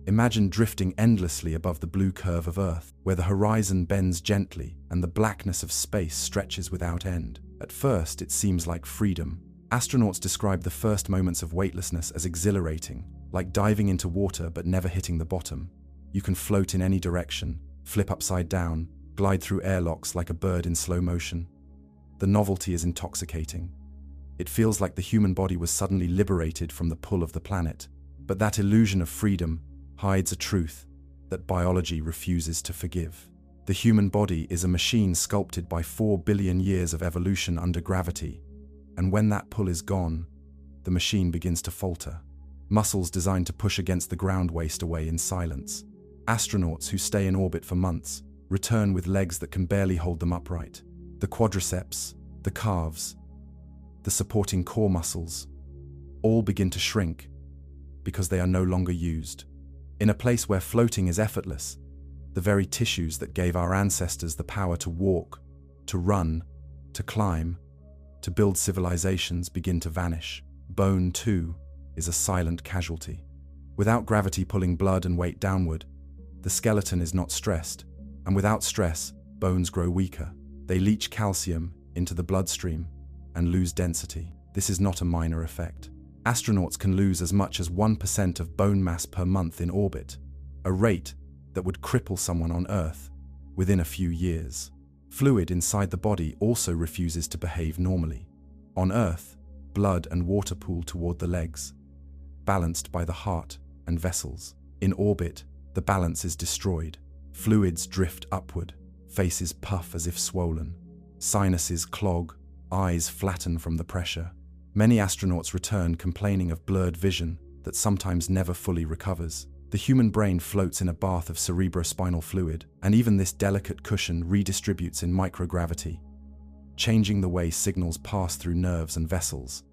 Imagine drifting endlessly above the blue curve of Earth, where the horizon bends gently and the blackness of space stretches without end. At first, it seems like freedom. Astronauts describe the first moments of weightlessness as exhilarating, like diving into water but never hitting the bottom. You can float in any direction, flip upside down, glide through airlocks like a bird in slow motion. The novelty is intoxicating. It feels like the human body was suddenly liberated from the pull of the planet. But that illusion of freedom hides a truth that biology refuses to forgive. The human body is a machine sculpted by 4 billion years of evolution under gravity, and when that pull is gone, the machine begins to falter. Muscles designed to push against the ground waste away in silence. Astronauts who stay in orbit for months return with legs that can barely hold them upright. The quadriceps, the calves, the supporting core muscles, all begin to shrink because they are no longer used. In a place where floating is effortless, the very tissues that gave our ancestors the power to walk, to run, to climb, to build civilizations begin to vanish. Bone, too, is a silent casualty. Without gravity pulling blood and weight downward, the skeleton is not stressed, and without stress, bones grow weaker. They leach calcium into the bloodstream and lose density. This is not a minor effect. Astronauts can lose as much as 1% of bone mass per month in orbit, a rate that would cripple someone on Earth within a few years. Fluid inside the body also refuses to behave normally. On Earth, blood and water pool toward the legs, balanced by the heart and vessels. In orbit, the balance is destroyed. Fluids drift upward, faces puff as if swollen, sinuses clog, eyes flatten from the pressure. Many astronauts return complaining of blurred vision that sometimes never fully recovers. The human brain floats in a bath of cerebrospinal fluid, and even this delicate cushion redistributes in microgravity, changing the way signals pass through nerves and vessels.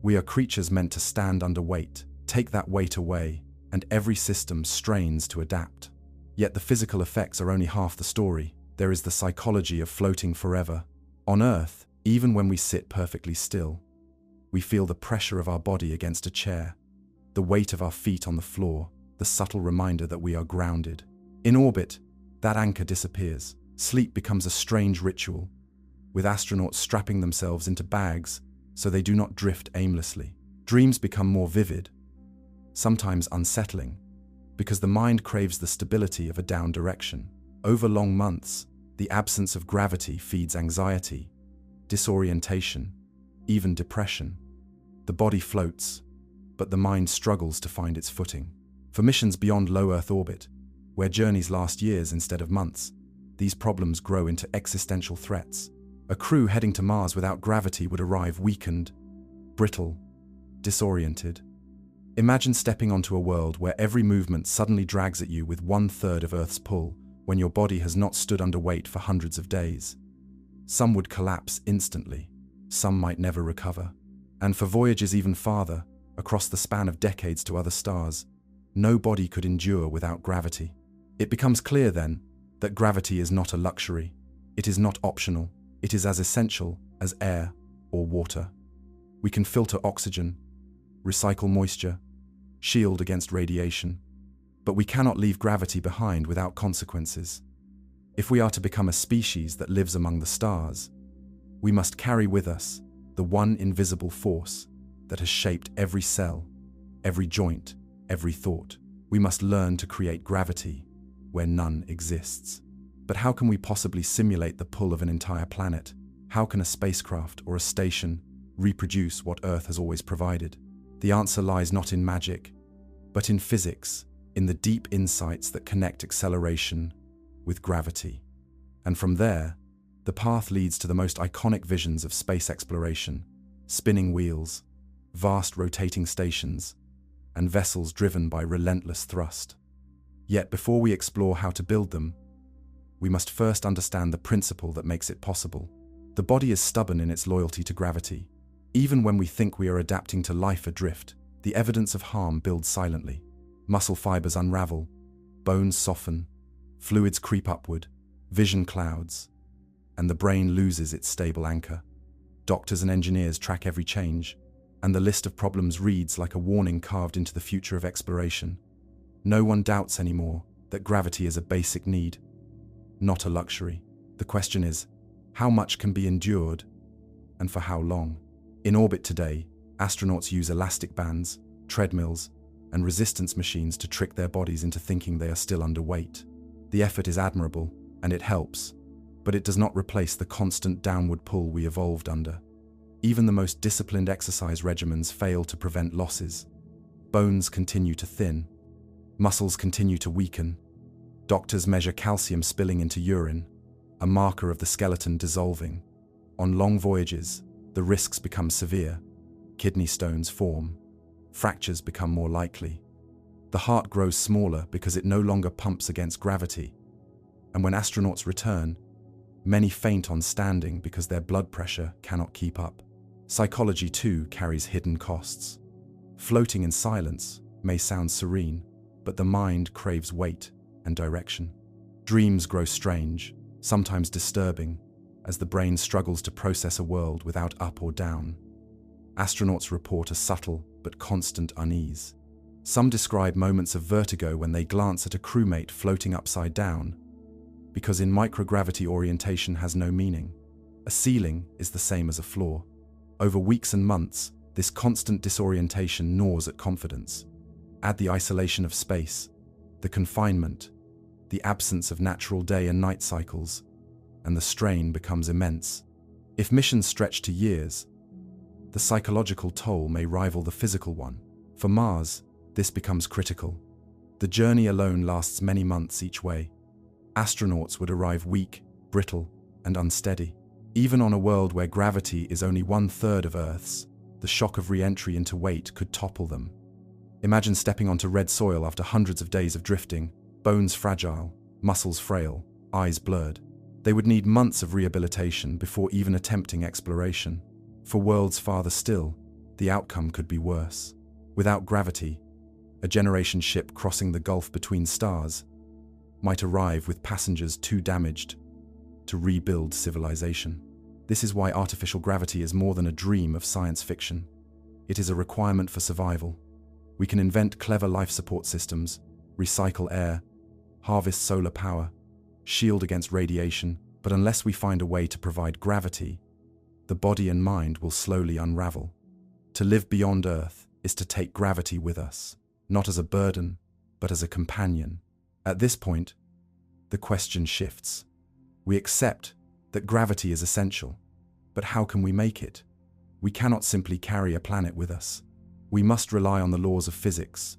We are creatures meant to stand under weight. Take that weight away, and every system strains to adapt. Yet the physical effects are only half the story. There is the psychology of floating forever. On Earth, even when we sit perfectly still, we feel the pressure of our body against a chair, the weight of our feet on the floor, the subtle reminder that we are grounded. In orbit, that anchor disappears. Sleep becomes a strange ritual, with astronauts strapping themselves into bags so they do not drift aimlessly. Dreams become more vivid, sometimes unsettling, because the mind craves the stability of a down direction. Over long months, the absence of gravity feeds anxiety, disorientation, even depression. The body floats, but the mind struggles to find its footing. For missions beyond low Earth orbit, where journeys last years instead of months, these problems grow into existential threats. A crew heading to Mars without gravity would arrive weakened, brittle, disoriented. Imagine stepping onto a world where every movement suddenly drags at you with 1/3 of Earth's pull, when your body has not stood under weight for hundreds of days. Some would collapse instantly, some might never recover. And for voyages even farther, across the span of decades to other stars, no body could endure without gravity. It becomes clear then that gravity is not a luxury. It is not optional. It is as essential as air or water. We can filter oxygen, recycle moisture, shield against radiation, but we cannot leave gravity behind without consequences. If we are to become a species that lives among the stars, we must carry with us the one invisible force that has shaped every cell, every joint, every thought. We must learn to create gravity where none exists. But how can we possibly simulate the pull of an entire planet? How can a spacecraft or a station reproduce what Earth has always provided? The answer lies not in magic, but in physics, in the deep insights that connect acceleration with gravity. And from there, the path leads to the most iconic visions of space exploration: spinning wheels, vast rotating stations, and vessels driven by relentless thrust. Yet before we explore how to build them, we must first understand the principle that makes it possible. The body is stubborn in its loyalty to gravity. Even when we think we are adapting to life adrift, the evidence of harm builds silently. Muscle fibers unravel, bones soften, fluids creep upward, vision clouds, and the brain loses its stable anchor. Doctors and engineers track every change, and the list of problems reads like a warning carved into the future of exploration. No one doubts anymore that gravity is a basic need, not a luxury. The question is, how much can be endured and for how long? In orbit today, astronauts use elastic bands, treadmills, and resistance machines to trick their bodies into thinking they are still underweight. The effort is admirable, and it helps, but it does not replace the constant downward pull we evolved under. Even the most disciplined exercise regimens fail to prevent losses. Bones continue to thin, muscles continue to weaken. Doctors measure calcium spilling into urine, a marker of the skeleton dissolving. On long voyages, the risks become severe. Kidney stones form. Fractures become more likely. The heart grows smaller because it no longer pumps against gravity. And when astronauts return, many faint on standing because their blood pressure cannot keep up. Psychology, too, carries hidden costs. Floating in silence may sound serene, but the mind craves weight and direction. Dreams grow strange, sometimes disturbing, as the brain struggles to process a world without up or down. Astronauts report a subtle but constant unease. Some describe moments of vertigo when they glance at a crewmate floating upside down, because in microgravity orientation has no meaning. A ceiling is the same as a floor. Over weeks and months, this constant disorientation gnaws at confidence. Add the isolation of space, the confinement, the absence of natural day and night cycles, and the strain becomes immense. If missions stretch to years, the psychological toll may rival the physical one. For Mars, this becomes critical. The journey alone lasts many months each way. Astronauts would arrive weak, brittle, and unsteady. Even on a world where gravity is only 1/3 of Earth's, the shock of re-entry into weight could topple them. Imagine stepping onto red soil after hundreds of days of drifting, bones fragile, muscles frail, eyes blurred. They would need months of rehabilitation before even attempting exploration. For worlds farther still, the outcome could be worse. Without gravity, a generation ship crossing the gulf between stars might arrive with passengers too damaged to rebuild civilization. This is why artificial gravity is more than a dream of science fiction. It is a requirement for survival. We can invent clever life support systems, recycle air, harvest solar power, shield against radiation, but unless we find a way to provide gravity, the body and mind will slowly unravel. To live beyond Earth is to take gravity with us, not as a burden, but as a companion. At this point, the question shifts. We accept that gravity is essential, but how can we make it? We cannot simply carry a planet with us. We must rely on the laws of physics,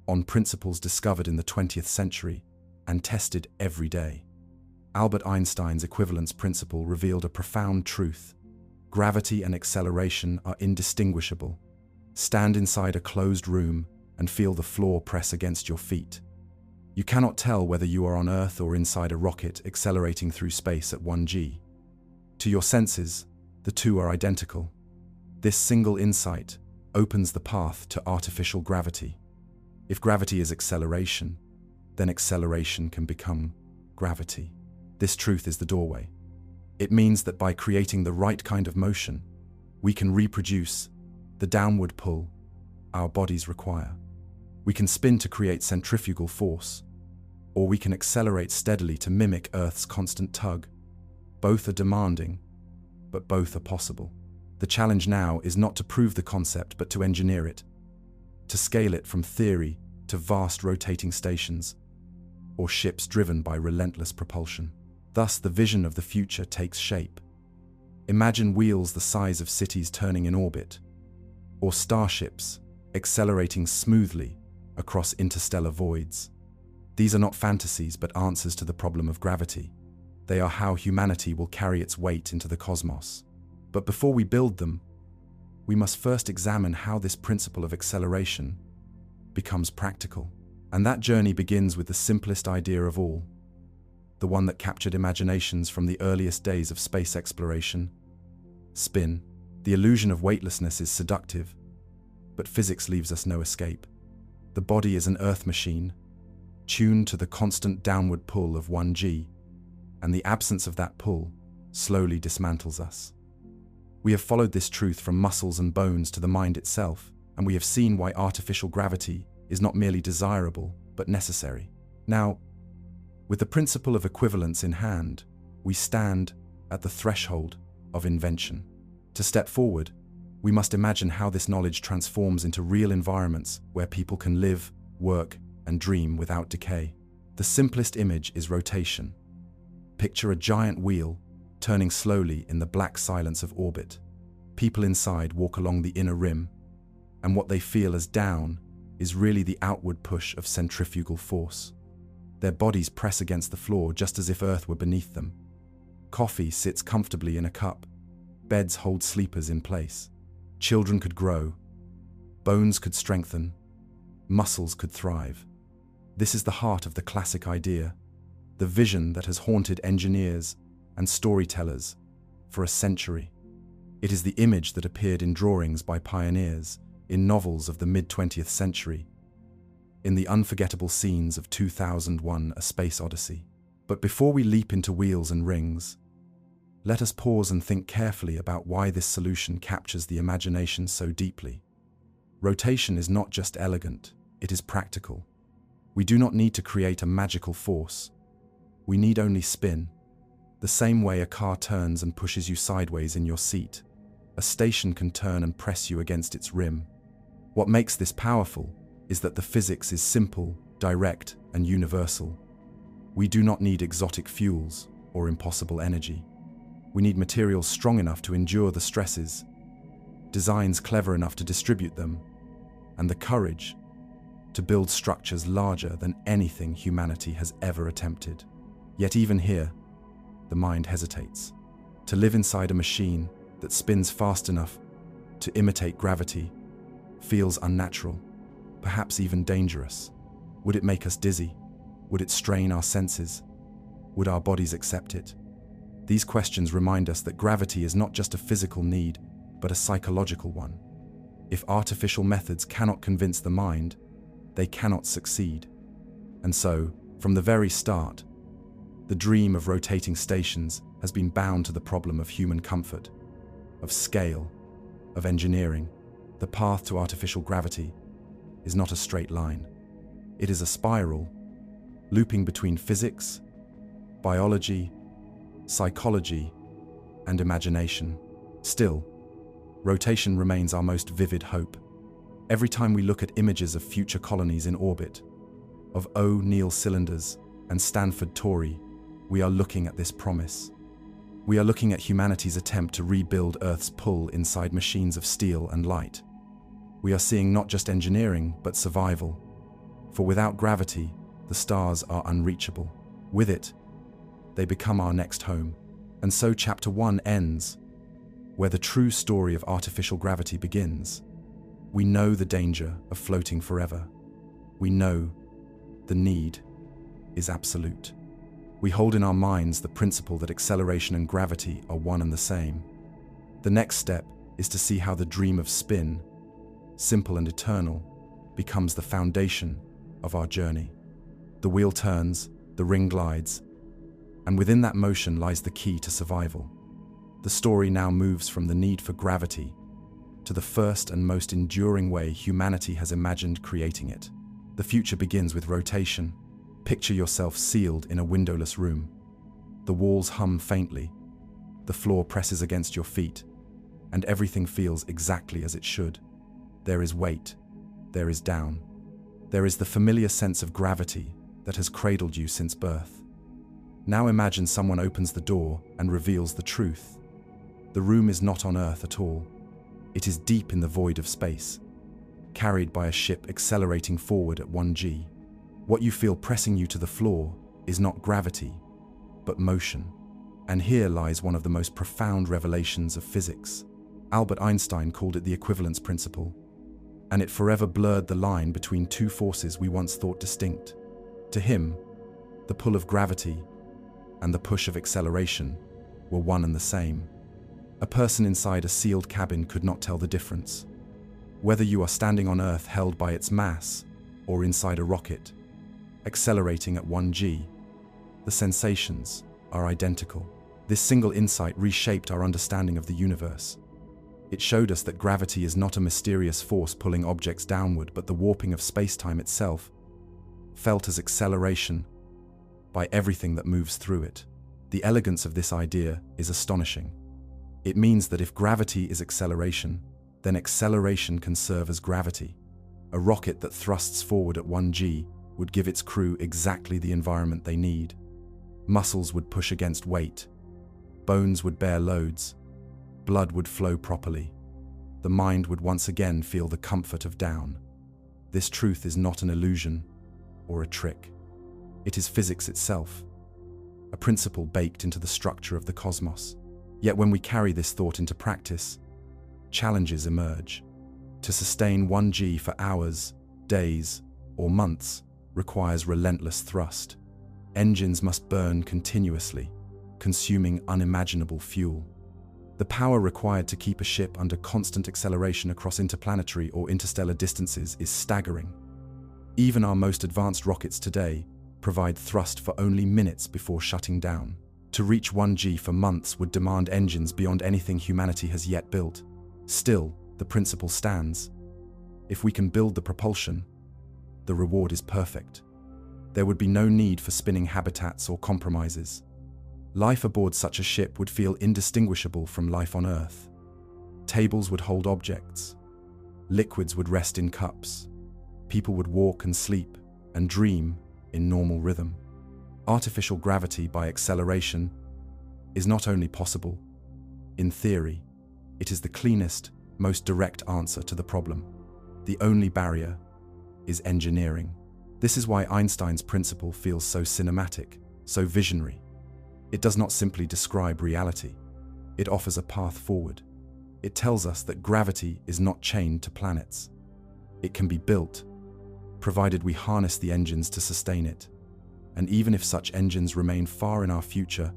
on principles discovered in the 20th century and tested every day. Albert Einstein's equivalence principle revealed a profound truth. Gravity and acceleration are indistinguishable. Stand inside a closed room and feel the floor press against your feet. You cannot tell whether you are on Earth or inside a rocket accelerating through space at 1 g. To your senses, the two are identical. This single insight opens the path to artificial gravity. If gravity is acceleration, then acceleration can become gravity. This truth is the doorway. It means that by creating the right kind of motion, we can reproduce the downward pull our bodies require. We can spin to create centrifugal force, or we can accelerate steadily to mimic Earth's constant tug. Both are demanding, but both are possible. The challenge now is not to prove the concept, but to engineer it, to scale it from theory to vast rotating stations, or ships driven by relentless propulsion. Thus, the vision of the future takes shape. Imagine wheels the size of cities turning in orbit, or starships accelerating smoothly across interstellar voids. These are not fantasies, but answers to the problem of gravity. They are how humanity will carry its weight into the cosmos. But before we build them, we must first examine how this principle of acceleration becomes practical. And that journey begins with the simplest idea of all, the one that captured imaginations from the earliest days of space exploration: spin. The illusion of weightlessness is seductive, but physics leaves us no escape. The body is an Earth machine, tuned to the constant downward pull of 1 g, and the absence of that pull slowly dismantles us. We have followed this truth from muscles and bones to the mind itself, and we have seen why artificial gravity is not merely desirable, but necessary. Now, with the principle of equivalence in hand, we stand at the threshold of invention. To step forward, we must imagine how this knowledge transforms into real environments where people can live, work, and dream without decay. The simplest image is rotation. Picture a giant wheel turning slowly in the black silence of orbit. People inside walk along the inner rim, and what they feel as down is really the outward push of centrifugal force. Their bodies press against the floor just as if Earth were beneath them. Coffee sits comfortably in a cup. Beds hold sleepers in place. Children could grow. Bones could strengthen. Muscles could thrive. This is the heart of the classic idea, the vision that has haunted engineers and storytellers for a century. It is the image that appeared in drawings by pioneers, in novels of the mid-20th century, in the unforgettable scenes of 2001: A Space Odyssey. But before we leap into wheels and rings, let us pause and think carefully about why this solution captures the imagination so deeply. Rotation is not just elegant, it is practical. We do not need to create a magical force. We need only spin. The same way a car turns and pushes you sideways in your seat, a station can turn and press you against its rim. What makes this powerful is that the physics is simple, direct, and universal. We do not need exotic fuels or impossible energy. We need materials strong enough to endure the stresses, designs clever enough to distribute them, and the courage to build structures larger than anything humanity has ever attempted. Yet even here, the mind hesitates. To live inside a machine that spins fast enough to imitate gravity feels unnatural, perhaps even dangerous. Would it make us dizzy? Would it strain our senses? Would our bodies accept it? These questions remind us that gravity is not just a physical need, but a psychological one. If artificial methods cannot convince the mind, they cannot succeed. And so, from the very start, the dream of rotating stations has been bound to the problem of human comfort, of scale, of engineering. The path to artificial gravity is not a straight line. It is a spiral, looping between physics, biology, psychology, and imagination. Still, rotation remains our most vivid hope. Every time we look at images of future colonies in orbit, of O'Neill cylinders and Stanford Torrey, we are looking at this promise. We are looking at humanity's attempt to rebuild Earth's pull inside machines of steel and light. We are seeing not just engineering, but survival. For without gravity, the stars are unreachable. With it, they become our next home. And so Chapter 1 ends, where the true story of artificial gravity begins. We know the danger of floating forever. We know the need is absolute. We hold in our minds the principle that acceleration and gravity are one and the same. The next step is to see how the dream of spin, simple and eternal, becomes the foundation of our journey. The wheel turns, the ring glides, and within that motion lies the key to survival. The story now moves from the need for gravity to the first and most enduring way humanity has imagined creating it. The future begins with rotation. Picture yourself sealed in a windowless room. The walls hum faintly, the floor presses against your feet, and everything feels exactly as it should. There is weight, there is down. There is the familiar sense of gravity that has cradled you since birth. Now imagine someone opens the door and reveals the truth. The room is not on Earth at all. It is deep in the void of space, carried by a ship accelerating forward at 1G. What you feel pressing you to the floor is not gravity, but motion. And here lies one of the most profound revelations of physics. Albert Einstein called it the equivalence principle, and it forever blurred the line between two forces we once thought distinct. To him, the pull of gravity and the push of acceleration were one and the same. A person inside a sealed cabin could not tell the difference. Whether you are standing on Earth held by its mass or inside a rocket, accelerating at 1G, the sensations are identical. This single insight reshaped our understanding of the universe. It showed us that gravity is not a mysterious force pulling objects downward, but the warping of space-time itself. felt as acceleration by everything that moves through it. The elegance of this idea is astonishing. It means that if gravity is acceleration, then acceleration can serve as gravity. A rocket that thrusts forward at 1g would give its crew exactly the environment they need. Muscles would push against weight, bones would bear loads, blood would flow properly. The mind would once again feel the comfort of down. This truth is not an illusion or a trick. It is physics itself, a principle baked into the structure of the cosmos. Yet when we carry this thought into practice, challenges emerge. To sustain 1g for hours, days, or months requires relentless thrust. Engines must burn continuously, consuming unimaginable fuel. The power required to keep a ship under constant acceleration across interplanetary or interstellar distances is staggering. Even our most advanced rockets today provide thrust for only minutes before shutting down. To reach 1g for months would demand engines beyond anything humanity has yet built. Still, the principle stands. If we can build the propulsion, the reward is perfect. There would be no need for spinning habitats or compromises. Life aboard such a ship would feel indistinguishable from life on Earth. Tables would hold objects. Liquids would rest in cups. People would walk and sleep and dream in normal rhythm. Artificial gravity by acceleration is not only possible, in theory, it is the cleanest, most direct answer to the problem. The only barrier is engineering. This is why Einstein's principle feels so cinematic, so visionary. It does not simply describe reality. It offers a path forward. It tells us that gravity is not chained to planets. It can be built, provided we harness the engines to sustain it. And even if such engines remain far in our future,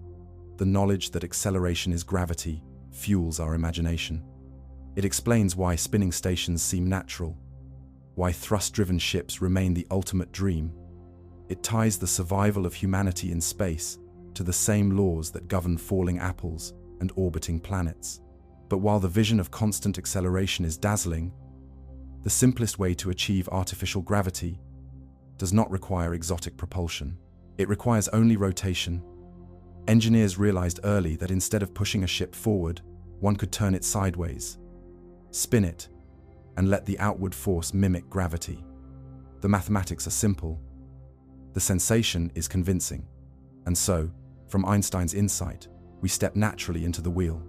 the knowledge that acceleration is gravity fuels our imagination. It explains why spinning stations seem natural, why thrust-driven ships remain the ultimate dream. It ties the survival of humanity in space to the same laws that govern falling apples and orbiting planets. But while the vision of constant acceleration is dazzling, the simplest way to achieve artificial gravity does not require exotic propulsion. It requires only rotation. Engineers realized early that instead of pushing a ship forward, one could turn it sideways, spin it, and let the outward force mimic gravity. The mathematics are simple. The sensation is convincing. And so, from Einstein's insight, we step naturally into the wheel.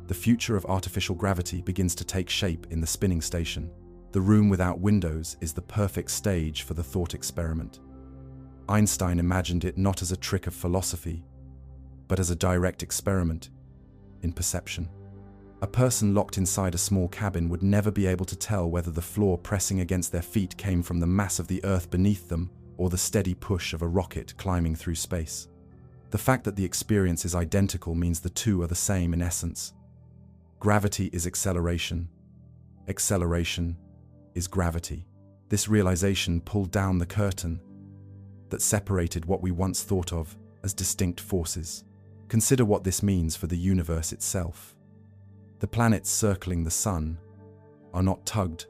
The future of artificial gravity begins to take shape in the spinning station. The room without windows is the perfect stage for the thought experiment. Einstein imagined it not as a trick of philosophy, but as a direct experiment in perception. A person locked inside a small cabin would never be able to tell whether the floor pressing against their feet came from the mass of the Earth beneath them or the steady push of a rocket climbing through space. The fact that the experience is identical means the two are the same in essence. Gravity is acceleration. Acceleration is gravity. This realization pulled down the curtain that separated what we once thought of as distinct forces. Consider what this means for the universe itself. The planets circling the sun are not tugged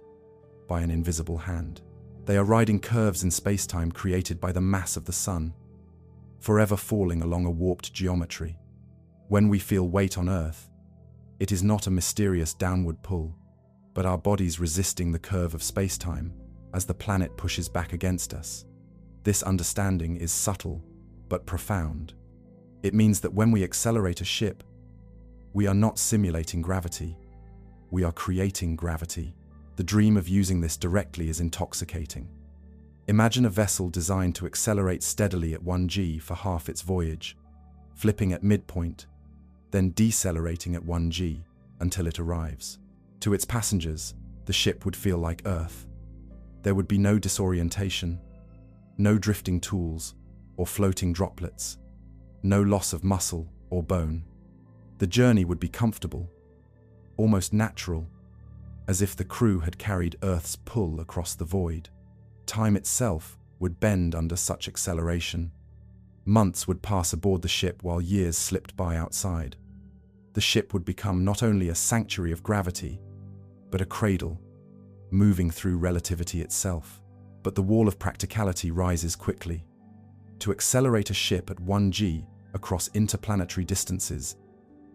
by an invisible hand. They are riding curves in space-time created by the mass of the sun, forever falling along a warped geometry. When we feel weight on Earth, it is not a mysterious downward pull, but our bodies resisting the curve of space-time as the planet pushes back against us. This understanding is subtle but profound. It means that when we accelerate a ship, we are not simulating gravity, we are creating gravity. The dream of using this directly is intoxicating. Imagine a vessel designed to accelerate steadily at 1g for half its voyage, flipping at midpoint, then decelerating at 1g until it arrives. To its passengers, the ship would feel like Earth. There would be no disorientation, no drifting tools or floating droplets, no loss of muscle or bone. The journey would be comfortable, almost natural, as if the crew had carried Earth's pull across the void. Time itself would bend under such acceleration. Months would pass aboard the ship while years slipped by outside. The ship would become not only a sanctuary of gravity, but a cradle, moving through relativity itself. But the wall of practicality rises quickly. To accelerate a ship at 1G across interplanetary distances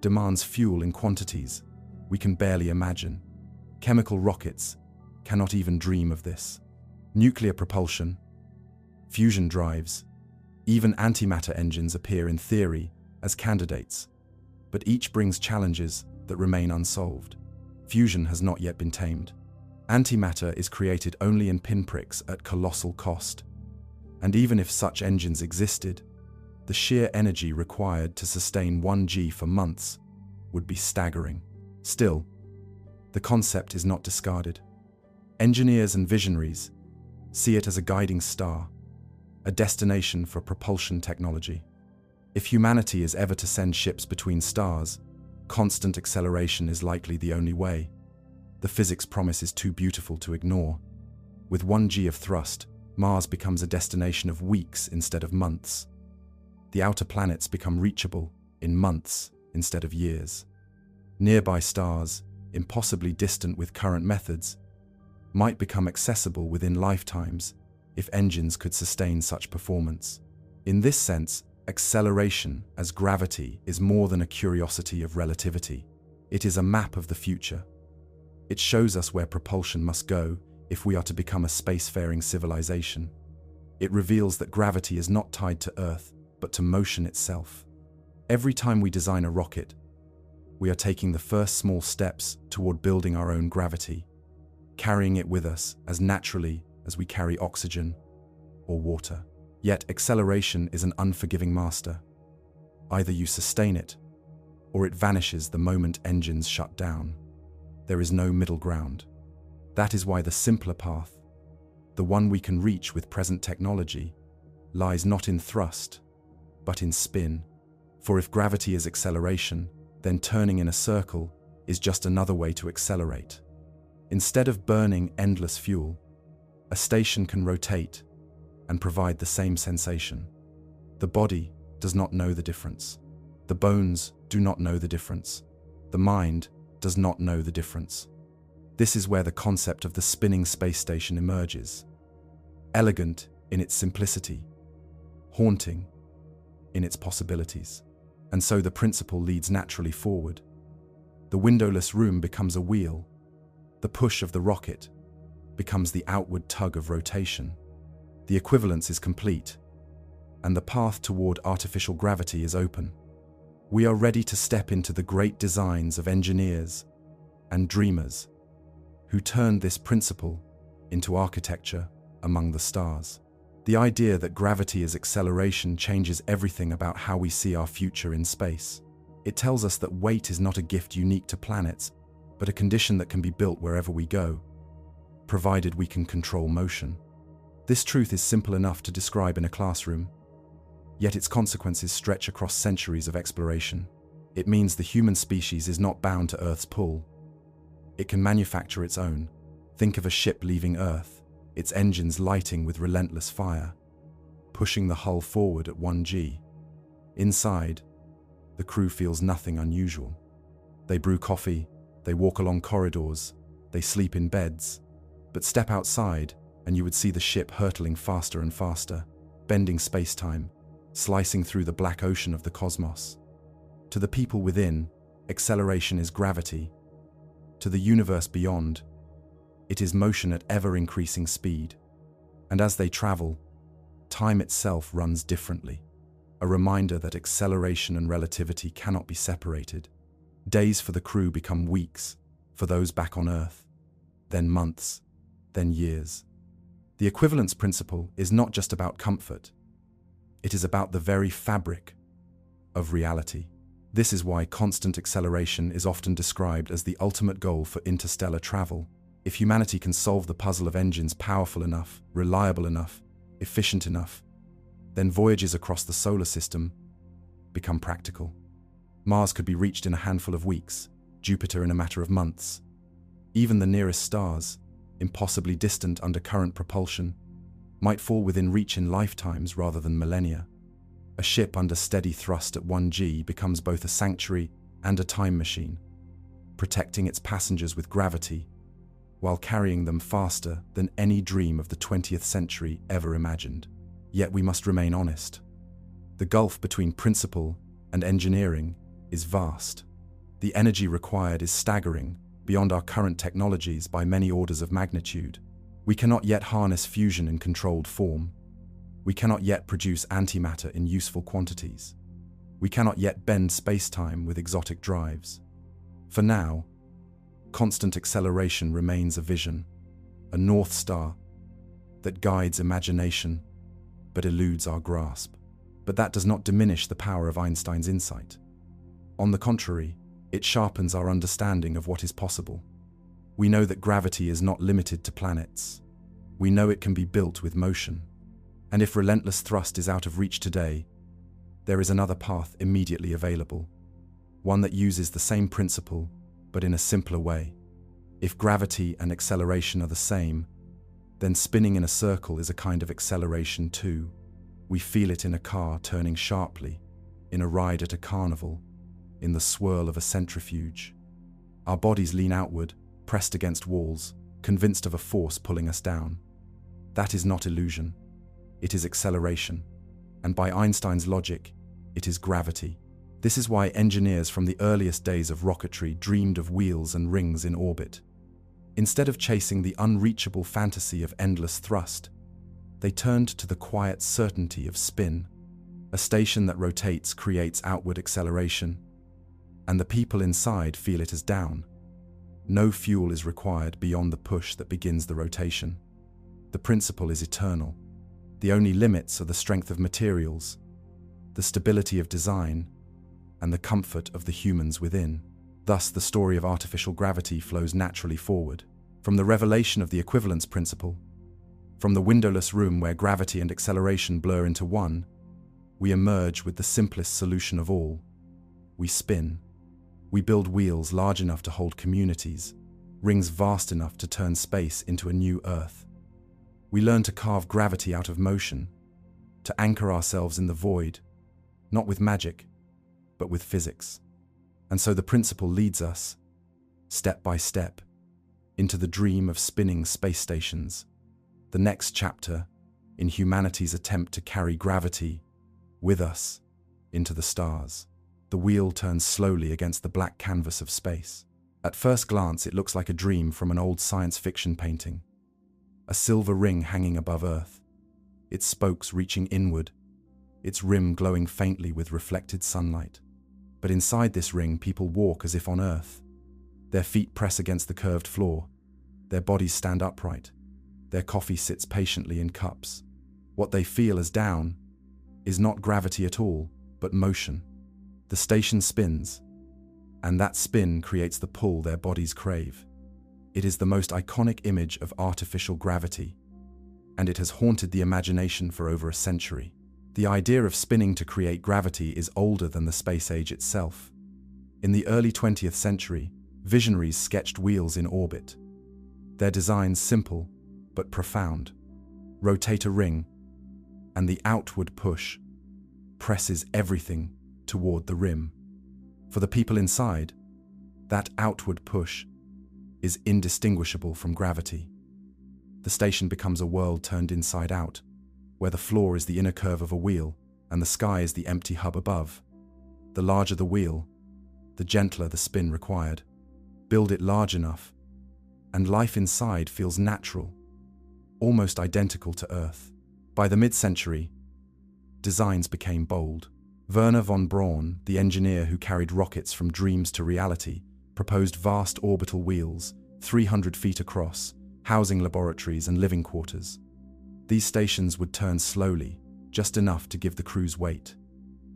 demands fuel in quantities we can barely imagine. Chemical rockets cannot even dream of this. Nuclear propulsion, fusion drives, even antimatter engines appear in theory as candidates, but each brings challenges that remain unsolved. Fusion has not yet been tamed. Antimatter is created only in pinpricks at colossal cost. And even if such engines existed, the sheer energy required to sustain 1G for months would be staggering. Still, the concept is not discarded. Engineers and visionaries see it as a guiding star, a destination for propulsion technology. If humanity is ever to send ships between stars, constant acceleration is likely the only way. The physics promise is too beautiful to ignore. With 1G of thrust, Mars becomes a destination of weeks instead of months. The outer planets become reachable in months instead of years. Nearby stars, impossibly distant with current methods, might become accessible within lifetimes if engines could sustain such performance. In this sense, acceleration as gravity is more than a curiosity of relativity. It is a map of the future. It shows us where propulsion must go if we are to become a spacefaring civilization. It reveals that gravity is not tied to Earth, but to motion itself. Every time we design a rocket, we are taking the first small steps toward building our own gravity, carrying it with us as naturally as we carry oxygen or water. Yet acceleration is an unforgiving master. Either you sustain it, or it vanishes the moment engines shut down. There is no middle ground. That is why the simpler path, the one we can reach with present technology, lies not in thrust, but in spin. For if gravity is acceleration, then turning in a circle is just another way to accelerate. Instead of burning endless fuel, a station can rotate and provide the same sensation. The body does not know the difference. The bones do not know the difference. The mind does not know the difference. This is where the concept of the spinning space station emerges. Elegant in its simplicity, haunting in its possibilities. And so the principle leads naturally forward. The windowless room becomes a wheel. The push of the rocket becomes the outward tug of rotation. The equivalence is complete, and the path toward artificial gravity is open. We are ready to step into the great designs of engineers and dreamers who turned this principle into architecture among the stars. The idea that gravity is acceleration changes everything about how we see our future in space. It tells us that weight is not a gift unique to planets, but a condition that can be built wherever we go, provided we can control motion. This truth is simple enough to describe in a classroom, yet its consequences stretch across centuries of exploration. It means the human species is not bound to Earth's pull. It can manufacture its own. Think of a ship leaving Earth, its engines lighting with relentless fire, pushing the hull forward at 1G. Inside, the crew feels nothing unusual. They brew coffee, they walk along corridors, they sleep in beds. But step outside, and you would see the ship hurtling faster and faster, bending space-time, slicing through the black ocean of the cosmos. To the people within, acceleration is gravity. To the universe beyond, it is motion at ever-increasing speed. And as they travel, time itself runs differently, a reminder that acceleration and relativity cannot be separated. Days for the crew become weeks, for those back on Earth, then months, then years. The equivalence principle is not just about comfort. It is about the very fabric of reality. This is why constant acceleration is often described as the ultimate goal for interstellar travel. If humanity can solve the puzzle of engines powerful enough, reliable enough, efficient enough, then voyages across the solar system become practical. Mars could be reached in a handful of weeks, Jupiter in a matter of months. Even the nearest stars, impossibly distant under current propulsion, might fall within reach in lifetimes rather than millennia. A ship under steady thrust at 1G becomes both a sanctuary and a time machine, protecting its passengers with gravity while carrying them faster than any dream of the 20th century ever imagined. Yet we must remain honest. The gulf between principle and engineering is vast. The energy required is staggering, beyond our current technologies by many orders of magnitude. We cannot yet harness fusion in controlled form. We cannot yet produce antimatter in useful quantities. We cannot yet bend space-time with exotic drives. For now, constant acceleration remains a vision, a North Star that guides imagination but eludes our grasp. But that does not diminish the power of Einstein's insight. On the contrary, it sharpens our understanding of what is possible. We know that gravity is not limited to planets. We know it can be built with motion. And if relentless thrust is out of reach today, there is another path immediately available, one that uses the same principle, but in a simpler way. If gravity and acceleration are the same, then spinning in a circle is a kind of acceleration too. We feel it in a car turning sharply, in a ride at a carnival, in the swirl of a centrifuge. Our bodies lean outward, pressed against walls, convinced of a force pulling us down. That is not illusion. It is acceleration. And by Einstein's logic, it is gravity. This is why engineers from the earliest days of rocketry dreamed of wheels and rings in orbit. Instead of chasing the unreachable fantasy of endless thrust, they turned to the quiet certainty of spin. A station that rotates creates outward acceleration, and the people inside feel it as down. No fuel is required beyond the push that begins the rotation. The principle is eternal. The only limits are the strength of materials, the stability of design, and the comfort of the humans within. Thus, the story of artificial gravity flows naturally forward. From the revelation of the equivalence principle, from the windowless room where gravity and acceleration blur into one, we emerge with the simplest solution of all. We spin. We build wheels large enough to hold communities, rings vast enough to turn space into a new Earth. We learn to carve gravity out of motion, to anchor ourselves in the void, not with magic, but with physics. And so the principle leads us, step by step, into the dream of spinning space stations, the next chapter in humanity's attempt to carry gravity with us into the stars. The wheel turns slowly against the black canvas of space. At first glance, it looks like a dream from an old science fiction painting. A silver ring hanging above Earth, its spokes reaching inward, its rim glowing faintly with reflected sunlight. But inside this ring, people walk as if on Earth. Their feet press against the curved floor. Their bodies stand upright. Their coffee sits patiently in cups. What they feel as down is not gravity at all, but motion. The station spins, and that spin creates the pull their bodies crave. It is the most iconic image of artificial gravity, and it has haunted the imagination for over a century. The idea of spinning to create gravity is older than the space age itself. In the early 20th century, visionaries sketched wheels in orbit. Their designs simple, but profound. Rotate a ring, and the outward push presses everything toward the rim. For the people inside, that outward push is indistinguishable from gravity. The station becomes a world turned inside out, where the floor is the inner curve of a wheel and the sky is the empty hub above. The larger the wheel, the gentler the spin required. Build it large enough, and life inside feels natural, almost identical to Earth. By the mid-century, designs became bold. Wernher von Braun, the engineer who carried rockets from dreams to reality, proposed vast orbital wheels, 300 feet across, housing laboratories and living quarters. These stations would turn slowly, just enough to give the crews weight.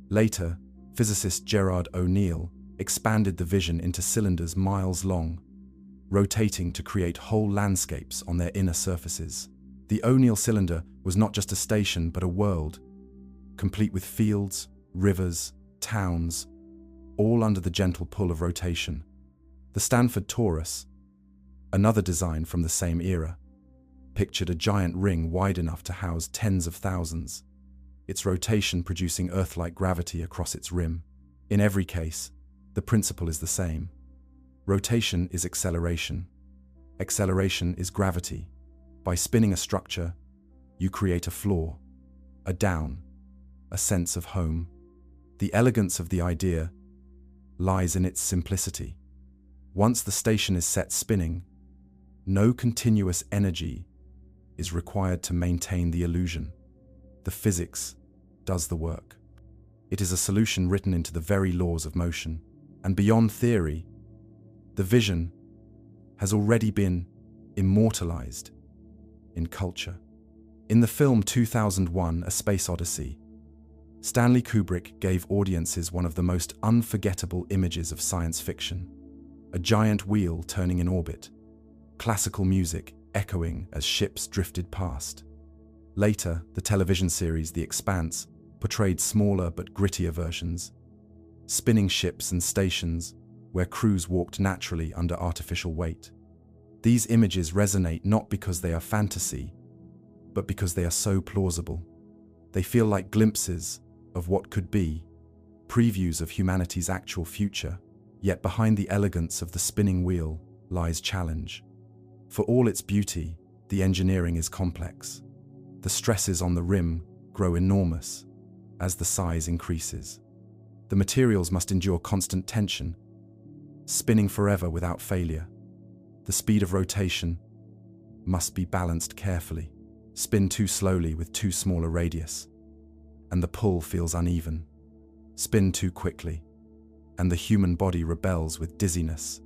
Later, physicist Gerard O'Neill expanded the vision into cylinders miles long, rotating to create whole landscapes on their inner surfaces. The O'Neill cylinder was not just a station but a world, complete with fields, rivers, towns, all under the gentle pull of rotation. The Stanford Torus, another design from the same era, pictured a giant ring wide enough to house tens of thousands, its rotation producing Earth-like gravity across its rim. In every case, the principle is the same. Rotation is acceleration. Acceleration is gravity. By spinning a structure, you create a floor, a down, a sense of home. The elegance of the idea lies in its simplicity. Once the station is set spinning, no continuous energy is required to maintain the illusion. The physics does the work. It is a solution written into the very laws of motion. And beyond theory, the vision has already been immortalized in culture. In the film 2001: A Space Odyssey, Stanley Kubrick gave audiences one of the most unforgettable images of science fiction: a giant wheel turning in orbit, classical music echoing as ships drifted past. Later, the television series The Expanse portrayed smaller but grittier versions, spinning ships and stations where crews walked naturally under artificial weight. These images resonate not because they are fantasy, but because they are so plausible. They feel like glimpses of what could be, previews of humanity's actual future. Yet behind the elegance of the spinning wheel lies challenge. For all its beauty, the engineering is complex. The stresses on the rim grow enormous as the size increases. The materials must endure constant tension, spinning forever without failure. The speed of rotation must be balanced carefully. Spin too slowly with too small a radius, and the pull feels uneven. Spin too quickly, and the human body rebels with dizziness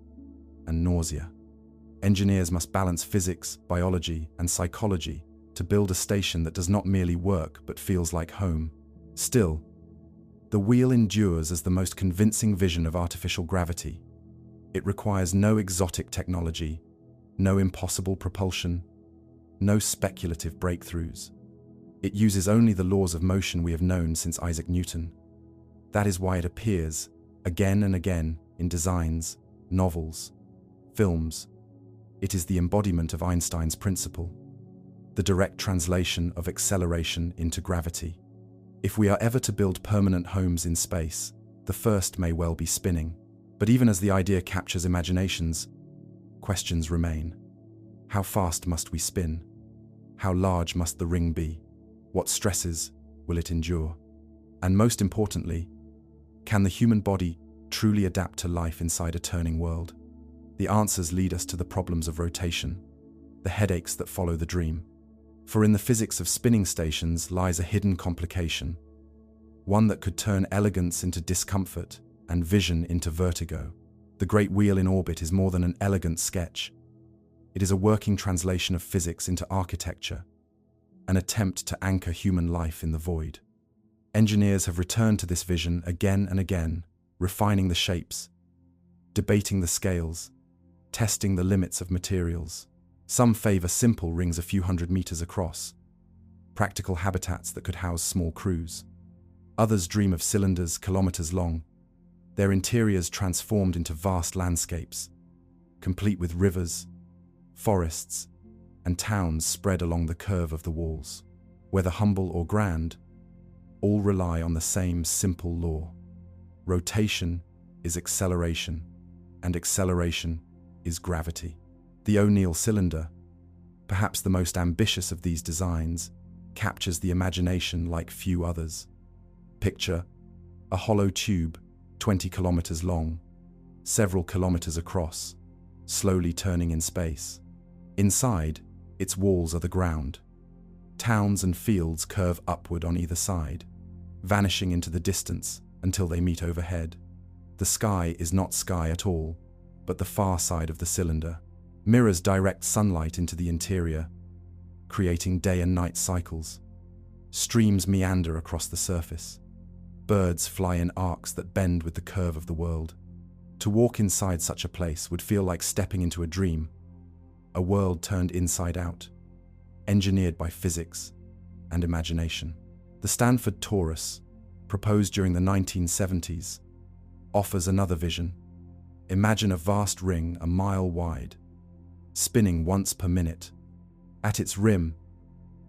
and nausea. Engineers must balance physics, biology, and psychology to build a station that does not merely work but feels like home. Still, the wheel endures as the most convincing vision of artificial gravity. It requires no exotic technology, no impossible propulsion, no speculative breakthroughs. It uses only the laws of motion we have known since Isaac Newton. That is why it appears again and again in designs, novels, films. It is the embodiment of Einstein's principle, the direct translation of acceleration into gravity. If we are ever to build permanent homes in space, the first may well be spinning. But even as the idea captures imaginations, questions remain. How fast must we spin? How large must the ring be? What stresses will it endure? And most importantly, can the human body truly adapt to life inside a turning world? The answers lead us to the problems of rotation, the headaches that follow the dream. For in the physics of spinning stations lies a hidden complication, one that could turn elegance into discomfort and vision into vertigo. The great wheel in orbit is more than an elegant sketch. It is a working translation of physics into architecture, an attempt to anchor human life in the void. Engineers have returned to this vision again and again, refining the shapes, debating the scales, testing the limits of materials. Some favor simple rings a few hundred meters across, practical habitats that could house small crews. Others dream of cylinders kilometers long, their interiors transformed into vast landscapes, complete with rivers, forests, and towns spread along the curve of the walls. Whether humble or grand, all rely on the same simple law. Rotation is acceleration, and acceleration is gravity. The O'Neill cylinder, perhaps the most ambitious of these designs, captures the imagination like few others. Picture a hollow tube 20 kilometers long, several kilometers across, slowly turning in space. Inside, its walls are the ground. Towns and fields curve upward on either side, vanishing into the distance until they meet overhead. The sky is not sky at all, but the far side of the cylinder. Mirrors direct sunlight into the interior, creating day and night cycles. Streams meander across the surface. Birds fly in arcs that bend with the curve of the world. To walk inside such a place would feel like stepping into a dream, a world turned inside out, engineered by physics and imagination. The Stanford Torus, proposed during the 1970s, offers another vision. Imagine a vast ring a mile wide, spinning once per minute. At its rim,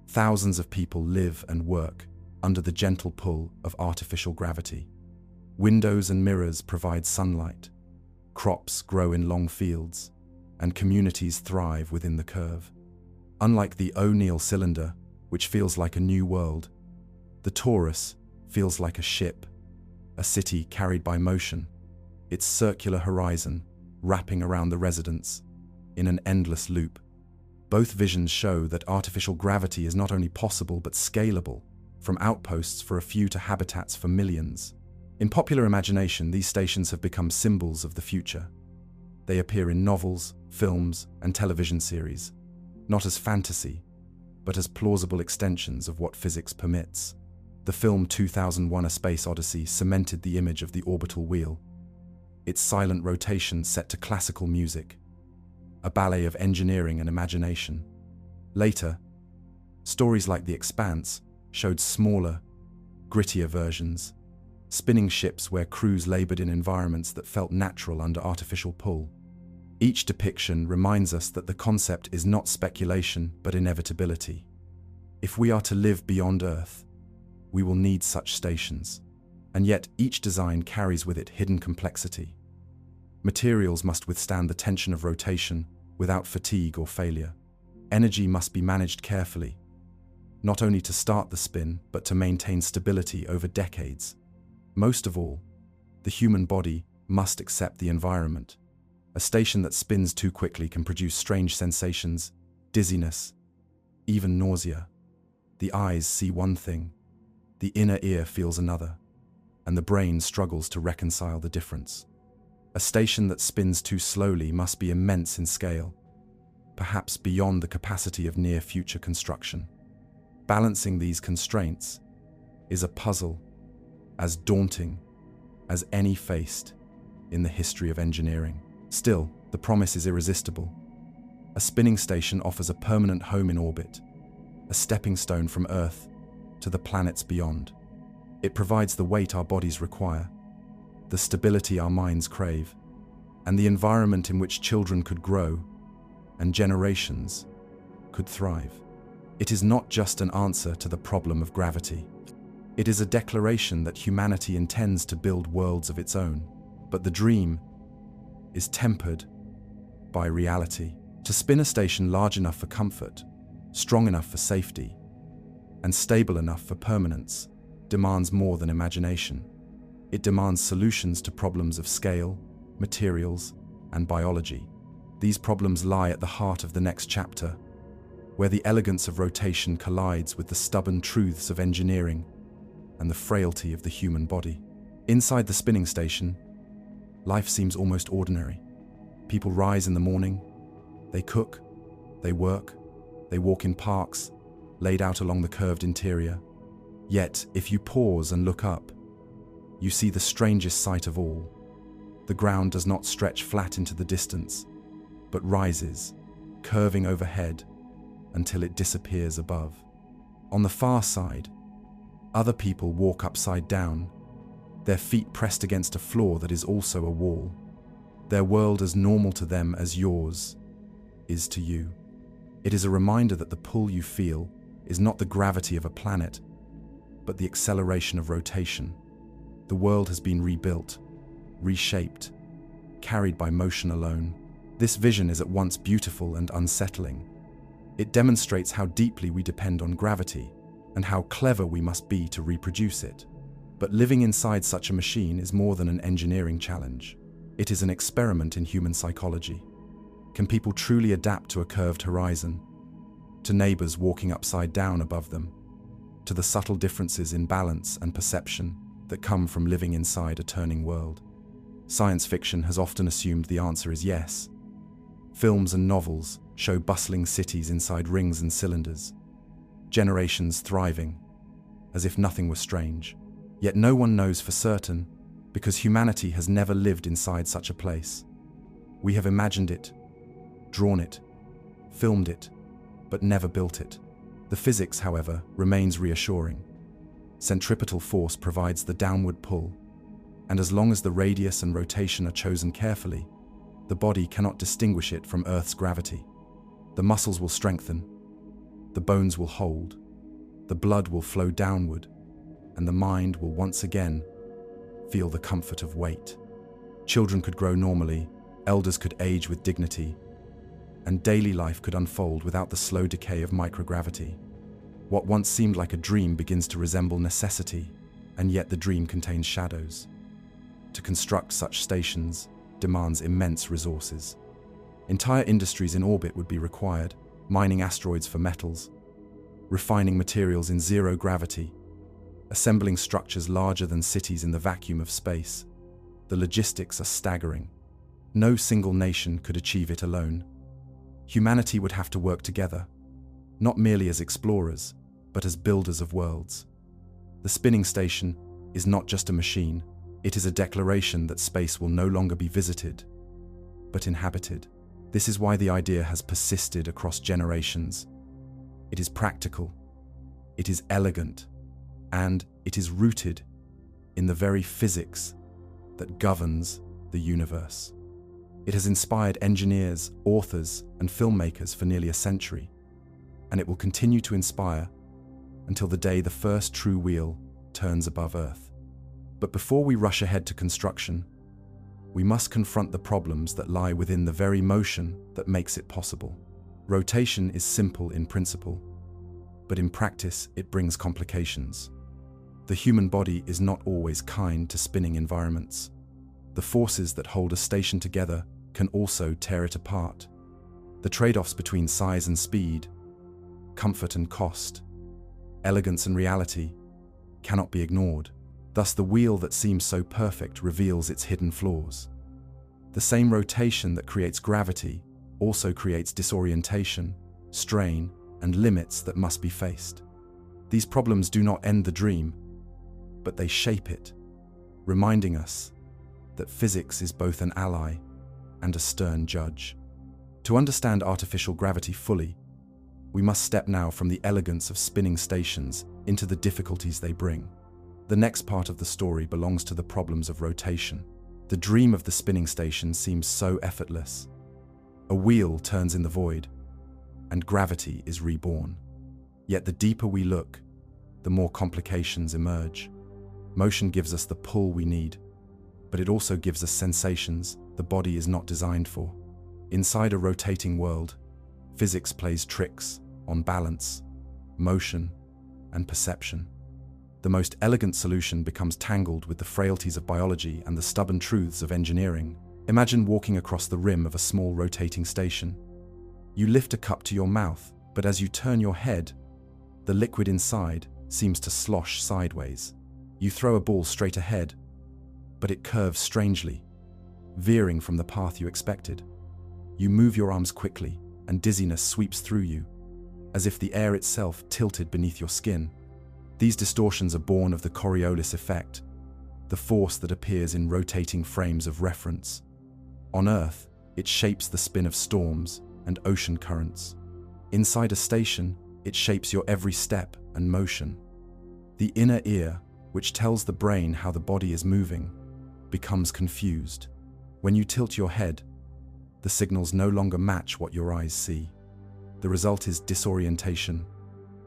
thousands of people live and work under the gentle pull of artificial gravity. Windows and mirrors provide sunlight. Crops grow in long fields, and communities thrive within the curve. Unlike the O'Neill cylinder, which feels like a new world, the torus feels like a ship, a city carried by motion, its circular horizon wrapping around the residents in an endless loop. Both visions show that artificial gravity is not only possible but scalable, from outposts for a few to habitats for millions. In popular imagination, these stations have become symbols of the future. They appear in novels, films, and television series, not as fantasy, but as plausible extensions of what physics permits. The film 2001: A Space Odyssey cemented the image of the orbital wheel, its silent rotation set to classical music, a ballet of engineering and imagination. Later, stories like The Expanse showed smaller, grittier versions, spinning ships where crews labored in environments that felt natural under artificial pull. Each depiction reminds us that the concept is not speculation but inevitability. If we are to live beyond Earth, we will need such stations. And yet each design carries with it hidden complexity. Materials must withstand the tension of rotation without fatigue or failure. Energy must be managed carefully, not only to start the spin, but to maintain stability over decades. Most of all, the human body must accept the environment. A station that spins too quickly can produce strange sensations, dizziness, even nausea. The eyes see one thing, the inner ear feels another, and the brain struggles to reconcile the difference. A station that spins too slowly must be immense in scale, perhaps beyond the capacity of near-future construction. Balancing these constraints is a puzzle as daunting as any faced in the history of engineering. Still, the promise is irresistible. A spinning station offers a permanent home in orbit, a stepping stone from Earth to the planets beyond. It provides the weight our bodies require, the stability our minds crave, and the environment in which children could grow and generations could thrive. It is not just an answer to the problem of gravity. It is a declaration that humanity intends to build worlds of its own, but the dream is tempered by reality. To spin a station large enough for comfort, strong enough for safety, and stable enough for permanence demands more than imagination. It demands solutions to problems of scale, materials, and biology. These problems lie at the heart of the next chapter, where the elegance of rotation collides with the stubborn truths of engineering and the frailty of the human body. Inside the spinning station, life seems almost ordinary. People rise in the morning, they cook, they work, they walk in parks, laid out along the curved interior. Yet, if you pause and look up, you see the strangest sight of all. The ground does not stretch flat into the distance, but rises, curving overhead until it disappears above. On the far side, other people walk upside down, their feet pressed against a floor that is also a wall. Their world as normal to them as yours is to you. It is a reminder that the pull you feel is not the gravity of a planet, but the acceleration of rotation. The world has been rebuilt, reshaped, carried by motion alone. This vision is at once beautiful and unsettling. It demonstrates how deeply we depend on gravity and how clever we must be to reproduce it. But living inside such a machine is more than an engineering challenge. It is an experiment in human psychology. Can people truly adapt to a curved horizon, to neighbors walking upside down above them, to the subtle differences in balance and perception that come from living inside a turning world? Science fiction has often assumed the answer is yes. Films and novels show bustling cities inside rings and cylinders, generations thriving, as if nothing were strange. Yet no one knows for certain, because humanity has never lived inside such a place. We have imagined it, drawn it, filmed it, but never built it. The physics, however, remains reassuring. Centripetal force provides the downward pull, and as long as the radius and rotation are chosen carefully, the body cannot distinguish it from Earth's gravity. The muscles will strengthen, the bones will hold, the blood will flow downward, and the mind will once again feel the comfort of weight. Children could grow normally, elders could age with dignity, and daily life could unfold without the slow decay of microgravity. What once seemed like a dream begins to resemble necessity, and yet the dream contains shadows. To construct such stations demands immense resources. Entire industries in orbit would be required, mining asteroids for metals, refining materials in zero gravity, assembling structures larger than cities in the vacuum of space. The logistics are staggering. No single nation could achieve it alone. Humanity would have to work together, not merely as explorers, but as builders of worlds. The spinning station is not just a machine, it is a declaration that space will no longer be visited, but inhabited. This is why the idea has persisted across generations. It is practical, it is elegant, and it is rooted in the very physics that governs the universe. It has inspired engineers, authors, and filmmakers for nearly a century, and it will continue to inspire until the day the first true wheel turns above Earth. But before we rush ahead to construction, we must confront the problems that lie within the very motion that makes it possible. Rotation is simple in principle, but in practice it brings complications. The human body is not always kind to spinning environments. The forces that hold a station together can also tear it apart. The trade-offs between size and speed, comfort and cost, elegance and reality cannot be ignored. Thus, the wheel that seems so perfect reveals its hidden flaws. The same rotation that creates gravity also creates disorientation, strain, and limits that must be faced. These problems do not end the dream, but they shape it, reminding us that physics is both an ally and a stern judge. To understand artificial gravity fully, we must step now from the elegance of spinning stations into the difficulties they bring. The next part of the story belongs to the problems of rotation. The dream of the spinning station seems so effortless. A wheel turns in the void, and gravity is reborn. Yet the deeper we look, the more complications emerge. Motion gives us the pull we need, but it also gives us sensations the body is not designed for. Inside a rotating world, physics plays tricks on balance, motion, and perception. The most elegant solution becomes tangled with the frailties of biology and the stubborn truths of engineering. Imagine walking across the rim of a small rotating station. You lift a cup to your mouth, but as you turn your head, the liquid inside seems to slosh sideways. You throw a ball straight ahead, but it curves strangely, veering from the path you expected. You move your arms quickly, and dizziness sweeps through you, as if the air itself tilted beneath your skin. These distortions are born of the Coriolis effect, the force that appears in rotating frames of reference. On Earth, it shapes the spin of storms and ocean currents. Inside a station, it shapes your every step and motion. The inner ear, which tells the brain how the body is moving, becomes confused. When you tilt your head, the signals no longer match what your eyes see. The result is disorientation,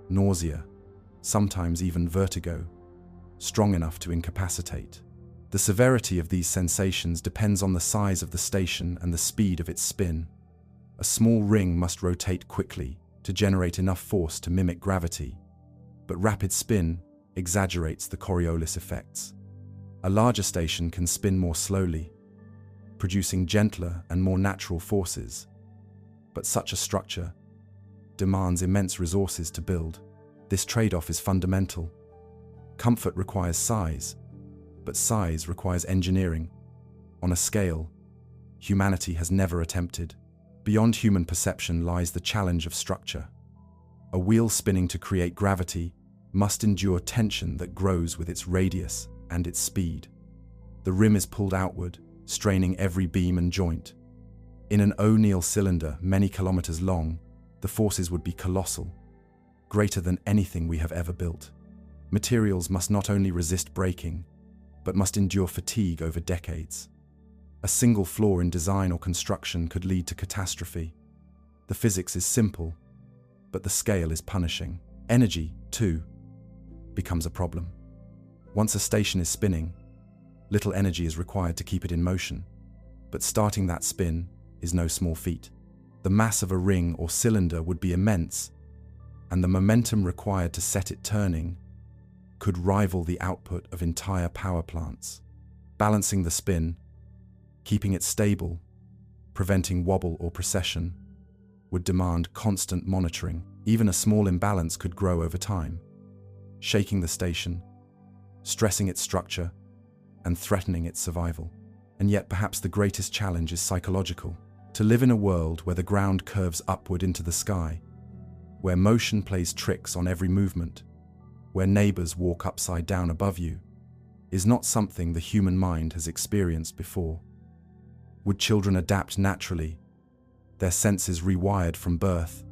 nausea, sometimes even vertigo, strong enough to incapacitate. The severity of these sensations depends on the size of the station and the speed of its spin. A small ring must rotate quickly to generate enough force to mimic gravity, but rapid spin exaggerates the Coriolis effects. A larger station can spin more slowly, producing gentler and more natural forces, but such a structure demands immense resources to build. This trade-off is fundamental. Comfort requires size, but size requires engineering on a scale humanity has never attempted. Beyond human perception lies the challenge of structure. A wheel spinning to create gravity must endure tension that grows with its radius and its speed. The rim is pulled outward, straining every beam and joint. In an O'Neill cylinder many kilometers long, the forces would be colossal, greater than anything we have ever built. Materials must not only resist breaking, but must endure fatigue over decades. A single flaw in design or construction could lead to catastrophe. The physics is simple, but the scale is punishing. Energy, too, becomes a problem. Once a station is spinning, little energy is required to keep it in motion, but starting that spin is no small feat. The mass of a ring or cylinder would be immense, and the momentum required to set it turning could rival the output of entire power plants. Balancing the spin, keeping it stable, preventing wobble or precession, would demand constant monitoring. Even a small imbalance could grow over time, shaking the station, stressing its structure, and threatening its survival. And yet perhaps the greatest challenge is psychological. To live in a world where the ground curves upward into the sky, where motion plays tricks on every movement, where neighbors walk upside down above you, is not something the human mind has experienced before. Would children adapt naturally, their senses rewired from birth,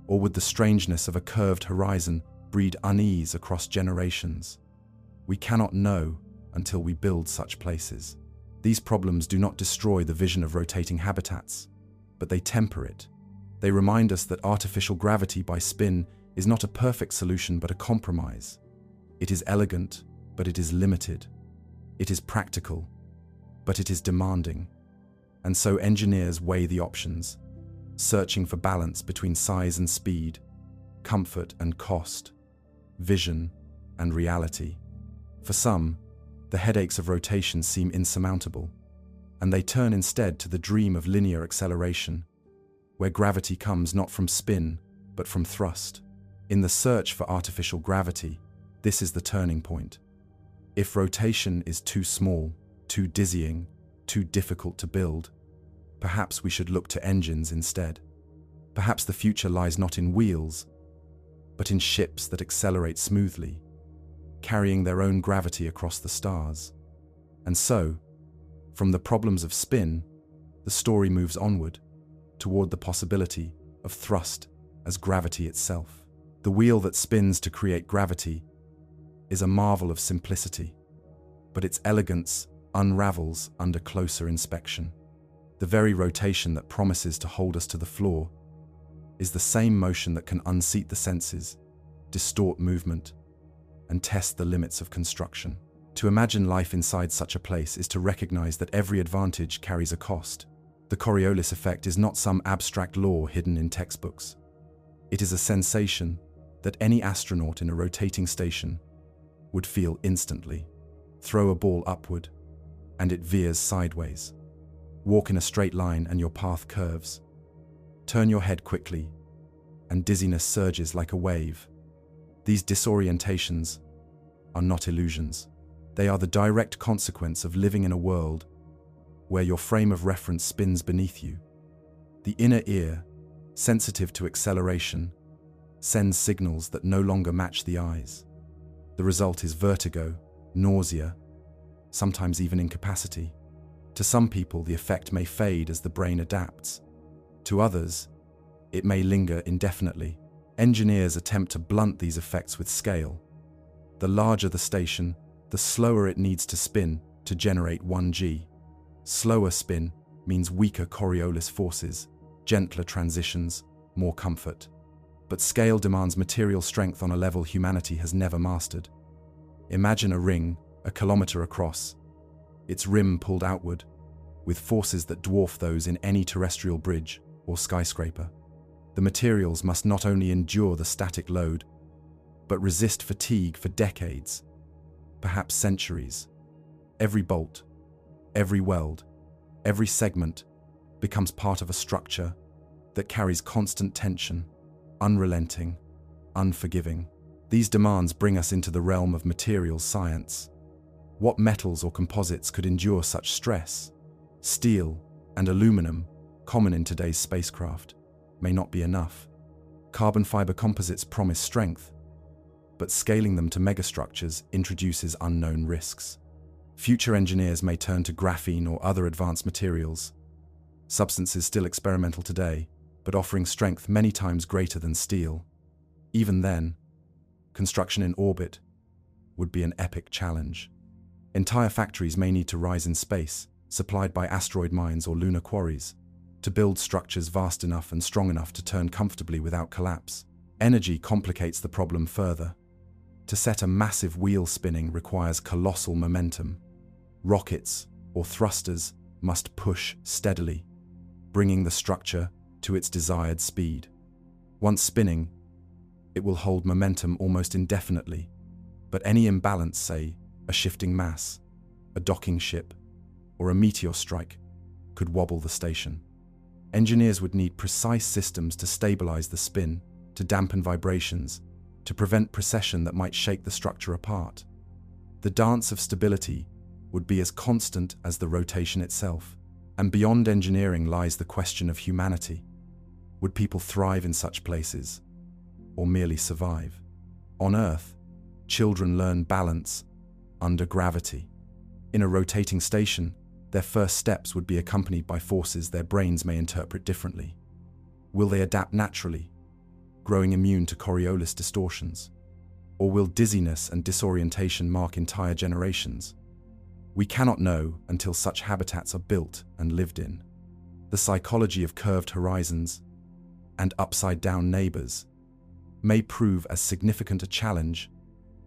or would the strangeness of a curved horizon breed unease across generations? We cannot know until we build such places. These problems do not destroy the vision of rotating habitats, but they temper it. They remind us that artificial gravity by spin is not a perfect solution but a compromise. It is elegant, but it is limited. It is practical, but it is demanding. And so engineers weigh the options, searching for balance between size and speed, comfort and cost, vision and reality. For some, the headaches of rotation seem insurmountable, and they turn instead to the dream of linear acceleration, where gravity comes not from spin, but from thrust. In the search for artificial gravity, this is the turning point. If rotation is too small, too dizzying, too difficult to build, perhaps we should look to engines instead. Perhaps the future lies not in wheels, but in ships that accelerate smoothly, carrying their own gravity across the stars. And so, from the problems of spin, the story moves onward, toward the possibility of thrust as gravity itself. The wheel that spins to create gravity is a marvel of simplicity, but its elegance unravels under closer inspection. The very rotation that promises to hold us to the floor is the same motion that can unseat the senses, distort movement, and test the limits of construction. To imagine life inside such a place is to recognize that every advantage carries a cost. The Coriolis effect is not some abstract law hidden in textbooks. It is a sensation that any astronaut in a rotating station would feel instantly. Throw a ball upward, and it veers sideways. Walk in a straight line and your path curves. Turn your head quickly, and dizziness surges like a wave. These disorientations are not illusions. They are the direct consequence of living in a world where your frame of reference spins beneath you. The inner ear, sensitive to acceleration, sends signals that no longer match the eyes. The result is vertigo, nausea, sometimes even incapacity. To some people, the effect may fade as the brain adapts. To others, it may linger indefinitely. Engineers attempt to blunt these effects with scale. The larger the station, the slower it needs to spin to generate 1G. Slower spin means weaker Coriolis forces, gentler transitions, more comfort. But scale demands material strength on a level humanity has never mastered. Imagine a ring, a kilometer across, its rim pulled outward, with forces that dwarf those in any terrestrial bridge or skyscraper. The materials must not only endure the static load, but resist fatigue for decades, perhaps centuries. Every bolt, every weld, every segment becomes part of a structure that carries constant tension, unrelenting, unforgiving. These demands bring us into the realm of materials science. What metals or composites could endure such stress? Steel and aluminum, common in today's spacecraft, may not be enough. Carbon fiber composites promise strength, but scaling them to megastructures introduces unknown risks. Future engineers may turn to graphene or other advanced materials, substances still experimental today, but offering strength many times greater than steel. Even then, construction in orbit would be an epic challenge. Entire factories may need to rise in space, supplied by asteroid mines or lunar quarries, to build structures vast enough and strong enough to turn comfortably without collapse. Energy complicates the problem further. To set a massive wheel spinning requires colossal momentum. Rockets or thrusters must push steadily, bringing the structure to its desired speed. Once spinning, it will hold momentum almost indefinitely, but any imbalance, say, a shifting mass, a docking ship, or a meteor strike, could wobble the station. Engineers would need precise systems to stabilize the spin, to dampen vibrations, to prevent precession that might shake the structure apart. The dance of stability would be as constant as the rotation itself. And beyond engineering lies the question of humanity. Would people thrive in such places, or merely survive? On Earth, children learn balance under gravity. In a rotating station, their first steps would be accompanied by forces their brains may interpret differently. Will they adapt naturally, growing immune to Coriolis distortions? Or will dizziness and disorientation mark entire generations? We cannot know until such habitats are built and lived in. The psychology of curved horizons and upside-down neighbors may prove as significant a challenge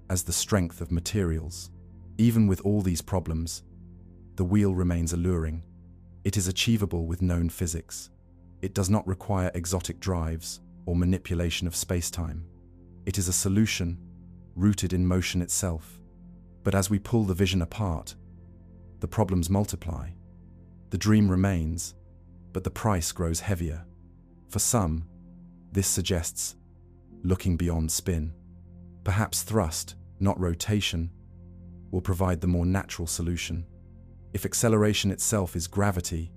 as the strength of materials. Even with all these problems, the wheel remains alluring. It is achievable with known physics. It does not require exotic drives or manipulation of space-time. It is a solution rooted in motion itself. But as we pull the vision apart, the problems multiply. The dream remains, but the price grows heavier. For some, this suggests looking beyond spin. Perhaps thrust, not rotation, will provide the more natural solution. If acceleration itself is gravity,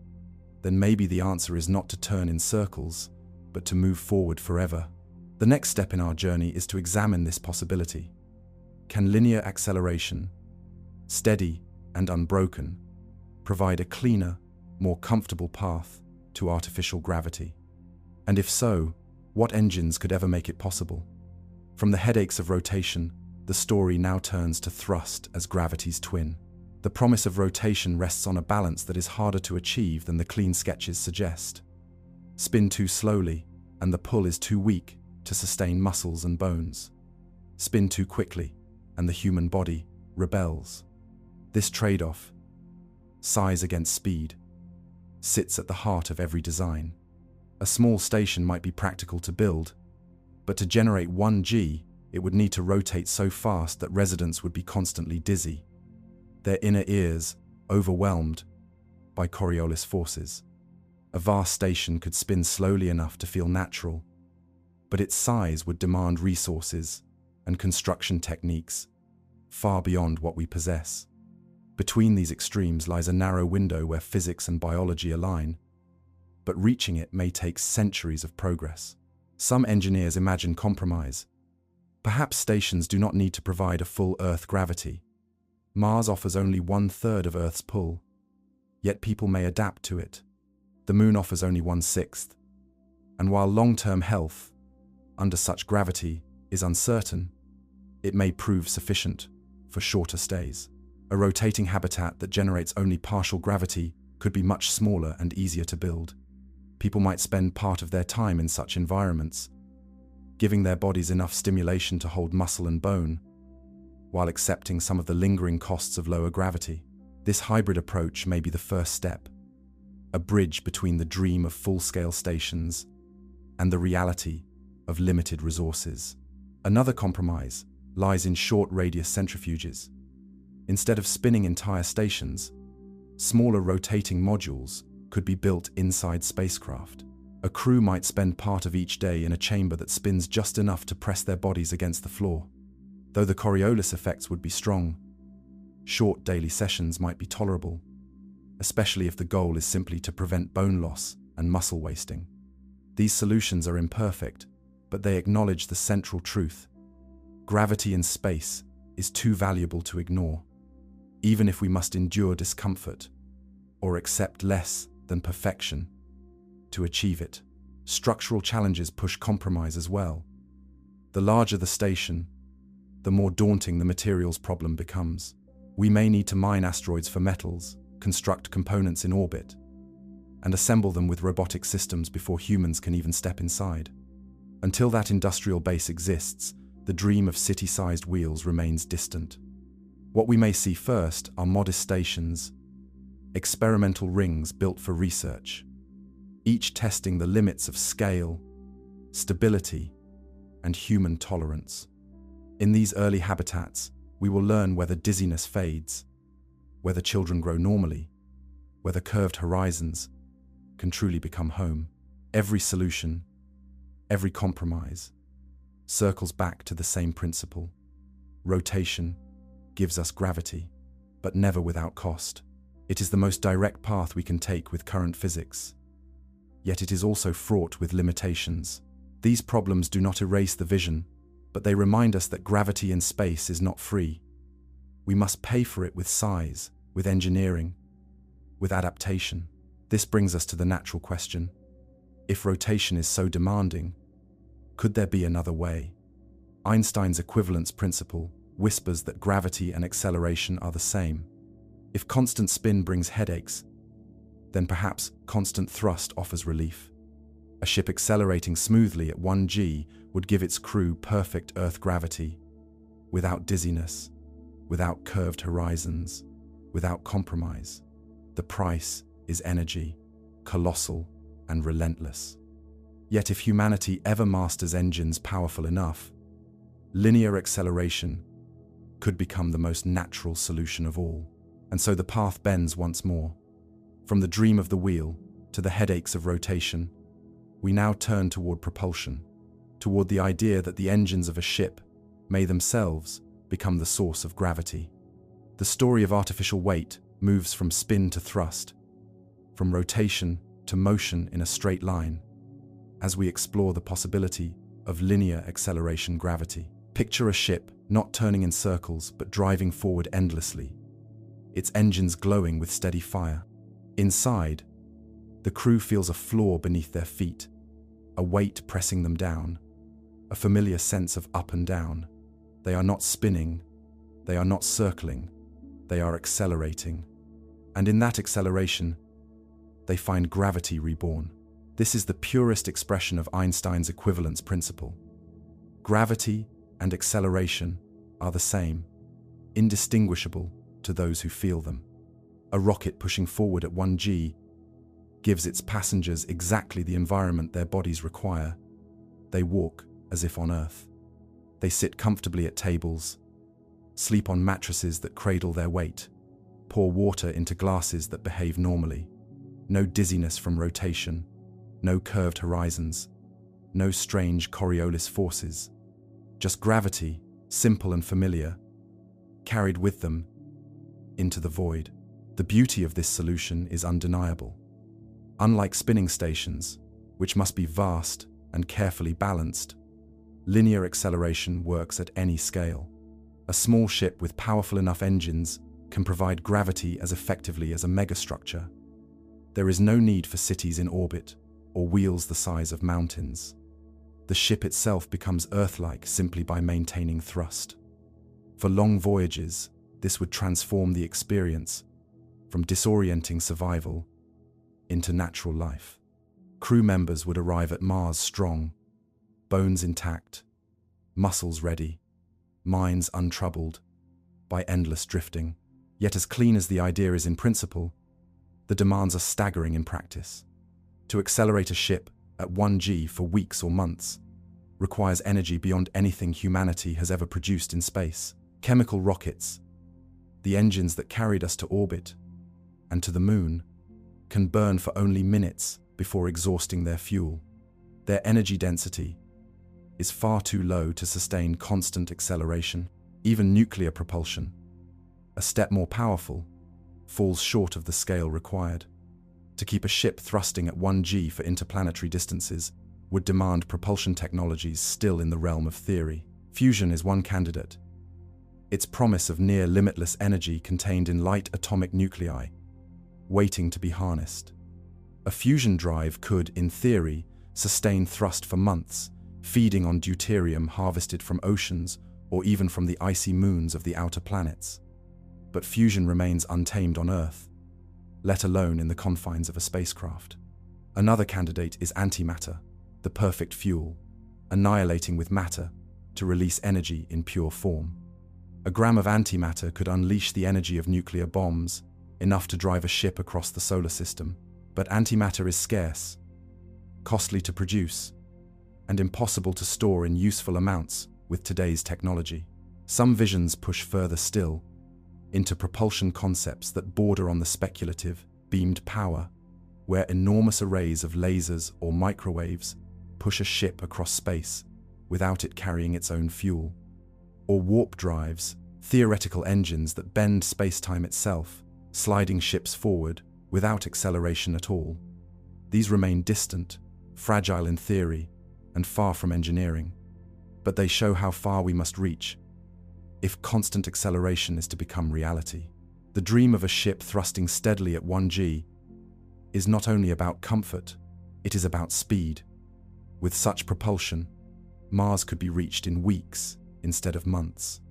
then maybe the answer is not to turn in circles, but to move forward forever. The next step in our journey is to examine this possibility. Can linear acceleration, steady and unbroken, provide a cleaner, more comfortable path to artificial gravity? And if so, what engines could ever make it possible? From the headaches of rotation, the story now turns to thrust as gravity's twin. The promise of rotation rests on a balance that is harder to achieve than the clean sketches suggest. Spin too slowly, and the pull is too weak to sustain muscles and bones. Spin too quickly, and the human body rebels. This trade-off, size against speed, sits at the heart of every design. A small station might be practical to build, but to generate 1G, it would need to rotate so fast that residents would be constantly dizzy, their inner ears overwhelmed by Coriolis forces. A vast station could spin slowly enough to feel natural, but its size would demand resources and construction techniques far beyond what we possess. Between these extremes lies a narrow window where physics and biology align, but reaching it may take centuries of progress. Some engineers imagine compromise. Perhaps stations do not need to provide a full Earth gravity. Mars offers only 1/3 of Earth's pull, yet people may adapt to it. The Moon offers only 1/6, and while long-term health under such gravity is uncertain, it may prove sufficient for shorter stays. A rotating habitat that generates only partial gravity could be much smaller and easier to build. People might spend part of their time in such environments, giving their bodies enough stimulation to hold muscle and bone, while accepting some of the lingering costs of lower gravity. This hybrid approach may be the first step, a bridge between the dream of full-scale stations and the reality of limited resources. Another compromise lies in short-radius centrifuges. Instead of spinning entire stations, smaller rotating modules could be built inside spacecraft. A crew might spend part of each day in a chamber that spins just enough to press their bodies against the floor. Though the Coriolis effects would be strong, short daily sessions might be tolerable, especially if the goal is simply to prevent bone loss and muscle wasting. These solutions are imperfect, but they acknowledge the central truth. Gravity in space is too valuable to ignore, even if we must endure discomfort or accept less than perfection to achieve it. Structural challenges push compromise as well. The larger the station, the more daunting the materials problem becomes. We may need to mine asteroids for metals, construct components in orbit, and assemble them with robotic systems before humans can even step inside. Until that industrial base exists, the dream of city-sized wheels remains distant. What we may see first are modest stations, experimental rings built for research. each testing the limits of scale, stability, and human tolerance. In these early habitats, we will learn whether dizziness fades, whether children grow normally, whether curved horizons can truly become home. Every solution, every compromise, circles back to the same principle. Rotation gives us gravity, but never without cost. It is the most direct path we can take with current physics. Yet it is also fraught with limitations. These problems do not erase the vision, but they remind us that gravity in space is not free. We must pay for it with size, with engineering, with adaptation. This brings us to the natural question: if rotation is so demanding, could there be another way? Einstein's equivalence principle whispers that gravity and acceleration are the same. If constant spin brings headaches, then perhaps constant thrust offers relief. A ship accelerating smoothly at 1g would give its crew perfect Earth gravity, without dizziness, without curved horizons, without compromise. The price is energy, colossal and relentless. Yet if humanity ever masters engines powerful enough, linear acceleration could become the most natural solution of all. And so the path bends once more. From the dream of the wheel to the headaches of rotation, we now turn toward propulsion, toward the idea that the engines of a ship may themselves become the source of gravity. The story of artificial weight moves from spin to thrust, from rotation to motion in a straight line, as we explore the possibility of linear acceleration gravity. Picture a ship not turning in circles but driving forward endlessly, its engines glowing with steady fire. Inside, the crew feels a floor beneath their feet, a weight pressing them down, a familiar sense of up and down. They are not spinning, they are not circling, they are accelerating. And in that acceleration, they find gravity reborn. This is the purest expression of Einstein's equivalence principle. Gravity and acceleration are the same, indistinguishable to those who feel them. A rocket pushing forward at 1g gives its passengers exactly the environment their bodies require. They walk as if on Earth. They sit comfortably at tables, sleep on mattresses that cradle their weight, pour water into glasses that behave normally. No dizziness from rotation, no curved horizons, no strange Coriolis forces. Just gravity, simple and familiar, carried with them into the void. The beauty of this solution is undeniable. Unlike spinning stations, which must be vast and carefully balanced, linear acceleration works at any scale. A small ship with powerful enough engines can provide gravity as effectively as a megastructure. There is no need for cities in orbit or wheels the size of mountains. The ship itself becomes Earth-like simply by maintaining thrust. For long voyages, this would transform the experience from disorienting survival into natural life. Crew members would arrive at Mars strong, bones intact, muscles ready, minds untroubled by endless drifting. Yet as clean as the idea is in principle, the demands are staggering in practice. To accelerate a ship at 1g for weeks or months requires energy beyond anything humanity has ever produced in space. Chemical rockets, the engines that carried us to orbit and to the moon, can burn for only minutes before exhausting their fuel. Their energy density is far too low to sustain constant acceleration. Even nuclear propulsion, a step more powerful, falls short of the scale required. To keep a ship thrusting at 1g for interplanetary distances would demand propulsion technologies still in the realm of theory. Fusion is one candidate. Its promise of near-limitless energy contained in light atomic nuclei, waiting to be harnessed. A fusion drive could, in theory, sustain thrust for months, feeding on deuterium harvested from oceans or even from the icy moons of the outer planets. But fusion remains untamed on Earth, let alone in the confines of a spacecraft. Another candidate is antimatter, the perfect fuel, annihilating with matter to release energy in pure form. A gram of antimatter could unleash the energy of nuclear bombs, enough to drive a ship across the solar system. But antimatter is scarce, costly to produce, and impossible to store in useful amounts with today's technology. Some visions push further still, into propulsion concepts that border on the speculative, beamed power, where enormous arrays of lasers or microwaves push a ship across space without it carrying its own fuel. Or warp drives, theoretical engines that bend space-time itself, sliding ships forward without acceleration at all. These remain distant, fragile in theory, and far from engineering. But they show how far we must reach if constant acceleration is to become reality. The dream of a ship thrusting steadily at 1G is not only about comfort, it is about speed. With such propulsion, Mars could be reached in weeks instead of months.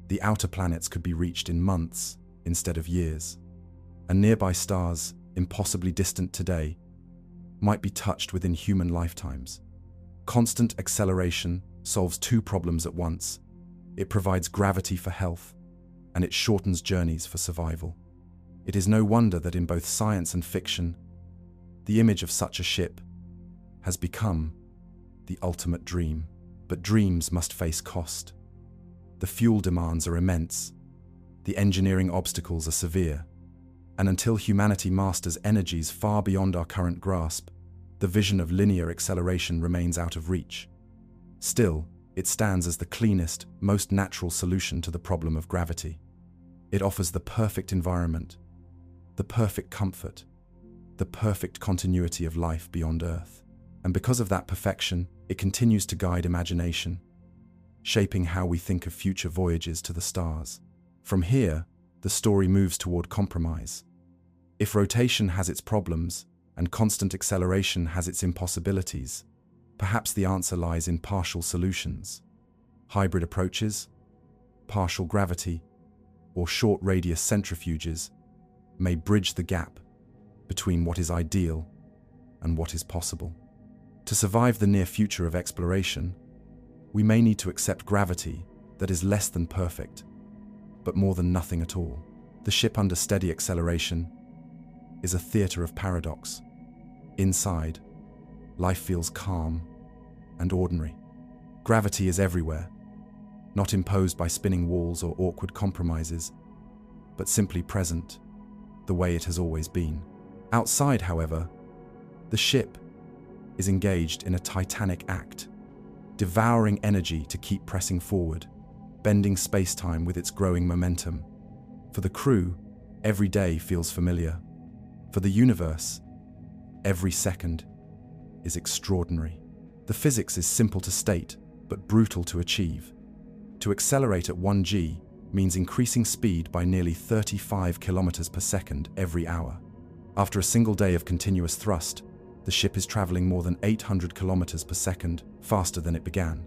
The outer planets could be reached in months instead of years. And nearby stars, impossibly distant today, might be touched within human lifetimes. Constant acceleration solves two problems at once. It provides gravity for health, and it shortens journeys for survival. It is no wonder that in both science and fiction, the image of such a ship has become the ultimate dream. But dreams must face cost. The fuel demands are immense, the engineering obstacles are severe, and until humanity masters energies far beyond our current grasp, the vision of linear acceleration remains out of reach. Still, it stands as the cleanest, most natural solution to the problem of gravity. It offers the perfect environment, the perfect comfort, the perfect continuity of life beyond Earth. And because of that perfection, it continues to guide imagination, shaping how we think of future voyages to the stars. From here, the story moves toward compromise. If rotation has its problems and constant acceleration has its impossibilities, perhaps the answer lies in partial solutions. Hybrid approaches, partial gravity, or short radius centrifuges may bridge the gap between what is ideal and what is possible. To survive the near future of exploration, we may need to accept gravity that is less than perfect, but more than nothing at all. The ship under steady acceleration is a theater of paradox. Inside, life feels calm and ordinary. Gravity is everywhere, not imposed by spinning walls or awkward compromises, but simply present, the way it has always been. Outside, however, the ship is engaged in a titanic act, devouring energy to keep pressing forward, bending space-time with its growing momentum. For the crew, every day feels familiar. For the universe, every second is extraordinary. The physics is simple to state, but brutal to achieve. To accelerate at 1G means increasing speed by nearly 35 kilometers per second every hour. After a single day of continuous thrust, the ship is traveling more than 800 kilometers per second, faster than it began.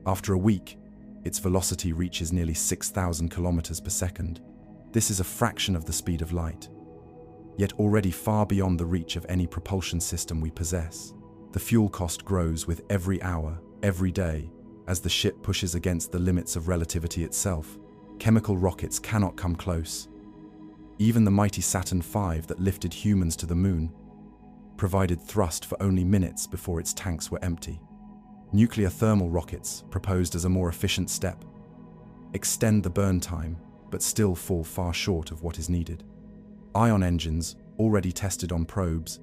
After a week, its velocity reaches nearly 6,000 kilometers per second. This is a fraction of the speed of light, yet already far beyond the reach of any propulsion system we possess. The fuel cost grows with every hour, every day, as the ship pushes against the limits of relativity itself. Chemical rockets cannot come close. Even the mighty Saturn V that lifted humans to the moon provided thrust for only minutes before its tanks were empty. Nuclear thermal rockets, proposed as a more efficient step, extend the burn time, but still fall far short of what is needed. Ion engines, already tested on probes,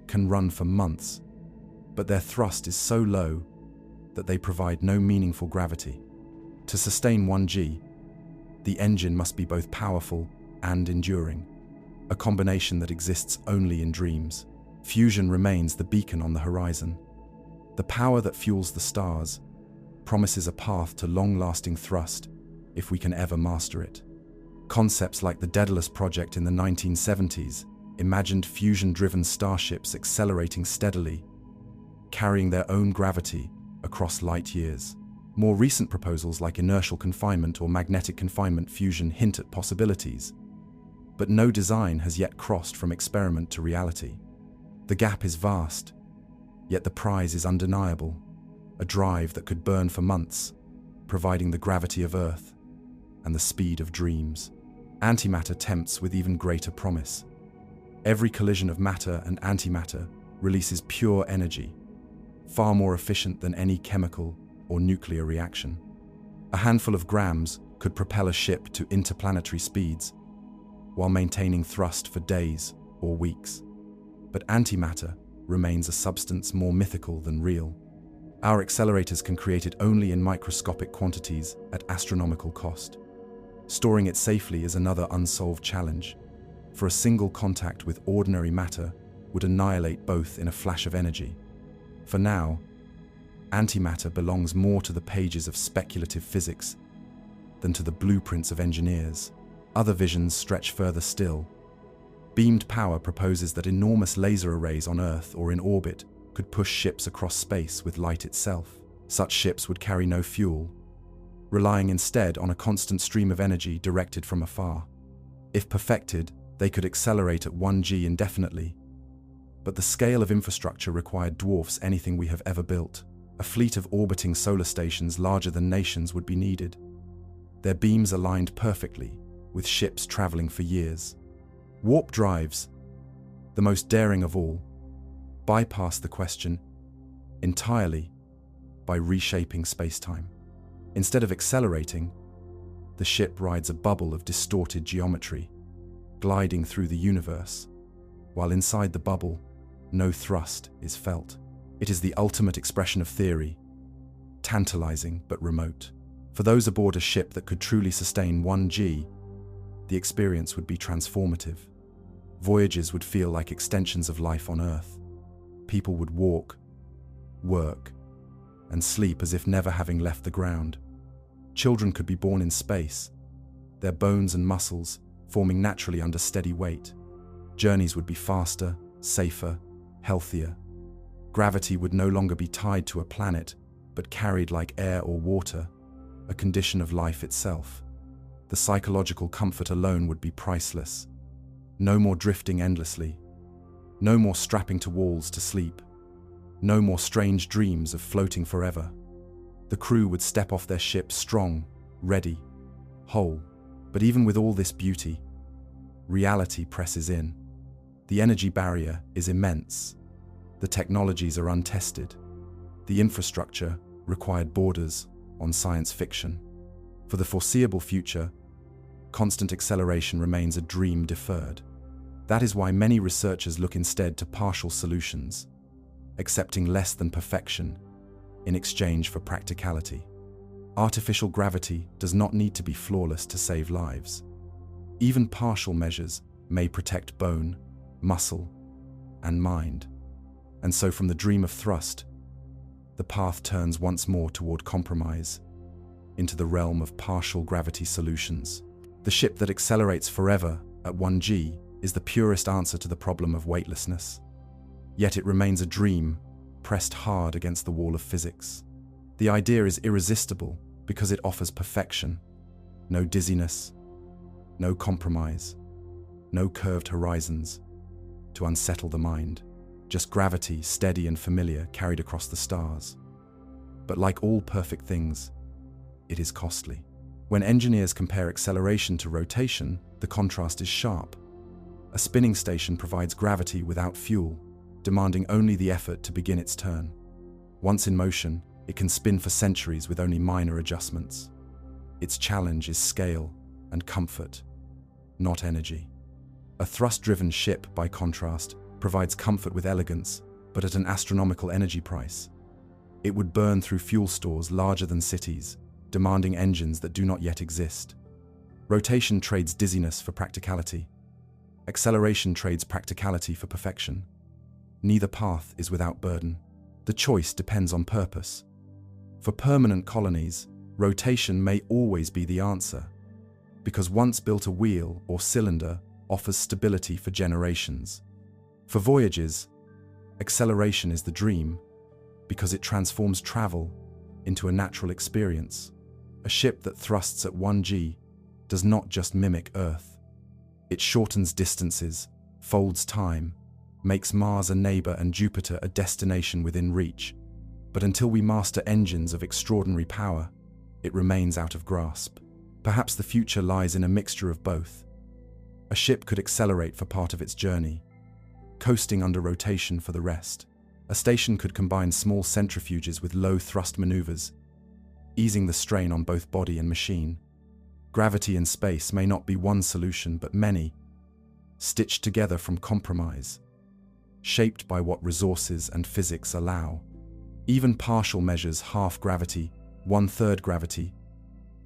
can run for months, but their thrust is so low that they provide no meaningful gravity. To sustain 1G, the engine must be both powerful and enduring, a combination that exists only in dreams. Fusion remains the beacon on the horizon. The power that fuels the stars promises a path to long-lasting thrust if we can ever master it. Concepts like the Daedalus project in the 1970s imagined fusion-driven starships accelerating steadily, carrying their own gravity across light years. More recent proposals like inertial confinement or magnetic confinement fusion hint at possibilities, but no design has yet crossed from experiment to reality. The gap is vast, yet the prize is undeniable, a drive that could burn for months, providing the gravity of Earth and the speed of dreams. Antimatter tempts with even greater promise. Every collision of matter and antimatter releases pure energy, far more efficient than any chemical or nuclear reaction. A handful of grams could propel a ship to interplanetary speeds while maintaining thrust for days or weeks. But antimatter remains a substance more mythical than real. Our accelerators can create it only in microscopic quantities at astronomical cost. Storing it safely is another unsolved challenge, for a single contact with ordinary matter would annihilate both in a flash of energy. For now, antimatter belongs more to the pages of speculative physics than to the blueprints of engineers. Other visions stretch further still. Beamed power proposes that enormous laser arrays on Earth or in orbit could push ships across space with light itself. Such ships would carry no fuel, relying instead on a constant stream of energy directed from afar. If perfected, they could accelerate at 1G indefinitely. But the scale of infrastructure required dwarfs anything we have ever built. A fleet of orbiting solar stations larger than nations would be needed. Their beams aligned perfectly, with ships traveling for years. Warp drives, the most daring of all, bypass the question entirely by reshaping space-time. Instead of accelerating, the ship rides a bubble of distorted geometry, gliding through the universe, while inside the bubble, no thrust is felt. It is the ultimate expression of theory, tantalizing but remote. For those aboard a ship that could truly sustain 1G, the experience would be transformative. Voyages would feel like extensions of life on Earth. People would walk, work, and sleep as if never having left the ground. Children could be born in space, their bones and muscles forming naturally under steady weight. Journeys would be faster, safer, healthier. Gravity would no longer be tied to a planet, but carried like air or water, a condition of life itself. The psychological comfort alone would be priceless. No more drifting endlessly. No more strapping to walls to sleep. No more strange dreams of floating forever. The crew would step off their ship strong, ready, whole. But even with all this beauty, reality presses in. The energy barrier is immense. The technologies are untested. The infrastructure required borders on science fiction. For the foreseeable future, constant acceleration remains a dream deferred. That is why many researchers look instead to partial solutions, accepting less than perfection in exchange for practicality. Artificial gravity does not need to be flawless to save lives. Even partial measures may protect bone, muscle, and mind. And so from the dream of thrust, the path turns once more toward compromise, into the realm of partial gravity solutions. The ship that accelerates forever at 1G is the purest answer to the problem of weightlessness. Yet it remains a dream, pressed hard against the wall of physics. The idea is irresistible because it offers perfection. No dizziness, no compromise, no curved horizons to unsettle the mind. Just gravity, steady and familiar, carried across the stars. But like all perfect things, it is costly. When engineers compare acceleration to rotation, the contrast is sharp. A spinning station provides gravity without fuel, demanding only the effort to begin its turn. Once in motion, it can spin for centuries with only minor adjustments. Its challenge is scale and comfort, not energy. A thrust-driven ship, by contrast, provides comfort with elegance, but at an astronomical energy price. It would burn through fuel stores larger than cities, demanding engines that do not yet exist. Rotation trades dizziness for practicality. Acceleration trades practicality for perfection. Neither path is without burden. The choice depends on purpose. For permanent colonies, rotation may always be the answer, because once built a wheel or cylinder offers stability for generations. For voyages, acceleration is the dream, because it transforms travel into a natural experience. A ship that thrusts at 1G does not just mimic Earth. It shortens distances, folds time, makes Mars a neighbor and Jupiter a destination within reach. But until we master engines of extraordinary power, it remains out of grasp. Perhaps the future lies in a mixture of both. A ship could accelerate for part of its journey, coasting under rotation for the rest. A station could combine small centrifuges with low thrust maneuvers, easing the strain on both body and machine. Gravity in space may not be one solution, but many, stitched together from compromise, shaped by what resources and physics allow. Even partial measures, half gravity, one-third gravity,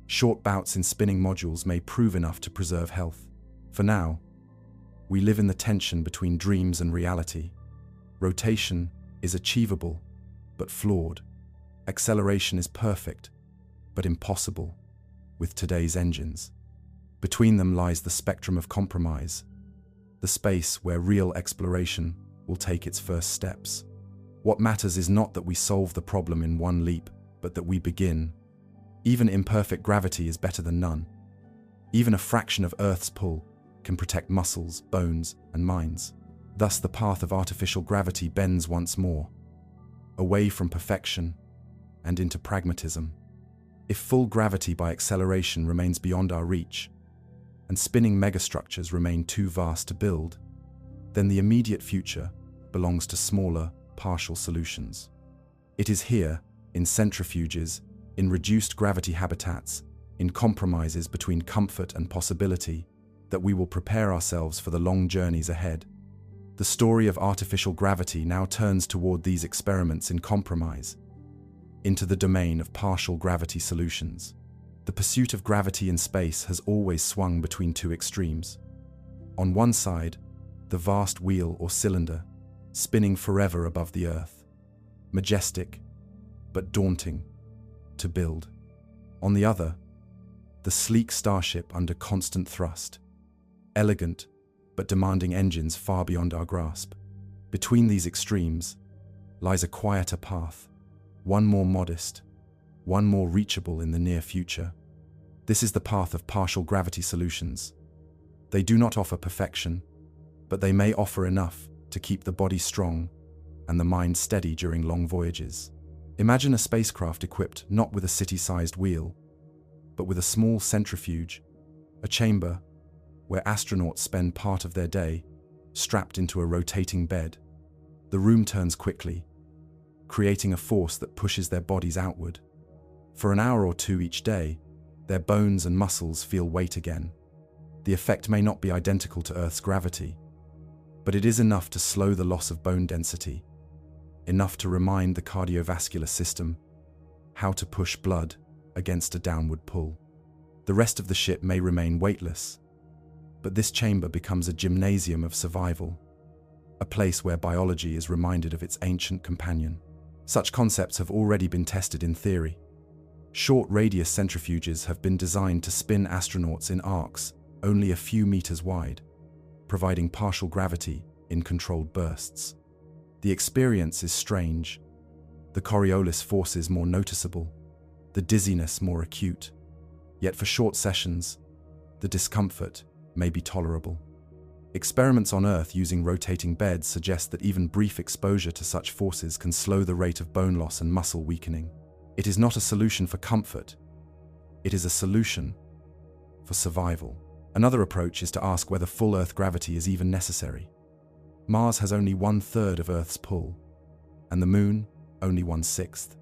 short bouts in spinning modules may prove enough to preserve health. For now, we live in the tension between dreams and reality. Rotation is achievable, but flawed. Acceleration is perfect, but impossible with today's engines. Between them lies the spectrum of compromise, the space where real exploration will take its first steps. What matters is not that we solve the problem in one leap, but that we begin. Even imperfect gravity is better than none. Even a fraction of Earth's pull can protect muscles, bones, and minds. Thus the path of artificial gravity bends once more, away from perfection and into pragmatism. If full gravity by acceleration remains beyond our reach, and spinning megastructures remain too vast to build, then the immediate future belongs to smaller, partial solutions. It is here, in centrifuges, in reduced gravity habitats, in compromises between comfort and possibility, that we will prepare ourselves for the long journeys ahead. The story of artificial gravity now turns toward these experiments in compromise, into the domain of partial gravity solutions. The pursuit of gravity in space has always swung between two extremes. On one side, the vast wheel or cylinder, spinning forever above the Earth, majestic, but daunting to build. On the other, the sleek starship under constant thrust, elegant, but demanding engines far beyond our grasp. Between these extremes lies a quieter path, one more modest, one more reachable in the near future. This is the path of partial gravity solutions. They do not offer perfection, but they may offer enough to keep the body strong and the mind steady during long voyages. Imagine a spacecraft equipped not with a city-sized wheel, but with a small centrifuge, a chamber where astronauts spend part of their day strapped into a rotating bed. The room turns quickly, creating a force that pushes their bodies outward. For an hour or two each day, their bones and muscles feel weight again. The effect may not be identical to Earth's gravity, but it is enough to slow the loss of bone density, enough to remind the cardiovascular system how to push blood against a downward pull. The rest of the ship may remain weightless, but this chamber becomes a gymnasium of survival, a place where biology is reminded of its ancient companion. Such concepts have already been tested in theory. Short radius centrifuges have been designed to spin astronauts in arcs only a few meters wide, providing partial gravity in controlled bursts. The experience is strange, the Coriolis forces more noticeable, the dizziness more acute. Yet for short sessions, the discomfort may be tolerable. Experiments on Earth using rotating beds suggest that even brief exposure to such forces can slow the rate of bone loss and muscle weakening. It is not a solution for comfort. It is a solution for survival. Another approach is to ask whether full Earth gravity is even necessary. Mars has only 1/3 of Earth's pull, and the Moon only 1/6.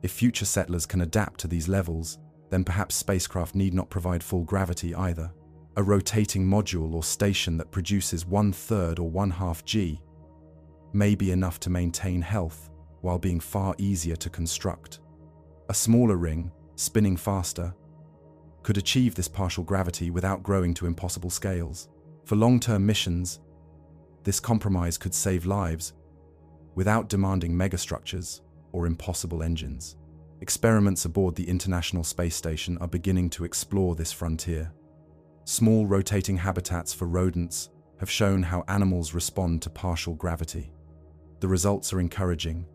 If future settlers can adapt to these levels, then perhaps spacecraft need not provide full gravity either. A rotating module or station that produces 1/3 or 1/2 G may be enough to maintain health while being far easier to construct. A smaller ring, spinning faster, could achieve this partial gravity without growing to impossible scales. For long-term missions, this compromise could save lives without demanding megastructures or impossible engines. Experiments aboard the International Space Station are beginning to explore this frontier. Small rotating habitats for rodents have shown how animals respond to partial gravity. The results are encouraging,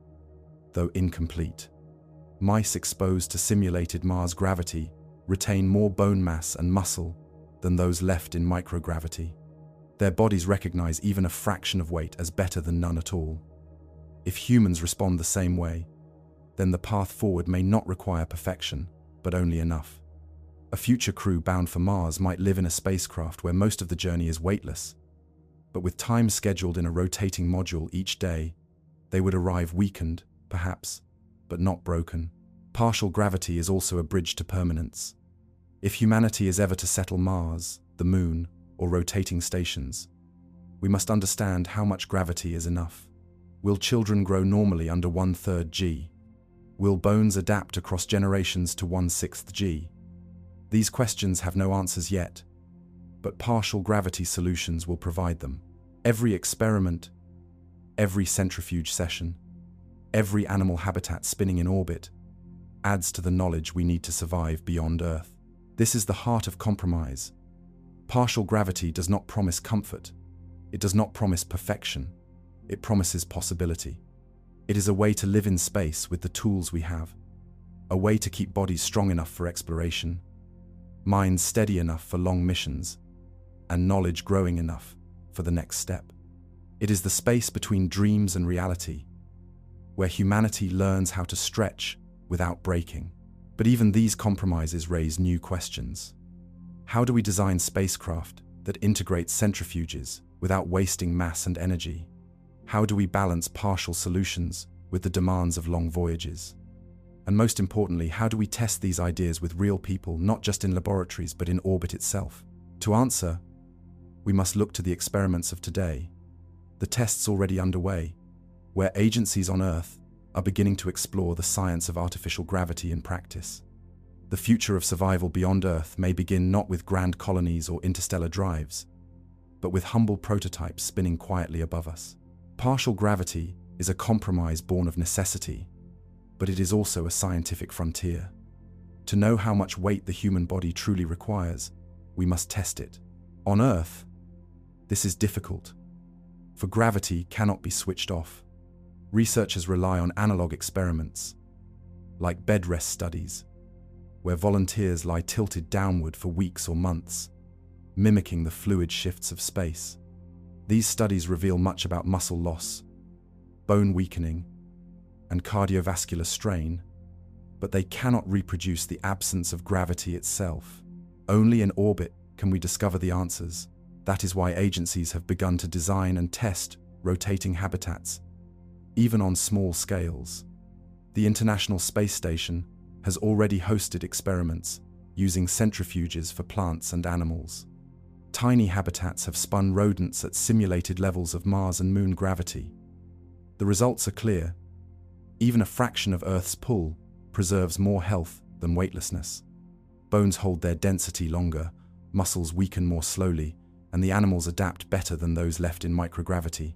though incomplete. Mice exposed to simulated Mars gravity retain more bone mass and muscle than those left in microgravity. Their bodies recognize even a fraction of weight as better than none at all. If humans respond the same way, then the path forward may not require perfection, but only enough. A future crew bound for Mars might live in a spacecraft where most of the journey is weightless, But with time scheduled in a rotating module each day, they would arrive weakened, perhaps, but not broken. Partial gravity is also a bridge to permanence. If humanity is ever to settle Mars, the Moon, or rotating stations, we must understand how much gravity is enough. Will children grow normally under 1/3 g? Will bones adapt across generations to 1/6 g? These questions have no answers yet, but partial gravity solutions will provide them. Every experiment, every centrifuge session, every animal habitat spinning in orbit adds to the knowledge we need to survive beyond Earth. This is the heart of compromise. Partial gravity does not promise comfort. It does not promise perfection. It promises possibility. It is a way to live in space with the tools we have, a way to keep bodies strong enough for exploration, minds steady enough for long missions, and knowledge growing enough for the next step. It is the space between dreams and reality, where humanity learns how to stretch without breaking. But even these compromises raise new questions. How do we design spacecraft that integrate centrifuges without wasting mass and energy? How do we balance partial solutions with the demands of long voyages? And most importantly, how do we test these ideas with real people, not just in laboratories, but in orbit itself? To answer, we must look to the experiments of today, the tests already underway, where agencies on Earth are beginning to explore the science of artificial gravity in practice. The future of survival beyond Earth may begin not with grand colonies or interstellar drives, but with humble prototypes spinning quietly above us. Partial gravity is a compromise born of necessity, but it is also a scientific frontier. To know how much weight the human body truly requires, we must test it. On Earth, this is difficult, for gravity cannot be switched off. Researchers rely on analog experiments, like bed rest studies, where volunteers lie tilted downward for weeks or months, mimicking the fluid shifts of space. These studies reveal much about muscle loss, bone weakening, and cardiovascular strain, but they cannot reproduce the absence of gravity itself. Only in orbit can we discover the answers. That is why agencies have begun to design and test rotating habitats, even on small scales. The International Space Station has already hosted experiments using centrifuges for plants and animals. Tiny habitats have spun rodents at simulated levels of Mars and Moon gravity. The results are clear. Even a fraction of Earth's pull preserves more health than weightlessness. Bones hold their density longer, muscles weaken more slowly, and the animals adapt better than those left in microgravity.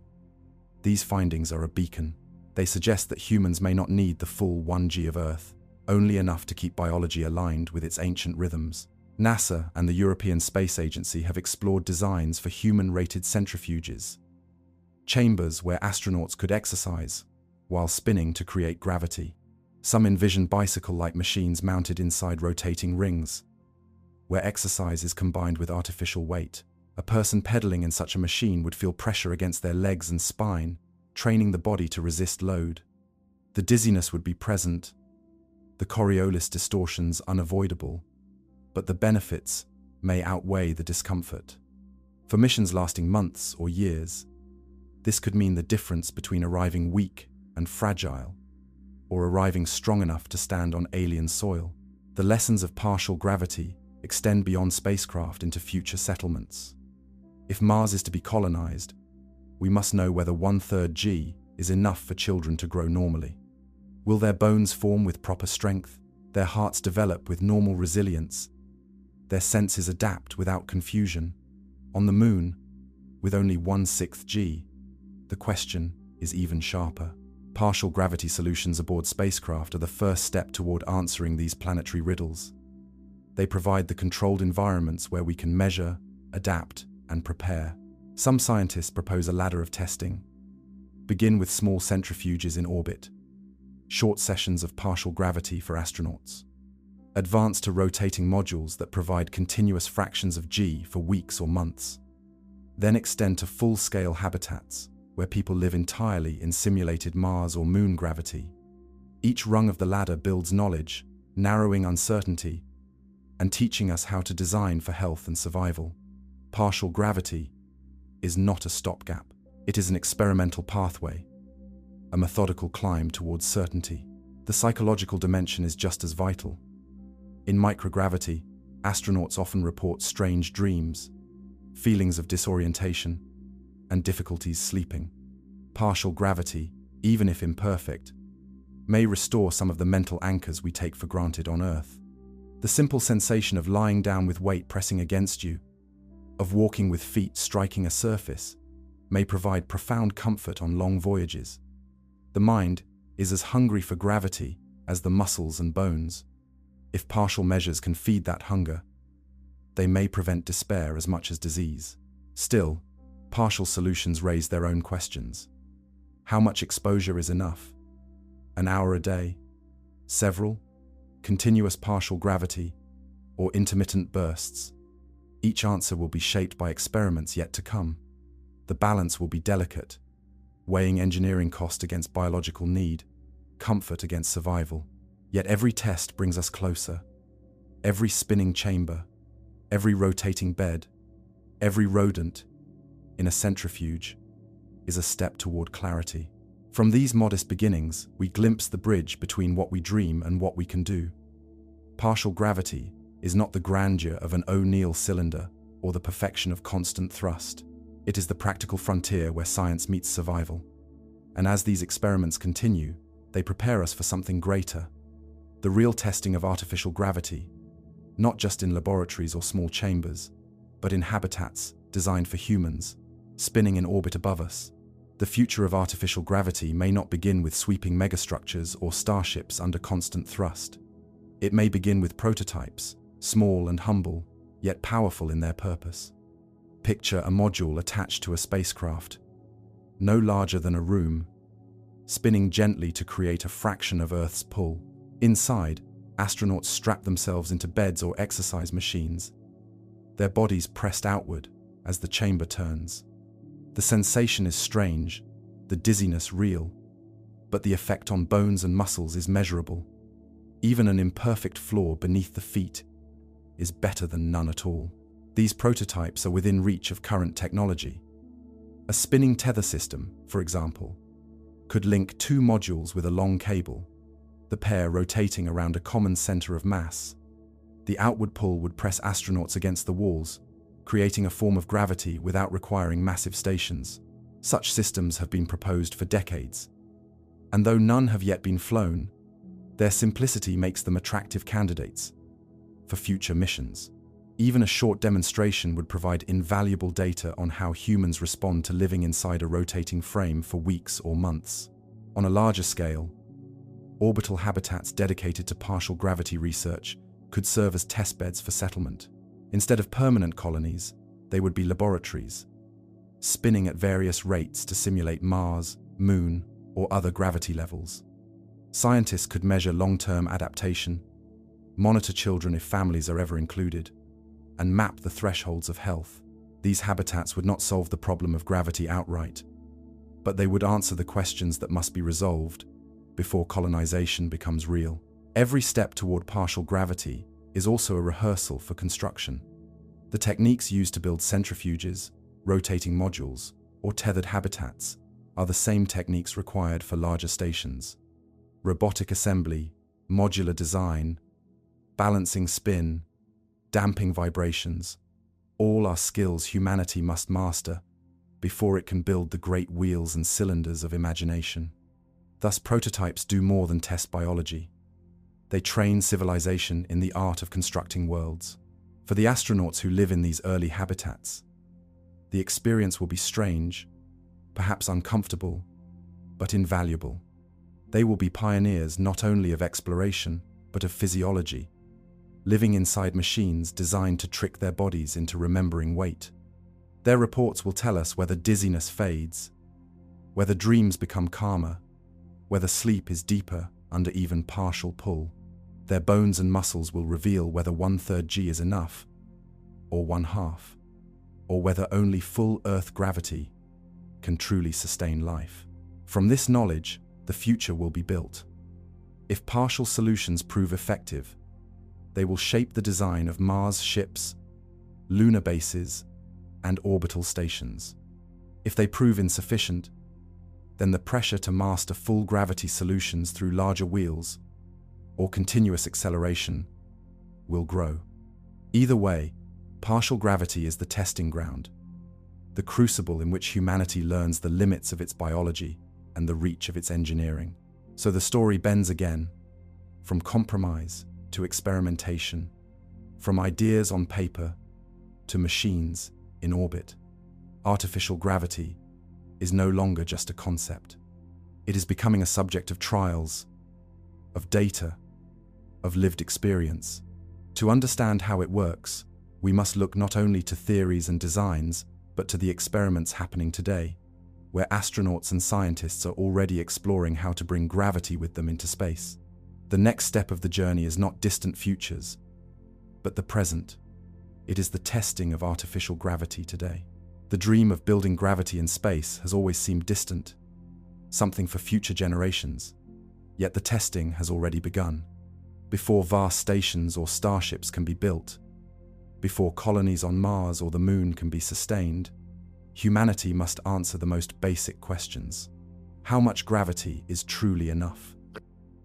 These findings are a beacon. They suggest that humans may not need the full 1G of Earth, only enough to keep biology aligned with its ancient rhythms. NASA and the European Space Agency have explored designs for human-rated centrifuges, chambers where astronauts could exercise while spinning to create gravity. Some envision bicycle-like machines mounted inside rotating rings, where exercise is combined with artificial weight. A person pedaling in such a machine would feel pressure against their legs and spine, training the body to resist load. The dizziness would be present, the Coriolis distortions unavoidable, but the benefits may outweigh the discomfort. For missions lasting months or years, this could mean the difference between arriving weak and fragile, or arriving strong enough to stand on alien soil. The lessons of partial gravity extend beyond spacecraft into future settlements. If Mars is to be colonized, we must know whether 1/3 G is enough for children to grow normally. Will their bones form with proper strength, their hearts develop with normal resilience, their senses adapt without confusion? On the Moon, with only 1/6 G, the question is even sharper. Partial gravity solutions aboard spacecraft are the first step toward answering these planetary riddles. They provide the controlled environments where we can measure, adapt, and prepare. Some scientists propose a ladder of testing. Begin with small centrifuges in orbit, short sessions of partial gravity for astronauts. Advance to rotating modules that provide continuous fractions of G for weeks or months. Then extend to full-scale habitats, where people live entirely in simulated Mars or Moon gravity. Each rung of the ladder builds knowledge, narrowing uncertainty, and teaching us how to design for health and survival. Partial gravity is not a stopgap. It is an experimental pathway, a methodical climb towards certainty. The psychological dimension is just as vital. In microgravity, astronauts often report strange dreams, feelings of disorientation, and difficulties sleeping. Partial gravity, even if imperfect, may restore some of the mental anchors we take for granted on Earth. The simple sensation of lying down with weight pressing against you, of walking with feet striking a surface, may provide profound comfort on long voyages. The mind is as hungry for gravity as the muscles and bones. If partial measures can feed that hunger, they may prevent despair as much as disease. Still, partial solutions raise their own questions. How much exposure is enough? An hour a day? Several? Continuous partial gravity? Or intermittent bursts? Each answer will be shaped by experiments yet to come. The balance will be delicate, weighing engineering cost against biological need, comfort against survival. Yet every test brings us closer. Every spinning chamber, every rotating bed, every rodent in a centrifuge is a step toward clarity. From these modest beginnings, we glimpse the bridge between what we dream and what we can do. Partial gravity is not the grandeur of an O'Neill cylinder or the perfection of constant thrust. It is the practical frontier where science meets survival. And as these experiments continue, they prepare us for something greater, the real testing of artificial gravity, not just in laboratories or small chambers, but in habitats designed for humans, spinning in orbit above us. The future of artificial gravity may not begin with sweeping megastructures or starships under constant thrust. It may begin with prototypes, small and humble, yet powerful in their purpose. Picture a module attached to a spacecraft, no larger than a room, spinning gently to create a fraction of Earth's pull. Inside, astronauts strap themselves into beds or exercise machines, their bodies pressed outward as the chamber turns. The sensation is strange, the dizziness real, but the effect on bones and muscles is measurable. Even an imperfect floor beneath the feet is better than none at all. These prototypes are within reach of current technology. A spinning tether system, for example, could link two modules with a long cable, the pair rotating around a common center of mass. The outward pull would press astronauts against the walls, creating a form of gravity without requiring massive stations. Such systems have been proposed for decades, and though none have yet been flown, their simplicity makes them attractive candidates for future missions. Even a short demonstration would provide invaluable data on how humans respond to living inside a rotating frame for weeks or months. On a larger scale, orbital habitats dedicated to partial gravity research could serve as testbeds for settlement. Instead of permanent colonies, they would be laboratories, spinning at various rates to simulate Mars, Moon, or other gravity levels. Scientists could measure long-term adaptation, monitor children if families are ever included, and map the thresholds of health. These habitats would not solve the problem of gravity outright, but they would answer the questions that must be resolved before colonization becomes real. Every step toward partial gravity is also a rehearsal for construction. The techniques used to build centrifuges, rotating modules, or tethered habitats are the same techniques required for larger stations. Robotic assembly, modular design, balancing spin, damping vibrations, all are skills humanity must master before it can build the great wheels and cylinders of imagination. Thus, prototypes do more than test biology. They train civilization in the art of constructing worlds. For the astronauts who live in these early habitats, the experience will be strange, perhaps uncomfortable, but invaluable. They will be pioneers not only of exploration, but of physiology, living inside machines designed to trick their bodies into remembering weight. Their reports will tell us whether dizziness fades, whether dreams become calmer, whether sleep is deeper under even partial pull. Their bones and muscles will reveal whether 1/3 G is enough, or 1/2, or whether only full Earth gravity can truly sustain life. From this knowledge, the future will be built. If partial solutions prove effective, they will shape the design of Mars ships, lunar bases, and orbital stations. If they prove insufficient, then the pressure to master full gravity solutions through larger wheels or continuous acceleration will grow. Either way, partial gravity is the testing ground, the crucible in which humanity learns the limits of its biology and the reach of its engineering. So the story bends again, from compromise to experimentation, from ideas on paper to machines in orbit. Artificial gravity is no longer just a concept. It is becoming a subject of trials, of data, of lived experience. To understand how it works, we must look not only to theories and designs, but to the experiments happening today, where astronauts and scientists are already exploring how to bring gravity with them into space. The next step of the journey is not distant futures, but the present. It is the testing of artificial gravity today. The dream of building gravity in space has always seemed distant, something for future generations. Yet the testing has already begun. Before vast stations or starships can be built, before colonies on Mars or the Moon can be sustained, humanity must answer the most basic questions. How much gravity is truly enough?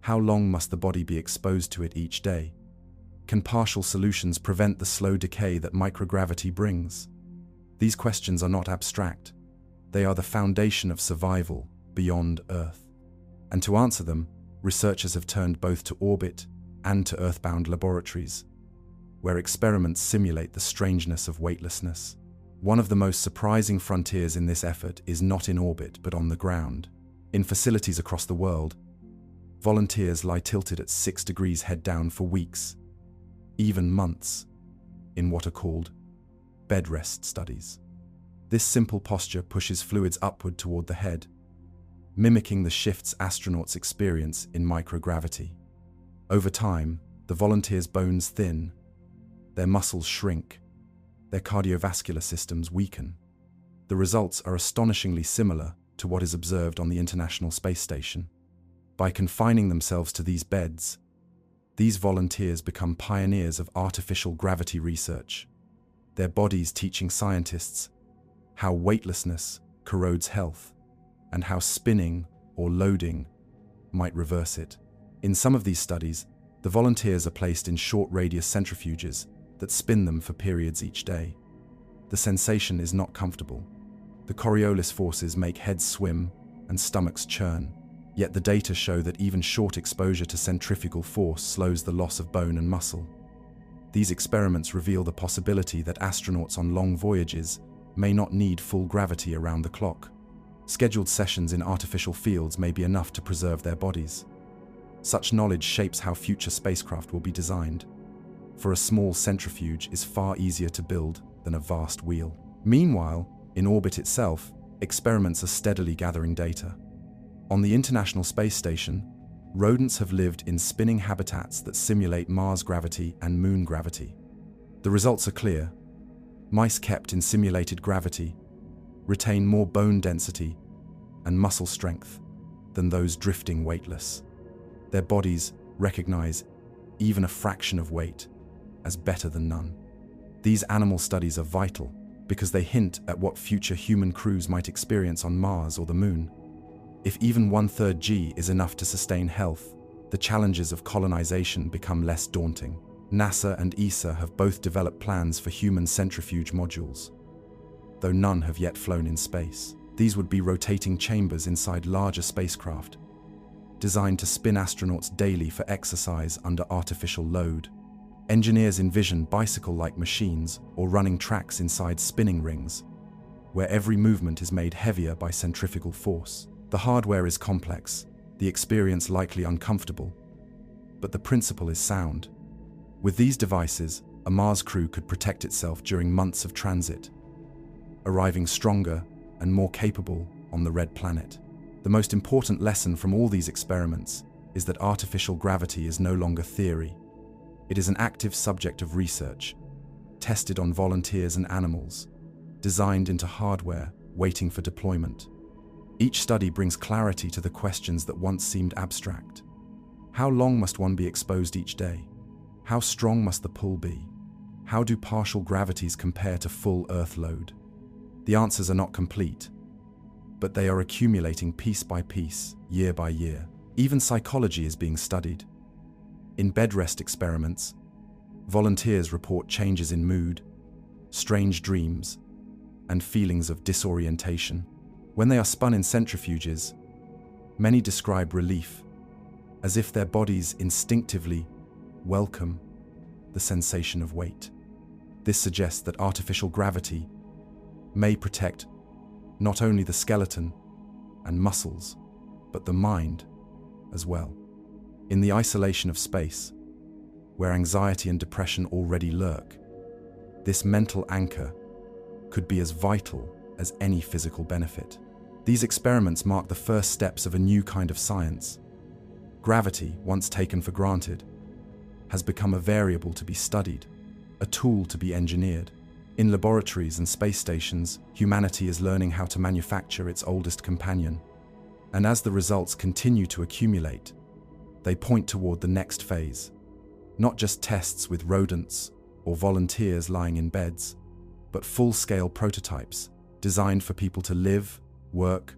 How long must the body be exposed to it each day? Can partial solutions prevent the slow decay that microgravity brings? These questions are not abstract. They are the foundation of survival beyond Earth. And to answer them, researchers have turned both to orbit and to Earth-bound laboratories, where experiments simulate the strangeness of weightlessness. One of the most surprising frontiers in this effort is not in orbit but on the ground. In facilities across the world, volunteers lie tilted at 6 degrees head down for weeks, even months, in what are called bed rest studies. This simple posture pushes fluids upward toward the head, mimicking the shifts astronauts experience in microgravity. Over time, the volunteers' bones thin, their muscles shrink, their cardiovascular systems weaken. The results are astonishingly similar to what is observed on the International Space Station. By confining themselves to these beds, these volunteers become pioneers of artificial gravity research, their bodies teaching scientists how weightlessness corrodes health and how spinning or loading might reverse it. In some of these studies, the volunteers are placed in short-radius centrifuges that spin them for periods each day. The sensation is not comfortable. The Coriolis forces make heads swim and stomachs churn, yet the data show that even short exposure to centrifugal force slows the loss of bone and muscle. These experiments reveal the possibility that astronauts on long voyages may not need full gravity around the clock. Scheduled sessions in artificial fields may be enough to preserve their bodies. Such knowledge shapes how future spacecraft will be designed, for a small centrifuge is far easier to build than a vast wheel. Meanwhile, in orbit itself, experiments are steadily gathering data. On the International Space Station, rodents have lived in spinning habitats that simulate Mars gravity and Moon gravity. The results are clear. Mice kept in simulated gravity retain more bone density and muscle strength than those drifting weightless. Their bodies recognize even a fraction of weight as better than none. These animal studies are vital because they hint at what future human crews might experience on Mars or the Moon. If even 1/3 G is enough to sustain health, the challenges of colonization become less daunting. NASA and ESA have both developed plans for human centrifuge modules, though none have yet flown in space. These would be rotating chambers inside larger spacecraft, designed to spin astronauts daily for exercise under artificial load. Engineers envision bicycle-like machines or running tracks inside spinning rings, where every movement is made heavier by centrifugal force. The hardware is complex, the experience likely uncomfortable, but the principle is sound. With these devices, a Mars crew could protect itself during months of transit, arriving stronger and more capable on the red planet. The most important lesson from all these experiments is that artificial gravity is no longer theory. It is an active subject of research, tested on volunteers and animals, designed into hardware waiting for deployment. Each study brings clarity to the questions that once seemed abstract. How long must one be exposed each day? How strong must the pull be? How do partial gravities compare to full Earth load? The answers are not complete, but they are accumulating piece by piece, year by year. Even psychology is being studied. In bed rest experiments, volunteers report changes in mood, strange dreams, and feelings of disorientation. When they are spun in centrifuges, many describe relief, as if their bodies instinctively welcome the sensation of weight. This suggests that artificial gravity may protect not only the skeleton and muscles, but the mind as well. In the isolation of space, where anxiety and depression already lurk, this mental anchor could be as vital as any physical benefit. These experiments mark the first steps of a new kind of science. Gravity, once taken for granted, has become a variable to be studied, a tool to be engineered. In laboratories and space stations, humanity is learning how to manufacture its oldest companion. And as the results continue to accumulate, they point toward the next phase. Not just tests with rodents or volunteers lying in beds, but full-scale prototypes designed for people to live, work,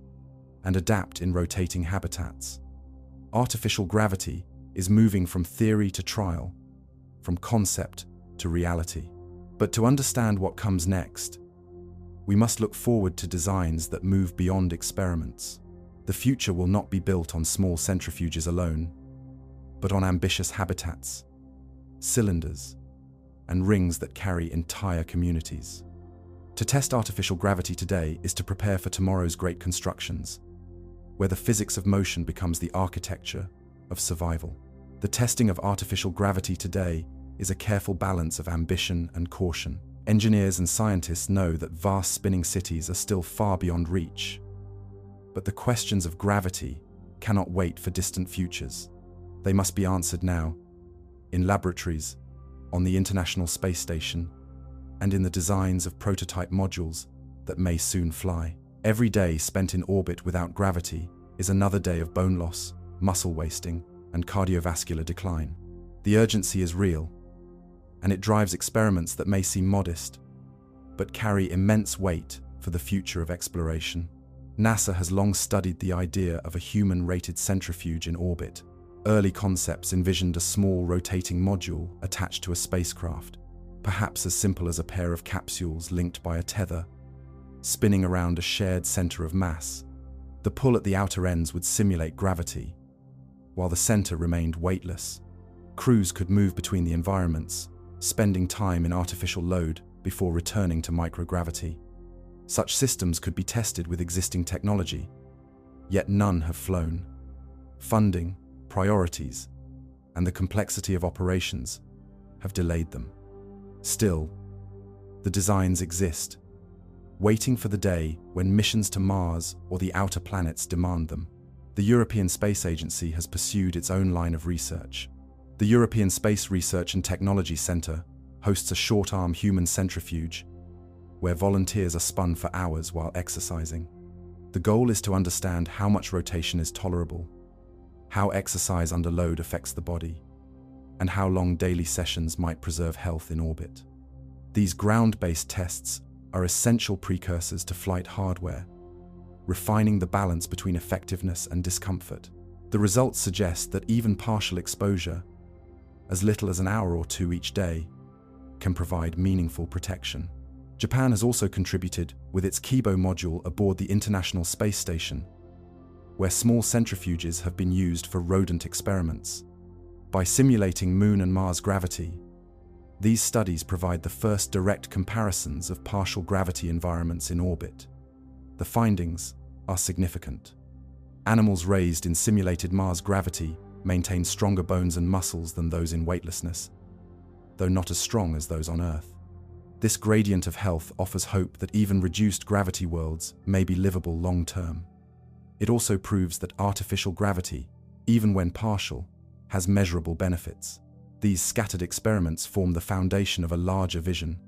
and adapt in rotating habitats. Artificial gravity is moving from theory to trial, from concept to reality. But to understand what comes next, we must look forward to designs that move beyond experiments. The future will not be built on small centrifuges alone, but on ambitious habitats, cylinders, and rings that carry entire communities. To test artificial gravity today is to prepare for tomorrow's great constructions, where the physics of motion becomes the architecture of survival. The testing of artificial gravity today is a careful balance of ambition and caution. Engineers and scientists know that vast spinning cities are still far beyond reach, but the questions of gravity cannot wait for distant futures. They must be answered now, in laboratories, on the International Space Station, and in the designs of prototype modules that may soon fly. Every day spent in orbit without gravity is another day of bone loss, muscle wasting, and cardiovascular decline. The urgency is real, and it drives experiments that may seem modest, but carry immense weight for the future of exploration. NASA has long studied the idea of a human-rated centrifuge in orbit. Early concepts envisioned a small rotating module attached to a spacecraft, perhaps as simple as a pair of capsules linked by a tether, spinning around a shared center of mass. The pull at the outer ends would simulate gravity, while the center remained weightless. Crews could move between the environments, spending time in artificial load before returning to microgravity. Such systems could be tested with existing technology, yet none have flown. Funding, priorities, and the complexity of operations have delayed them. Still, the designs exist, waiting for the day when missions to Mars or the outer planets demand them. The European Space Agency has pursued its own line of research. The European Space Research and Technology Centre hosts a short-arm human centrifuge where volunteers are spun for hours while exercising. The goal is to understand how much rotation is tolerable, how exercise under load affects the body, and how long daily sessions might preserve health in orbit. These ground-based tests are essential precursors to flight hardware, refining the balance between effectiveness and discomfort. The results suggest that even partial exposure, as little as an hour or two each day, can provide meaningful protection. Japan has also contributed with its Kibo module aboard the International Space Station, where small centrifuges have been used for rodent experiments. By simulating Moon and Mars gravity, these studies provide the first direct comparisons of partial gravity environments in orbit. The findings are significant. Animals raised in simulated Mars gravity maintain stronger bones and muscles than those in weightlessness, though not as strong as those on Earth. This gradient of health offers hope that even reduced gravity worlds may be livable long-term. It also proves that artificial gravity, even when partial, has measurable benefits. These scattered experiments form the foundation of a larger vision.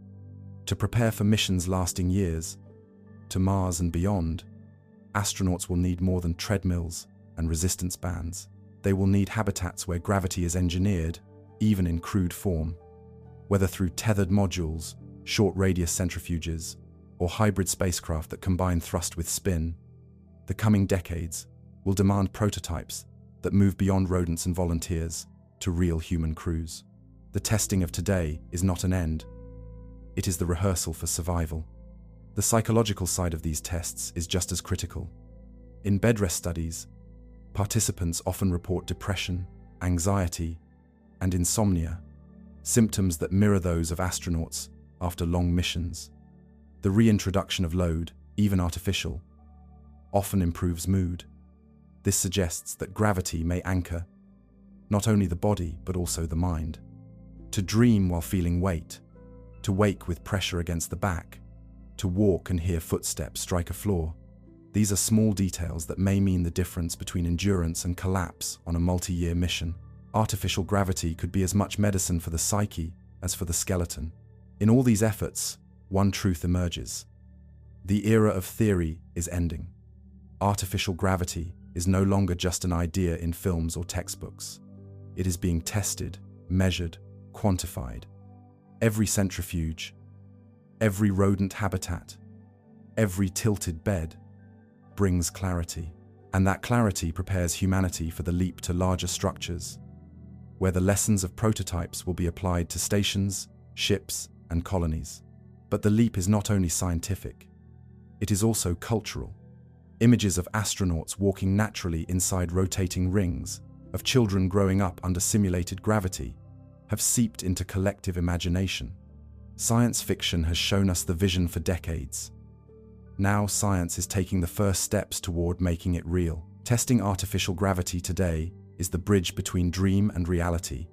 To prepare for missions lasting years, to Mars and beyond, astronauts will need more than treadmills and resistance bands. They will need habitats where gravity is engineered, even in crude form. Whether through tethered modules, short-radius centrifuges, or hybrid spacecraft that combine thrust with spin, The coming decades will demand prototypes that move beyond rodents and volunteers to real human crews. The testing of today is not an end. It is the rehearsal for survival. The psychological side of these tests is just as critical. In bed rest studies, participants often report depression, anxiety, and insomnia, symptoms that mirror those of astronauts after long missions. The reintroduction of load, even artificial, often improves mood. This suggests that gravity may anchor not only the body but also the mind. To dream while feeling weight, to wake with pressure against the back, to walk and hear footsteps strike a floor. These are small details that may mean the difference between endurance and collapse on a multi-year mission. Artificial gravity could be as much medicine for the psyche as for the skeleton. In all these efforts, one truth emerges. The era of theory is ending. Artificial gravity is no longer just an idea in films or textbooks. It is being tested, measured, quantified. Every centrifuge, every rodent habitat, every tilted bed brings clarity. And that clarity prepares humanity for the leap to larger structures, where the lessons of prototypes will be applied to stations, ships, and colonies. But the leap is not only scientific, it is also cultural. Images of astronauts walking naturally inside rotating rings, of children growing up under simulated gravity, have seeped into collective imagination. Science fiction has shown us the vision for decades. Now science is taking the first steps toward making it real. Testing artificial gravity today is the bridge between dream and reality,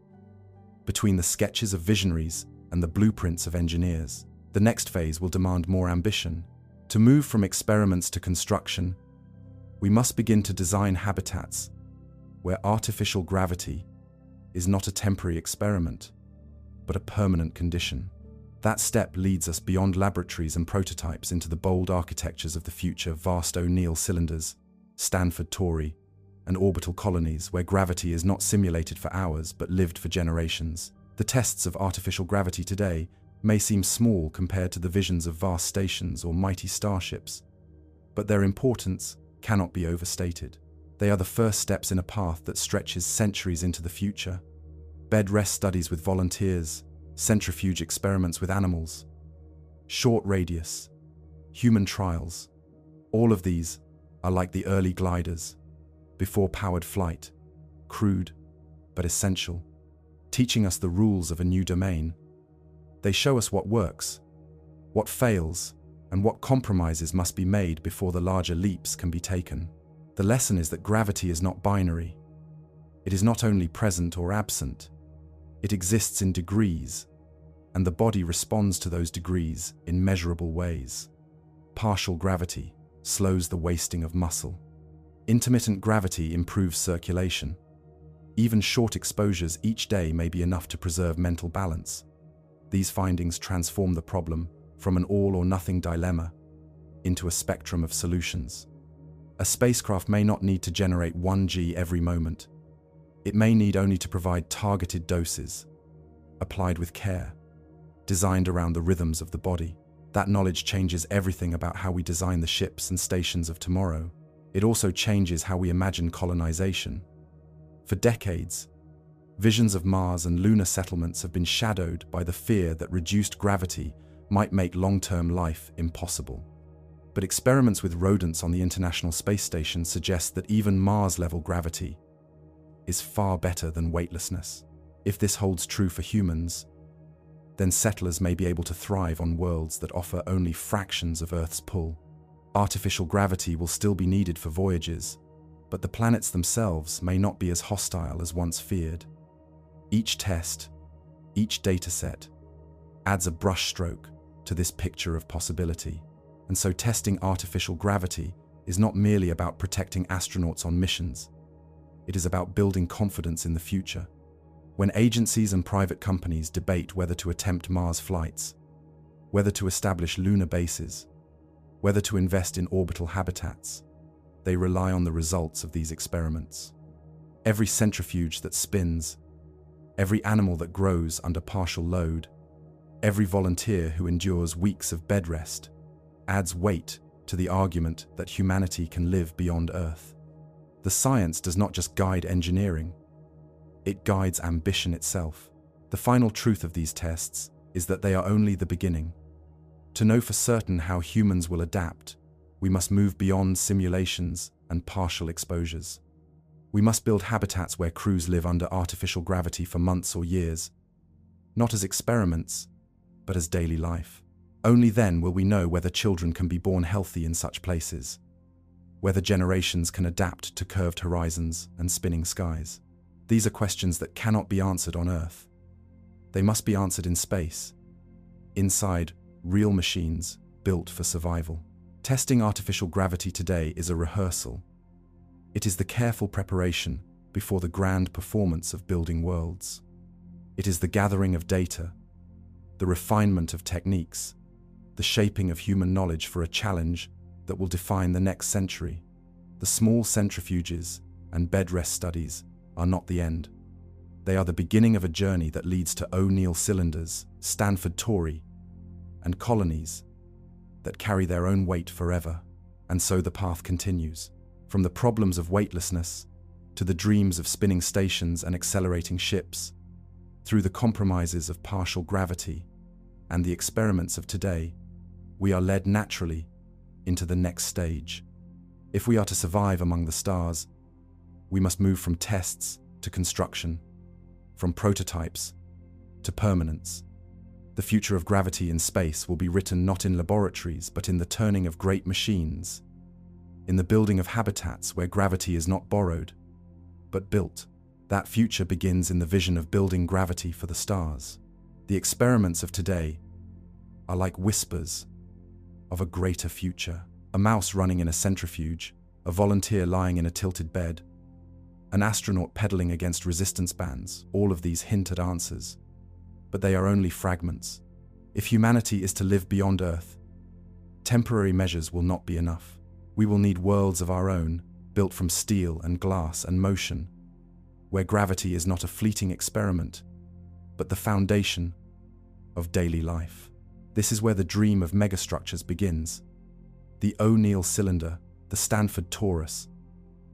between the sketches of visionaries and the blueprints of engineers. The next phase will demand more ambition. To move from experiments to construction, we must begin to design habitats where artificial gravity is not a temporary experiment, but a permanent condition. That step leads us beyond laboratories and prototypes into the bold architectures of the future: vast O'Neill cylinders, Stanford Torrey, and orbital colonies where gravity is not simulated for hours but lived for generations. The tests of artificial gravity today may seem small compared to the visions of vast stations or mighty starships, but their importance cannot be overstated. They are the first steps in a path that stretches centuries into the future. Bed rest studies with volunteers, centrifuge experiments with animals, short radius, human trials. All of these are like the early gliders, before powered flight, crude but essential, teaching us the rules of a new domain. They show us what works, what fails, and what compromises must be made before the larger leaps can be taken. The lesson is that gravity is not binary. It is not only present or absent, it exists in degrees, and the body responds to those degrees in measurable ways. Partial gravity slows the wasting of muscle. Intermittent gravity improves circulation. Even short exposures each day may be enough to preserve mental balance. These findings transform the problem from an all-or-nothing dilemma into a spectrum of solutions. A spacecraft may not need to generate 1G every moment. It may need only to provide targeted doses, applied with care, designed around the rhythms of the body. That knowledge changes everything about how we design the ships and stations of tomorrow. It also changes how we imagine colonization. For decades, visions of Mars and lunar settlements have been shadowed by the fear that reduced gravity might make long-term life impossible. But experiments with rodents on the International Space Station suggest that even Mars-level gravity is far better than weightlessness. If this holds true for humans, then settlers may be able to thrive on worlds that offer only fractions of Earth's pull. Artificial gravity will still be needed for voyages, but the planets themselves may not be as hostile as once feared. Each test, each dataset, adds a brushstroke to this picture of possibility. And so testing artificial gravity is not merely about protecting astronauts on missions. It is about building confidence in the future. When agencies and private companies debate whether to attempt Mars flights, whether to establish lunar bases, whether to invest in orbital habitats, they rely on the results of these experiments. Every centrifuge that spins, every animal that grows under partial load, every volunteer who endures weeks of bed rest, adds weight to the argument that humanity can live beyond Earth. The science does not just guide engineering, it guides ambition itself. The final truth of these tests is that they are only the beginning. To know for certain how humans will adapt, we must move beyond simulations and partial exposures. We must build habitats where crews live under artificial gravity for months or years, not as experiments, but as daily life. Only then will we know whether children can be born healthy in such places, whether generations can adapt to curved horizons and spinning skies. These are questions that cannot be answered on Earth. They must be answered in space, inside real machines built for survival. Testing artificial gravity today is a rehearsal. It is the careful preparation before the grand performance of building worlds. It is the gathering of data, the refinement of techniques, the shaping of human knowledge for a challenge that will define the next century. The small centrifuges and bed rest studies are not the end. They are the beginning of a journey that leads to O'Neill cylinders, Stanford Tory, and colonies that carry their own weight forever. And so the path continues. From the problems of weightlessness to the dreams of spinning stations and accelerating ships, through the compromises of partial gravity and the experiments of today, we are led naturally into the next stage. If we are to survive among the stars, we must move from tests to construction, from prototypes to permanence. The future of gravity in space will be written not in laboratories, but in the turning of great machines, in the building of habitats where gravity is not borrowed, but built. That future begins in the vision of building gravity for the stars. The experiments of today are like whispers of a greater future. A mouse running in a centrifuge, a volunteer lying in a tilted bed, an astronaut pedaling against resistance bands. All of these hint at answers, but they are only fragments. If humanity is to live beyond Earth, temporary measures will not be enough. We will need worlds of our own, built from steel and glass and motion, where gravity is not a fleeting experiment, but the foundation of daily life. This is where the dream of megastructures begins. The O'Neill cylinder, the Stanford torus,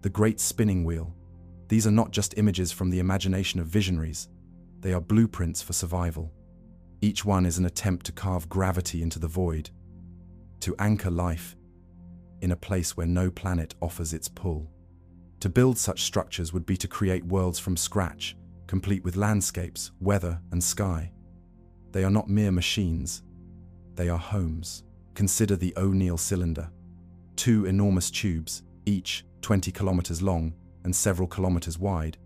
the Great Spinning Wheel. These are not just images from the imagination of visionaries, they are blueprints for survival. Each one is an attempt to carve gravity into the void, to anchor life in a place where no planet offers its pull. To build such structures would be to create worlds from scratch, complete with landscapes, weather, and sky. They are not mere machines, they are homes. Consider the O'Neill cylinder. Two enormous tubes, each 20 kilometers long and several kilometers wide,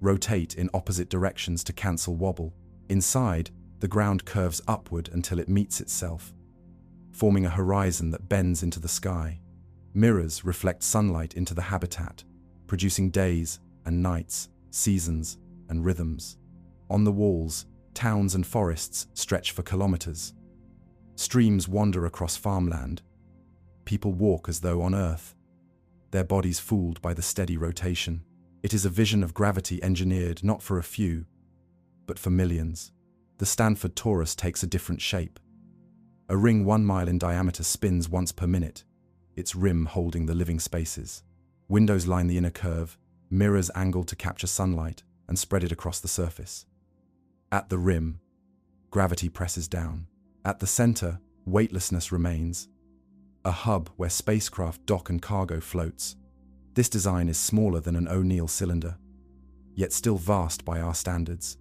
rotate in opposite directions to cancel wobble. Inside, the ground curves upward until it meets itself, forming a horizon that bends into the sky. Mirrors reflect sunlight into the habitat, producing days and nights, seasons and rhythms. On the walls, towns and forests stretch for kilometers. Streams wander across farmland. People walk as though on Earth, their bodies fooled by the steady rotation. It is a vision of gravity engineered not for a few, but for millions. The Stanford torus takes a different shape. A ring 1 mile in diameter spins once per minute, its rim holding the living spaces. Windows line the inner curve, mirrors angled to capture sunlight and spread it across the surface. At the rim, gravity presses down. At the center, weightlessness remains, a hub where spacecraft dock and cargo floats. This design is smaller than an O'Neill cylinder, yet still vast by our standards,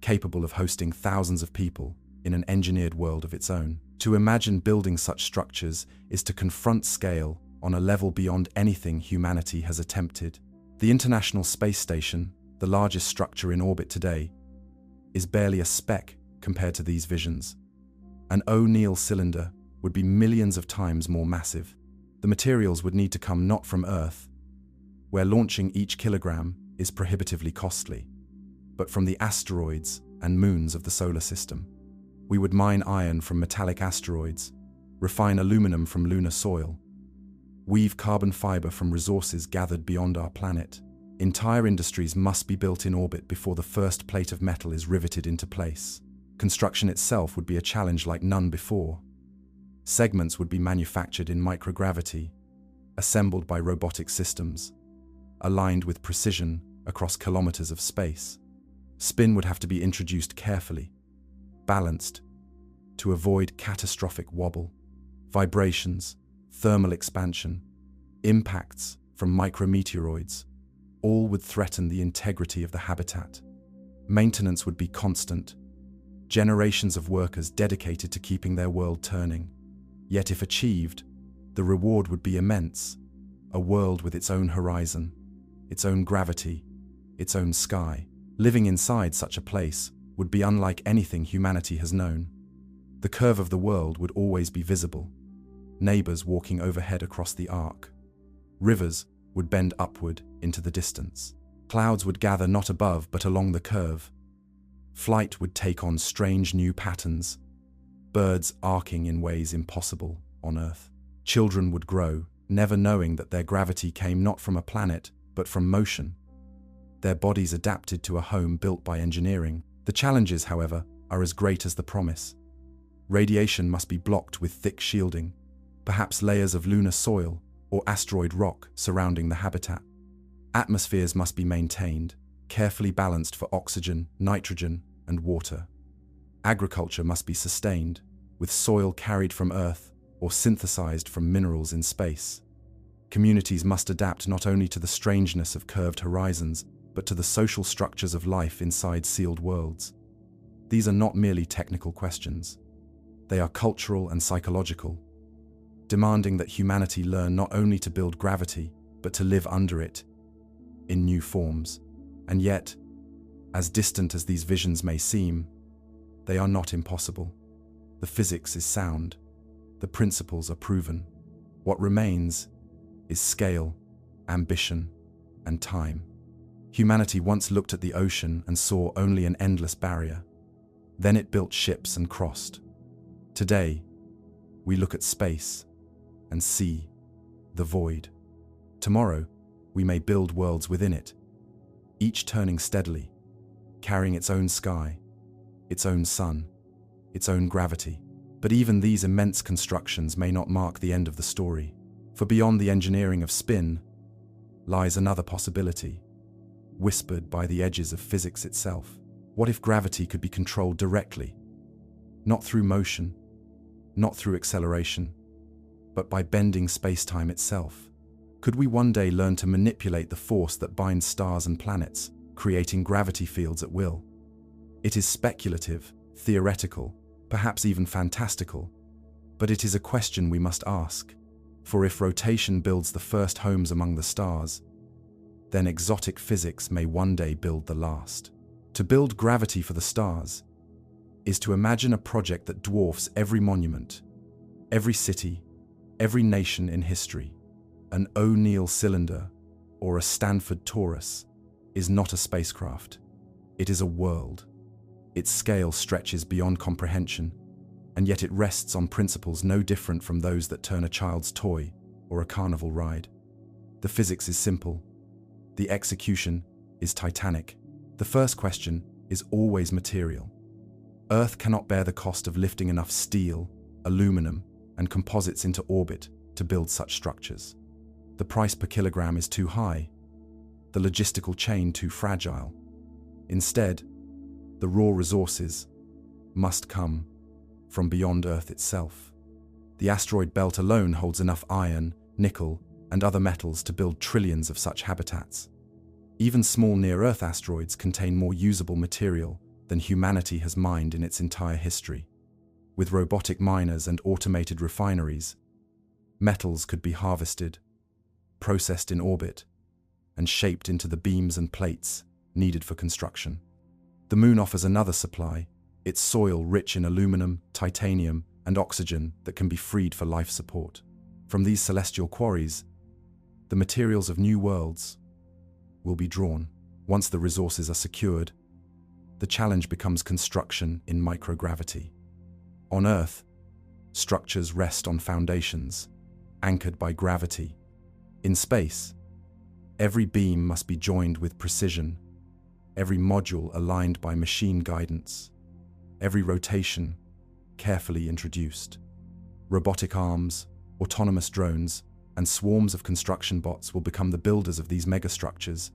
capable of hosting thousands of people in an engineered world of its own. To imagine building such structures is to confront scale on a level beyond anything humanity has attempted. The International Space Station, the largest structure in orbit today, is barely a speck compared to these visions. An O'Neill cylinder would be millions of times more massive. The materials would need to come not from Earth, where launching each kilogram is prohibitively costly, but from the asteroids and moons of the solar system. We would mine iron from metallic asteroids, refine aluminum from lunar soil, weave carbon fiber from resources gathered beyond our planet. Entire industries must be built in orbit before the first plate of metal is riveted into place. Construction itself would be a challenge like none before. Segments would be manufactured in microgravity, assembled by robotic systems, aligned with precision across kilometers of space. Spin would have to be introduced carefully, balanced, to avoid catastrophic wobble, vibrations, thermal expansion, impacts from micrometeoroids. All would threaten the integrity of the habitat. Maintenance would be constant, generations of workers dedicated to keeping their world turning. Yet if achieved, the reward would be immense, a world with its own horizon, its own gravity, its own sky. Living inside such a place would be unlike anything humanity has known. The curve of the world would always be visible, neighbors walking overhead across the arc. Rivers would bend upward into the distance. Clouds would gather not above but along the curve. Flight would take on strange new patterns, birds arcing in ways impossible on Earth. Children would grow, never knowing that their gravity came not from a planet, but from motion. Their bodies adapted to a home built by engineering. The challenges, however, are as great as the promise. Radiation must be blocked with thick shielding, perhaps layers of lunar soil or asteroid rock surrounding the habitat. Atmospheres must be maintained, carefully balanced for oxygen, nitrogen, and water. Agriculture must be sustained, with soil carried from Earth or synthesized from minerals in space. Communities must adapt not only to the strangeness of curved horizons, but to the social structures of life inside sealed worlds. These are not merely technical questions. They are cultural and psychological, demanding that humanity learn not only to build gravity, but to live under it in new forms. And yet, as distant as these visions may seem, they are not impossible. The physics is sound. The principles are proven. What remains is scale, ambition, and time. Humanity once looked at the ocean and saw only an endless barrier. Then it built ships and crossed. Today, we look at space and see the void. Tomorrow, we may build worlds within it, each turning steadily, carrying its own sky, its own sun, its own gravity. But even these immense constructions may not mark the end of the story, for beyond the engineering of spin lies another possibility, whispered by the edges of physics itself. What if gravity could be controlled directly, not through motion, not through acceleration, but by bending space-time itself? Could we one day learn to manipulate the force that binds stars and planets, creating gravity fields at will? It is speculative, theoretical, perhaps even fantastical, but it is a question we must ask. For if rotation builds the first homes among the stars, then exotic physics may one day build the last. To build gravity for the stars is to imagine a project that dwarfs every monument, every city, every nation in history. An O'Neill cylinder or a Stanford torus is not a spacecraft. It is a world. Its scale stretches beyond comprehension, and yet it rests on principles no different from those that turn a child's toy or a carnival ride. The physics is simple. The execution is titanic. The first question is always material. Earth cannot bear the cost of lifting enough steel, aluminum, and composites into orbit to build such structures. The price per kilogram is too high, the logistical chain too fragile. Instead, the raw resources must come from beyond Earth itself. The asteroid belt alone holds enough iron, nickel, and other metals to build trillions of such habitats. Even small near-Earth asteroids contain more usable material than humanity has mined in its entire history. With robotic miners and automated refineries, metals could be harvested, processed in orbit, and shaped into the beams and plates needed for construction. The Moon offers another supply, its soil rich in aluminum, titanium, and oxygen that can be freed for life support. From these celestial quarries, the materials of new worlds will be drawn. Once the resources are secured, the challenge becomes construction in microgravity. On Earth, structures rest on foundations, anchored by gravity. In space, every beam must be joined with precision, every module aligned by machine guidance, every rotation carefully introduced. Robotic arms, autonomous drones, and swarms of construction bots will become the builders of these megastructures,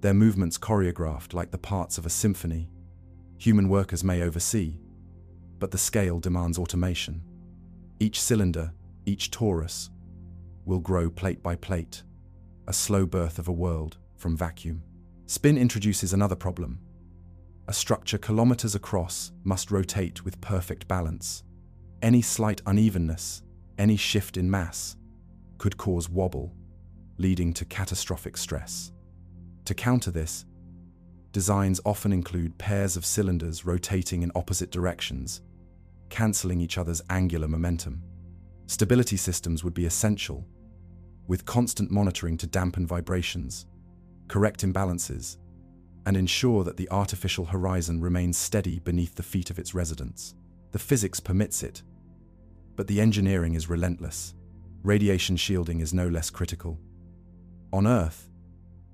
their movements choreographed like the parts of a symphony. Human workers may oversee, but the scale demands automation. Each cylinder, each torus, will grow plate by plate, a slow birth of a world from vacuum. Spin introduces another problem. A structure kilometers across must rotate with perfect balance. Any slight unevenness, any shift in mass, could cause wobble, leading to catastrophic stress. To counter this, designs often include pairs of cylinders rotating in opposite directions, cancelling each other's angular momentum. Stability systems would be essential, with constant monitoring to dampen vibrations, correct imbalances, and ensure that the artificial horizon remains steady beneath the feet of its residents. The physics permits it, but the engineering is relentless. Radiation shielding is no less critical. On Earth,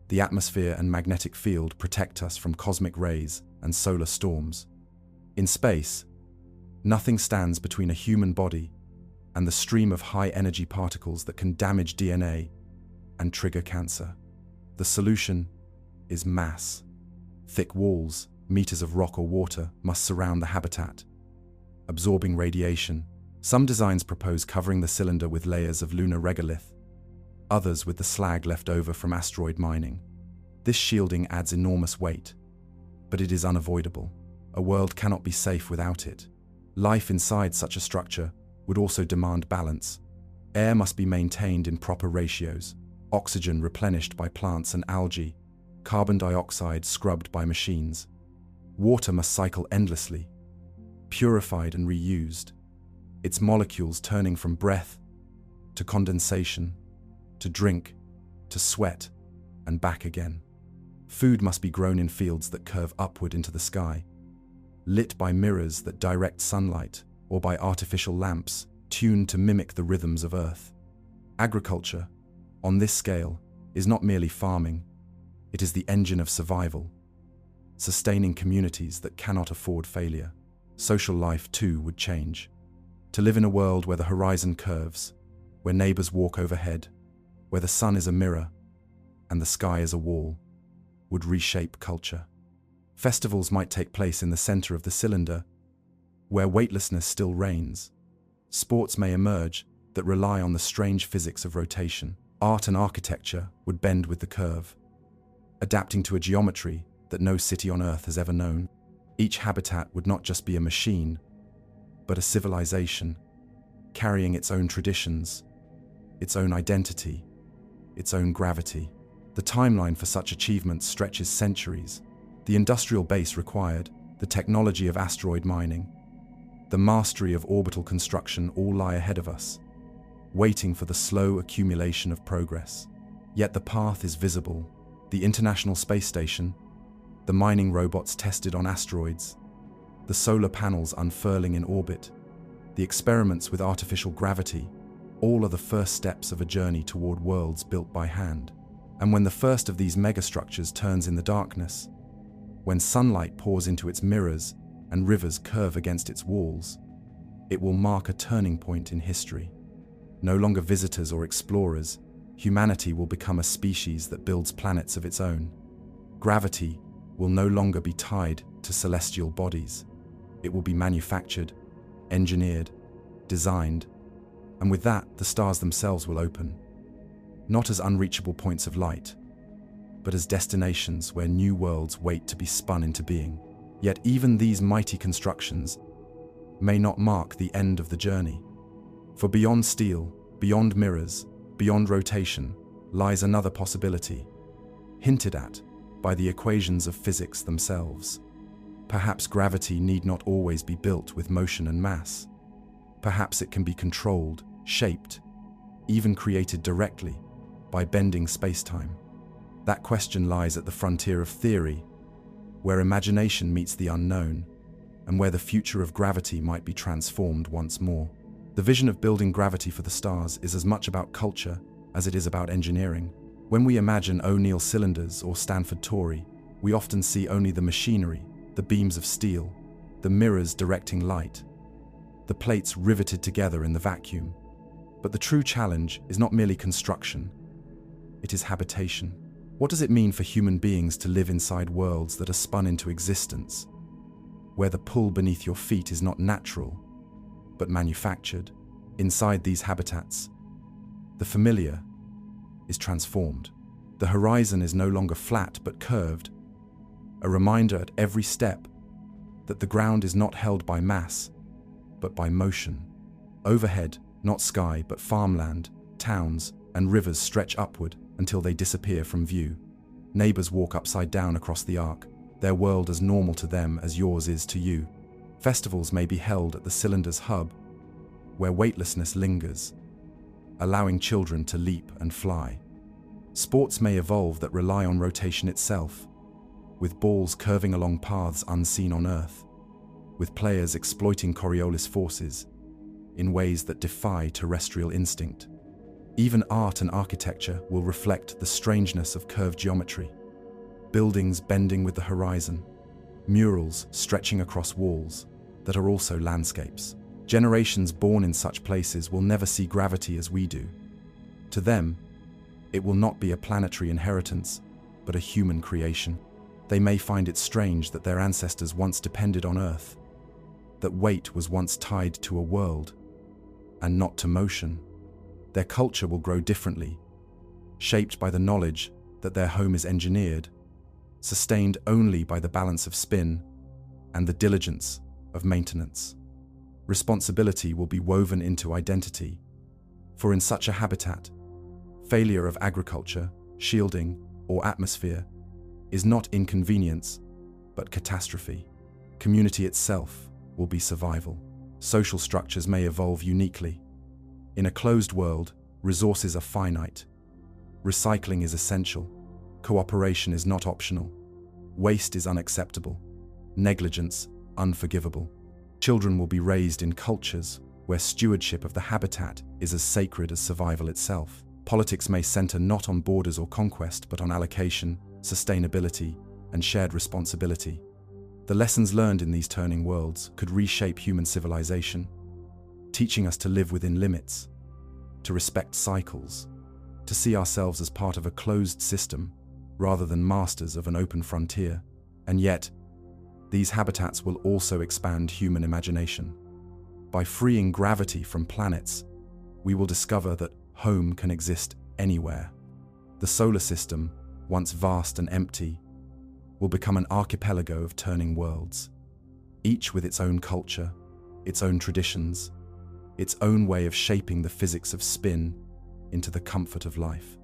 the atmosphere and magnetic field protect us from cosmic rays and solar storms. In space, nothing stands between a human body and the stream of high-energy particles that can damage DNA and trigger cancer. The solution is mass. Thick walls, meters of rock or water, must surround the habitat, absorbing radiation. Some designs propose covering the cylinder with layers of lunar regolith, others with the slag left over from asteroid mining. This shielding adds enormous weight, but it is unavoidable. A world cannot be safe without it. Life inside such a structure would also demand balance. Air must be maintained in proper ratios, oxygen replenished by plants and algae, carbon dioxide scrubbed by machines. Water must cycle endlessly, purified and reused, its molecules turning from breath to condensation, to drink, to sweat, and back again. Food must be grown in fields that curve upward into the sky, lit by mirrors that direct sunlight, or by artificial lamps tuned to mimic the rhythms of Earth. Agriculture, on this scale, is not merely farming, it is the engine of survival, sustaining communities that cannot afford failure. Social life, too, would change. To live in a world where the horizon curves, where neighbors walk overhead, where the sun is a mirror and the sky is a wall, would reshape culture. Festivals might take place in the center of the cylinder, where weightlessness still reigns. Sports may emerge that rely on the strange physics of rotation. Art and architecture would bend with the curve, adapting to a geometry that no city on Earth has ever known. Each habitat would not just be a machine, but a civilization, carrying its own traditions, its own identity, its own gravity. The timeline for such achievements stretches centuries. The industrial base required, the technology of asteroid mining, the mastery of orbital construction all lie ahead of us, waiting for the slow accumulation of progress. Yet the path is visible. The International Space Station, the mining robots tested on asteroids, the solar panels unfurling in orbit, the experiments with artificial gravity, all are the first steps of a journey toward worlds built by hand. And when the first of these megastructures turns in the darkness, when sunlight pours into its mirrors and rivers curve against its walls, it will mark a turning point in history. No longer visitors or explorers, humanity will become a species that builds planets of its own. Gravity will no longer be tied to celestial bodies. It will be manufactured, engineered, designed, and with that, the stars themselves will open, not as unreachable points of light, but as destinations where new worlds wait to be spun into being. Yet even these mighty constructions may not mark the end of the journey. For beyond steel, beyond mirrors, beyond rotation, lies another possibility, hinted at by the equations of physics themselves. Perhaps gravity need not always be built with motion and mass. Perhaps it can be controlled, shaped, even created directly by bending space-time. That question lies at the frontier of theory, where imagination meets the unknown, and where the future of gravity might be transformed once more. The vision of building gravity for the stars is as much about culture as it is about engineering. When we imagine O'Neill cylinders or Stanford Torrey, we often see only the machinery, the beams of steel, the mirrors directing light. the plates riveted together in the vacuum. But the true challenge is not merely construction, it is habitation. What does it mean for human beings to live inside worlds that are spun into existence, where the pull beneath your feet is not natural, but manufactured? Inside these habitats, the familiar is transformed. The horizon is no longer flat but curved, a reminder at every step that the ground is not held by mass, but by motion. Overhead, not sky, but farmland, towns, and rivers stretch upward until they disappear from view. Neighbors walk upside down across the arc, their world as normal to them as yours is to you. Festivals may be held at the cylinder's hub, where weightlessness lingers, allowing children to leap and fly. Sports may evolve that rely on rotation itself, with balls curving along paths unseen on Earth, with players exploiting Coriolis forces in ways that defy terrestrial instinct. Even art and architecture will reflect the strangeness of curved geometry. Buildings bending with the horizon, murals stretching across walls that are also landscapes. Generations born in such places will never see gravity as we do. To them, it will not be a planetary inheritance, but a human creation. They may find it strange that their ancestors once depended on Earth, that weight was once tied to a world, and not to motion. Their culture will grow differently, shaped by the knowledge that their home is engineered, sustained only by the balance of spin and the diligence of maintenance. Responsibility will be woven into identity, for in such a habitat, failure of agriculture, shielding, or atmosphere is not inconvenience, but catastrophe. Community itself will be survival. Social structures may evolve uniquely. In a closed world, resources are finite. Recycling is essential. Cooperation is not optional. Waste is unacceptable. Negligence unforgivable. Children will be raised in cultures where stewardship of the habitat is as sacred as survival itself. Politics may center not on borders or conquest, but on allocation, sustainability, and shared responsibility. The lessons learned in these turning worlds could reshape human civilization, teaching us to live within limits, to respect cycles, to see ourselves as part of a closed system rather than masters of an open frontier. And yet, these habitats will also expand human imagination. By freeing gravity from planets, we will discover that home can exist anywhere. The solar system, once vast and empty, will become an archipelago of turning worlds, each with its own culture, its own traditions, its own way of shaping the physics of spin into the comfort of life.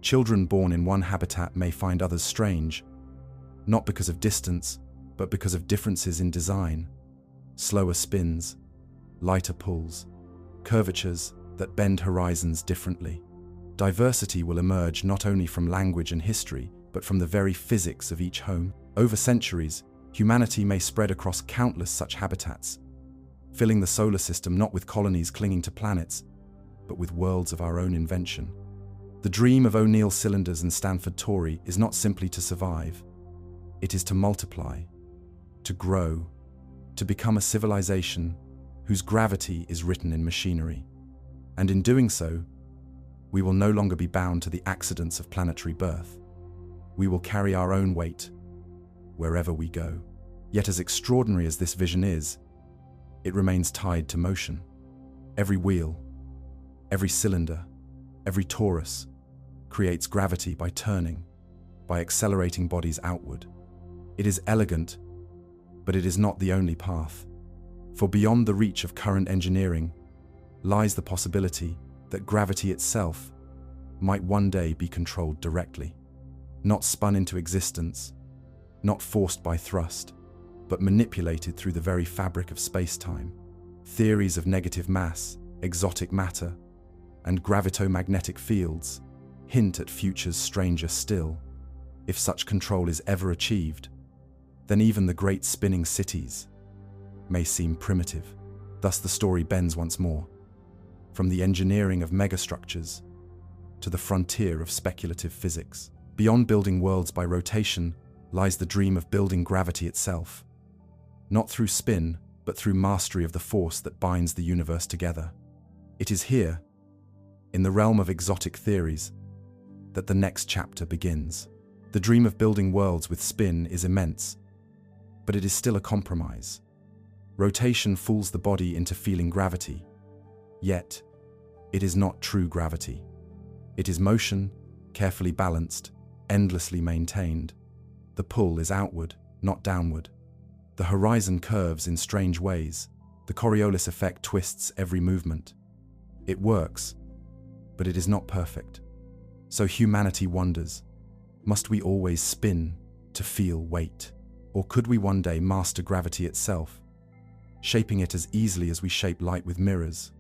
Children born in one habitat may find others strange, not because of distance, but because of differences in design, slower spins, lighter pulls, curvatures that bend horizons differently. Diversity will emerge not only from language and history, but from the very physics of each home. Over centuries, humanity may spread across countless such habitats, filling the solar system not with colonies clinging to planets, but with worlds of our own invention. The dream of O'Neill cylinders and Stanford Torrey is not simply to survive. It is to multiply, to grow, to become a civilization whose gravity is written in machinery. And in doing so, we will no longer be bound to the accidents of planetary birth. We will carry our own weight wherever we go. Yet as extraordinary as this vision is, it remains tied to motion. Every wheel, every cylinder, every torus creates gravity by turning, by accelerating bodies outward. It is elegant, but it is not the only path. For beyond the reach of current engineering lies the possibility that gravity itself might one day be controlled directly. Not spun into existence, not forced by thrust, but manipulated through the very fabric of space-time. Theories of negative mass, exotic matter, and gravitomagnetic fields hint at futures stranger still. If such control is ever achieved, then even the great spinning cities may seem primitive. Thus the story bends once more, from the engineering of megastructures to the frontier of speculative physics. Beyond building worlds by rotation lies the dream of building gravity itself, not through spin, but but through mastery of the force that binds the universe together. It is here, in the realm of exotic theories, that the next chapter begins. The dream of building worlds with spin is immense, but it is still a compromise. Rotation fools the body into feeling gravity, yet it is not true gravity. It is motion, carefully balanced, endlessly maintained. The pull is outward, not downward. The horizon curves in strange ways. The Coriolis effect twists every movement. It works, but it is not perfect. So humanity wonders, must we always spin to feel weight? Or could we one day master gravity itself, shaping it as easily as we shape light with mirrors,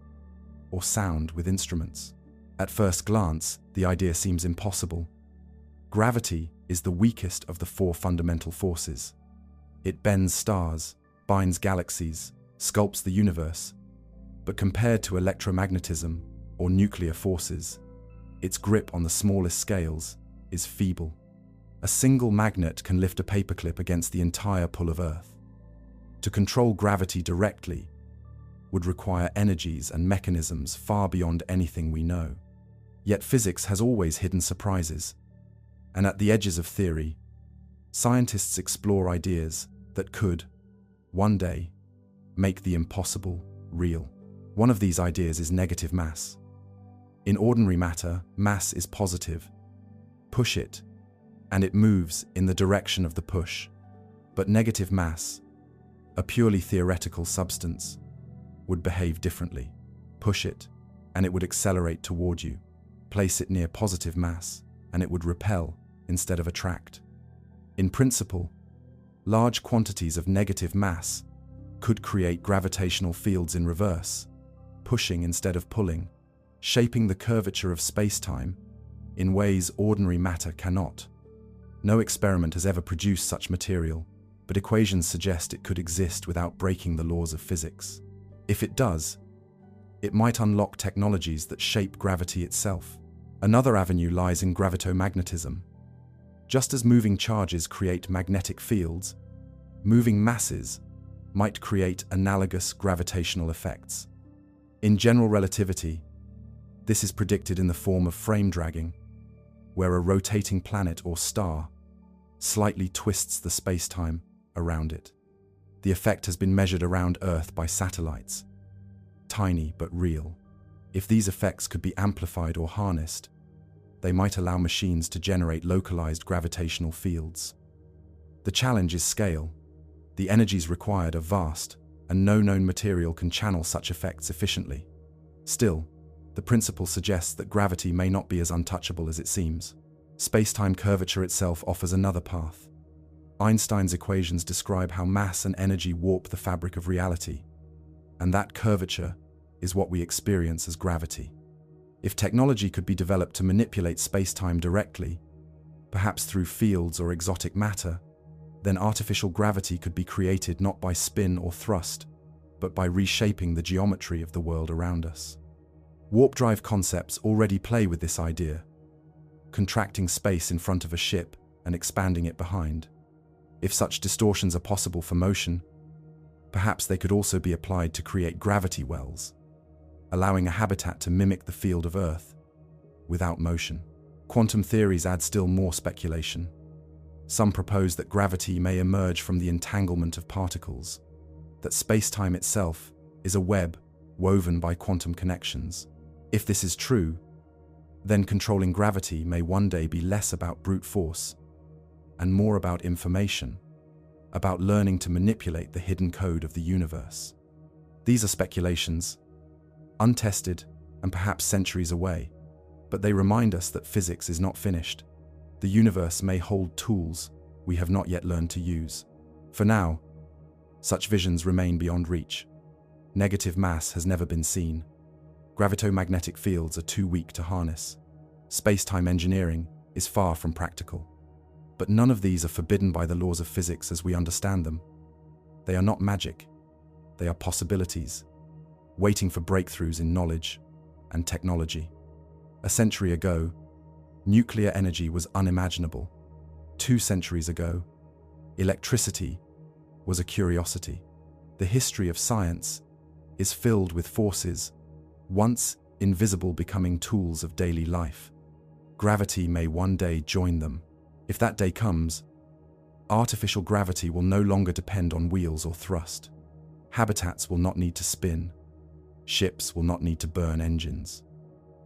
or sound with instruments? At first glance, the idea seems impossible. Gravity is the weakest of the four fundamental forces. It bends stars, binds galaxies, sculpts the universe. But compared to electromagnetism or nuclear forces, its grip on the smallest scales is feeble. A single magnet can lift a paperclip against the entire pull of Earth. To control gravity directly would require energies and mechanisms far beyond anything we know. Yet physics has always hidden surprises, and at the edges of theory, scientists explore ideas that could, one day, make the impossible real. One of these ideas is negative mass. In ordinary matter, mass is positive. Push it, and it moves in the direction of the push. But negative mass, a purely theoretical substance, would behave differently. Push it, and it would accelerate toward you. Place it near positive mass, and it would repel instead of attract. In principle, large quantities of negative mass could create gravitational fields in reverse, pushing instead of pulling, shaping the curvature of space-time in ways ordinary matter cannot. No experiment has ever produced such material, but equations suggest it could exist without breaking the laws of physics. If it does, it might unlock technologies that shape gravity itself. Another avenue lies in gravitomagnetism. Just as moving charges create magnetic fields, moving masses might create analogous gravitational effects. In general relativity, this is predicted in the form of frame dragging, where a rotating planet or star slightly twists the space-time around it. The effect has been measured around Earth by satellites. Tiny but real. If these effects could be amplified or harnessed, they might allow machines to generate localized gravitational fields. The challenge is scale. The energies required are vast, and no known material can channel such effects efficiently. Still, the principle suggests that gravity may not be as untouchable as it seems. Space-time curvature itself offers another path. Einstein's equations describe how mass and energy warp the fabric of reality, and that curvature is what we experience as gravity. If technology could be developed to manipulate space-time directly, perhaps through fields or exotic matter, then artificial gravity could be created not by spin or thrust, but by reshaping the geometry of the world around us. Warp drive concepts already play with this idea, contracting space in front of a ship and expanding it behind. If such distortions are possible for motion, perhaps they could also be applied to create gravity wells, allowing a habitat to mimic the field of Earth without motion. Quantum theories add still more speculation. Some propose that gravity may emerge from the entanglement of particles, that space-time itself is a web woven by quantum connections. If this is true, then controlling gravity may one day be less about brute force and more about information, about learning to manipulate the hidden code of the universe. These are speculations, untested and perhaps centuries away, but they remind us that physics is not finished. The universe may hold tools we have not yet learned to use. For now, such visions remain beyond reach. Negative mass has never been seen. Gravitomagnetic fields are too weak to harness. Space-time engineering is far from practical. But none of these are forbidden by the laws of physics as we understand them. They are not magic. They are possibilities, waiting for breakthroughs in knowledge and technology. A century ago, nuclear energy was unimaginable. 2 centuries ago, electricity was a curiosity. The history of science is filled with forces, once invisible, becoming tools of daily life. Gravity may one day join them. If that day comes, artificial gravity will no longer depend on wheels or thrust. Habitats will not need to spin. Ships will not need to burn engines.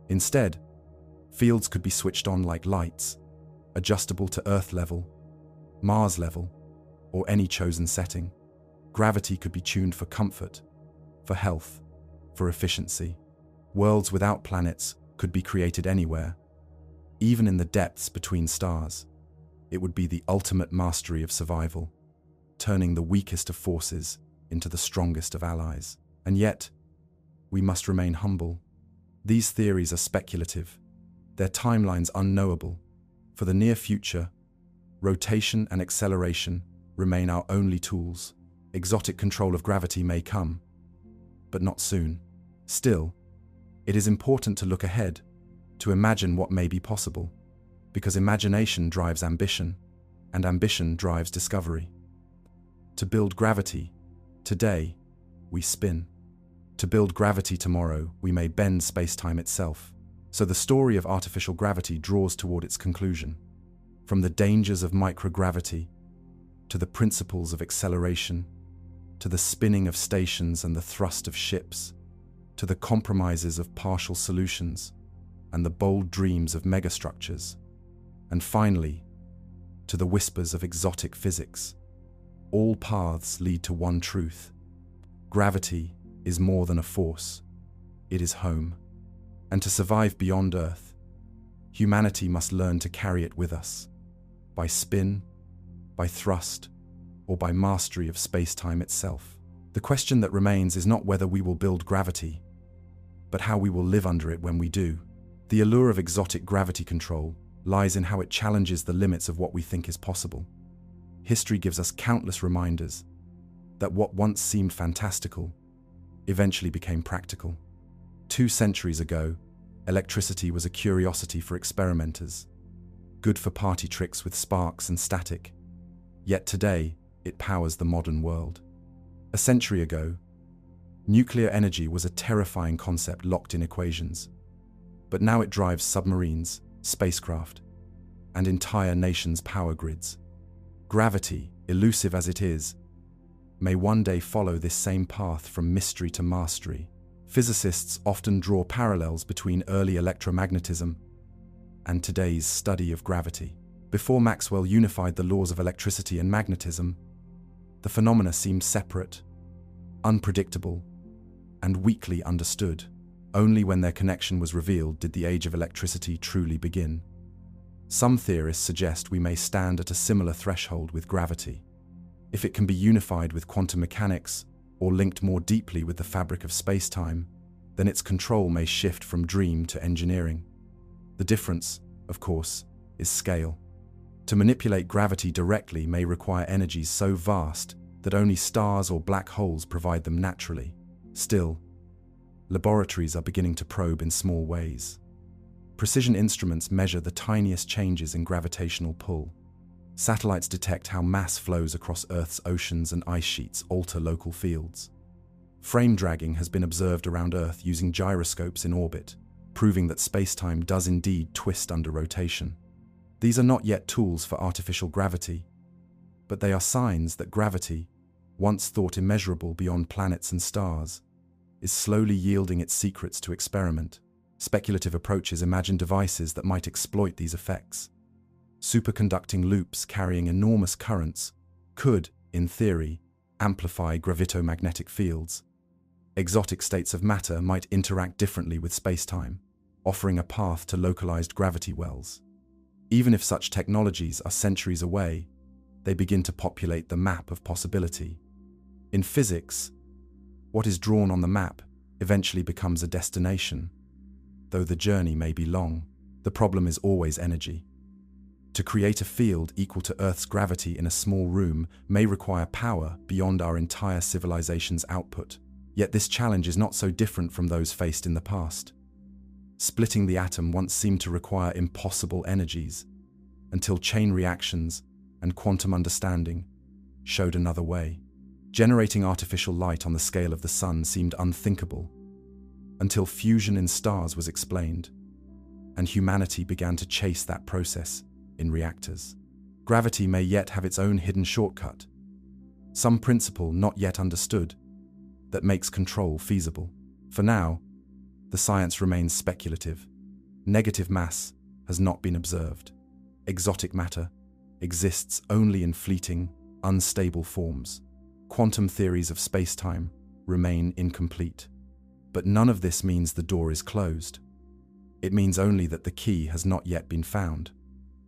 Instead, fields could be switched on like lights, adjustable to Earth level, Mars level, or any chosen setting. Gravity could be tuned for comfort, for health, for efficiency. Worlds without planets could be created anywhere, even in the depths between stars. It would be the ultimate mastery of survival, turning the weakest of forces into the strongest of allies. And yet, we must remain humble. These theories are speculative, their timelines unknowable. For the near future, rotation and acceleration remain our only tools. Exotic control of gravity may come, but not soon. Still, it is important to look ahead, to imagine what may be possible, because imagination drives ambition, and ambition drives discovery. To build gravity, today, we spin. To build gravity tomorrow, we may bend space-time itself. So the story of artificial gravity draws toward its conclusion. From the dangers of microgravity, to the principles of acceleration, to the spinning of stations and the thrust of ships, to the compromises of partial solutions and the bold dreams of megastructures, and finally, to the whispers of exotic physics. All paths lead to one truth. Gravity is more than a force. It is home. And to survive beyond Earth, humanity must learn to carry it with us, by spin, by thrust, or by mastery of space-time itself. The question that remains is not whether we will build gravity, but how we will live under it when we do. The allure of exotic gravity control lies in how it challenges the limits of what we think is possible. History gives us countless reminders that what once seemed fantastical eventually became practical. 2 centuries ago, electricity was a curiosity for experimenters, good for party tricks with sparks and static. Yet today, it powers the modern world. A century ago, nuclear energy was a terrifying concept locked in equations. But now it drives submarines, spacecraft, and entire nations' power grids. Gravity, elusive as it is, may one day follow this same path from mystery to mastery. Physicists often draw parallels between early electromagnetism and today's study of gravity. Before Maxwell unified the laws of electricity and magnetism, the phenomena seemed separate, unpredictable, and weakly understood. Only when their connection was revealed did the age of electricity truly begin. Some theorists suggest we may stand at a similar threshold with gravity. If it can be unified with quantum mechanics, or linked more deeply with the fabric of space-time, then its control may shift from dream to engineering. The difference, of course, is scale. To manipulate gravity directly may require energies so vast that only stars or black holes provide them naturally. Still, laboratories are beginning to probe in small ways. Precision instruments measure the tiniest changes in gravitational pull. Satellites detect how mass flows across Earth's oceans, and ice sheets alter local fields. Frame dragging has been observed around Earth using gyroscopes in orbit, proving that space-time does indeed twist under rotation. These are not yet tools for artificial gravity, but they are signs that gravity, once thought immeasurable beyond planets and stars, is slowly yielding its secrets to experiment. Speculative approaches imagine devices that might exploit these effects. Superconducting loops carrying enormous currents could, in theory, amplify gravitomagnetic fields. Exotic states of matter might interact differently with space-time, offering a path to localized gravity wells. Even if such technologies are centuries away, they begin to populate the map of possibility. In physics, what is drawn on the map eventually becomes a destination. Though the journey may be long, the problem is always energy. To create a field equal to Earth's gravity in a small room may require power beyond our entire civilization's output. Yet this challenge is not so different from those faced in the past. Splitting the atom once seemed to require impossible energies, until chain reactions and quantum understanding showed another way. Generating artificial light on the scale of the sun seemed unthinkable, until fusion in stars was explained, and humanity began to chase that process in reactors. Gravity may yet have its own hidden shortcut, some principle not yet understood that makes control feasible. For now, the science remains speculative. Negative mass has not been observed. Exotic matter exists only in fleeting, unstable forms. Quantum theories of space-time remain incomplete. But none of this means the door is closed. It means only that the key has not yet been found.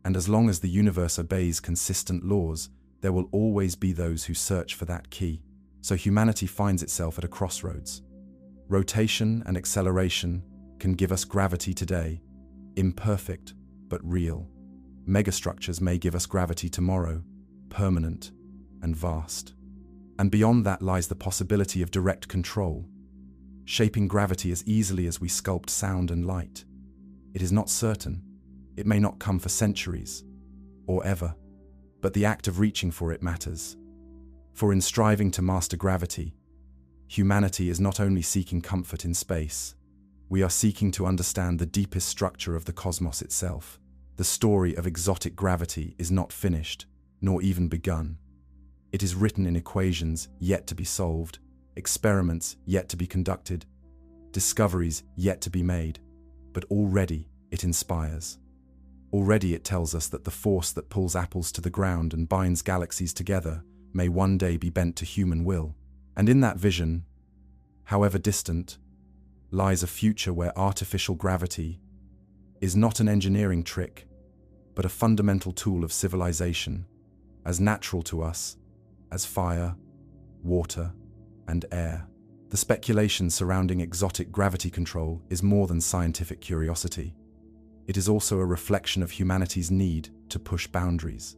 And as long as the universe obeys consistent laws, there will always be those who search for that key. So humanity finds itself at a crossroads. Rotation and acceleration can give us gravity today, imperfect but real. Megastructures may give us gravity tomorrow, permanent and vast. And beyond that lies the possibility of direct control, shaping gravity as easily as we sculpt sound and light. It is not certain. It may not come for centuries, or ever, but the act of reaching for it matters. For in striving to master gravity, humanity is not only seeking comfort in space, we are seeking to understand the deepest structure of the cosmos itself. The story of exotic gravity is not finished, nor even begun. It is written in equations yet to be solved, experiments yet to be conducted, discoveries yet to be made, but already it inspires. Already it tells us that the force that pulls apples to the ground and binds galaxies together may one day be bent to human will. And in that vision, however distant, lies a future where artificial gravity is not an engineering trick, but a fundamental tool of civilization, as natural to us as fire, water, and air. The speculation surrounding exotic gravity control is more than scientific curiosity. It is also a reflection of humanity's need to push boundaries.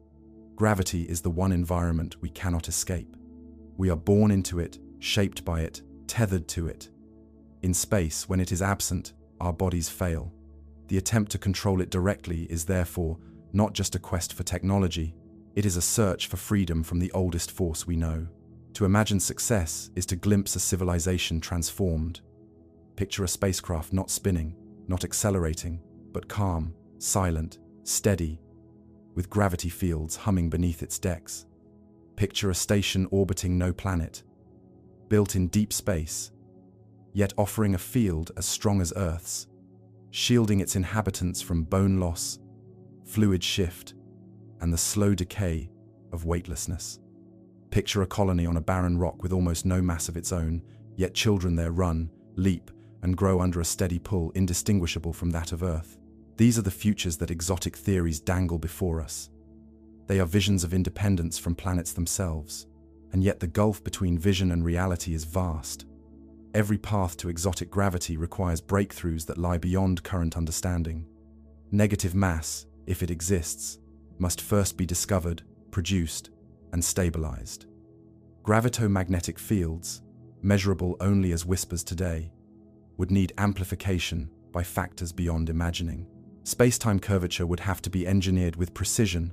Gravity is the one environment we cannot escape. We are born into it, shaped by it, tethered to it. In space, when it is absent, our bodies fail. The attempt to control it directly is therefore not just a quest for technology, it is a search for freedom from the oldest force we know. To imagine success is to glimpse a civilization transformed. Picture a spacecraft not spinning, not accelerating, but calm, silent, steady, with gravity fields humming beneath its decks. Picture a station orbiting no planet, built in deep space, yet offering a field as strong as Earth's, shielding its inhabitants from bone loss, fluid shift, and the slow decay of weightlessness. Picture a colony on a barren rock with almost no mass of its own, yet children there run, leap, and grow under a steady pull indistinguishable from that of Earth. These are the futures that exotic theories dangle before us. They are visions of independence from planets themselves, and yet the gulf between vision and reality is vast. Every path to exotic gravity requires breakthroughs that lie beyond current understanding. Negative mass, if it exists, must first be discovered, produced, and stabilized. Gravitomagnetic fields, measurable only as whispers today, would need amplification by factors beyond imagining. Space-time curvature would have to be engineered with precision,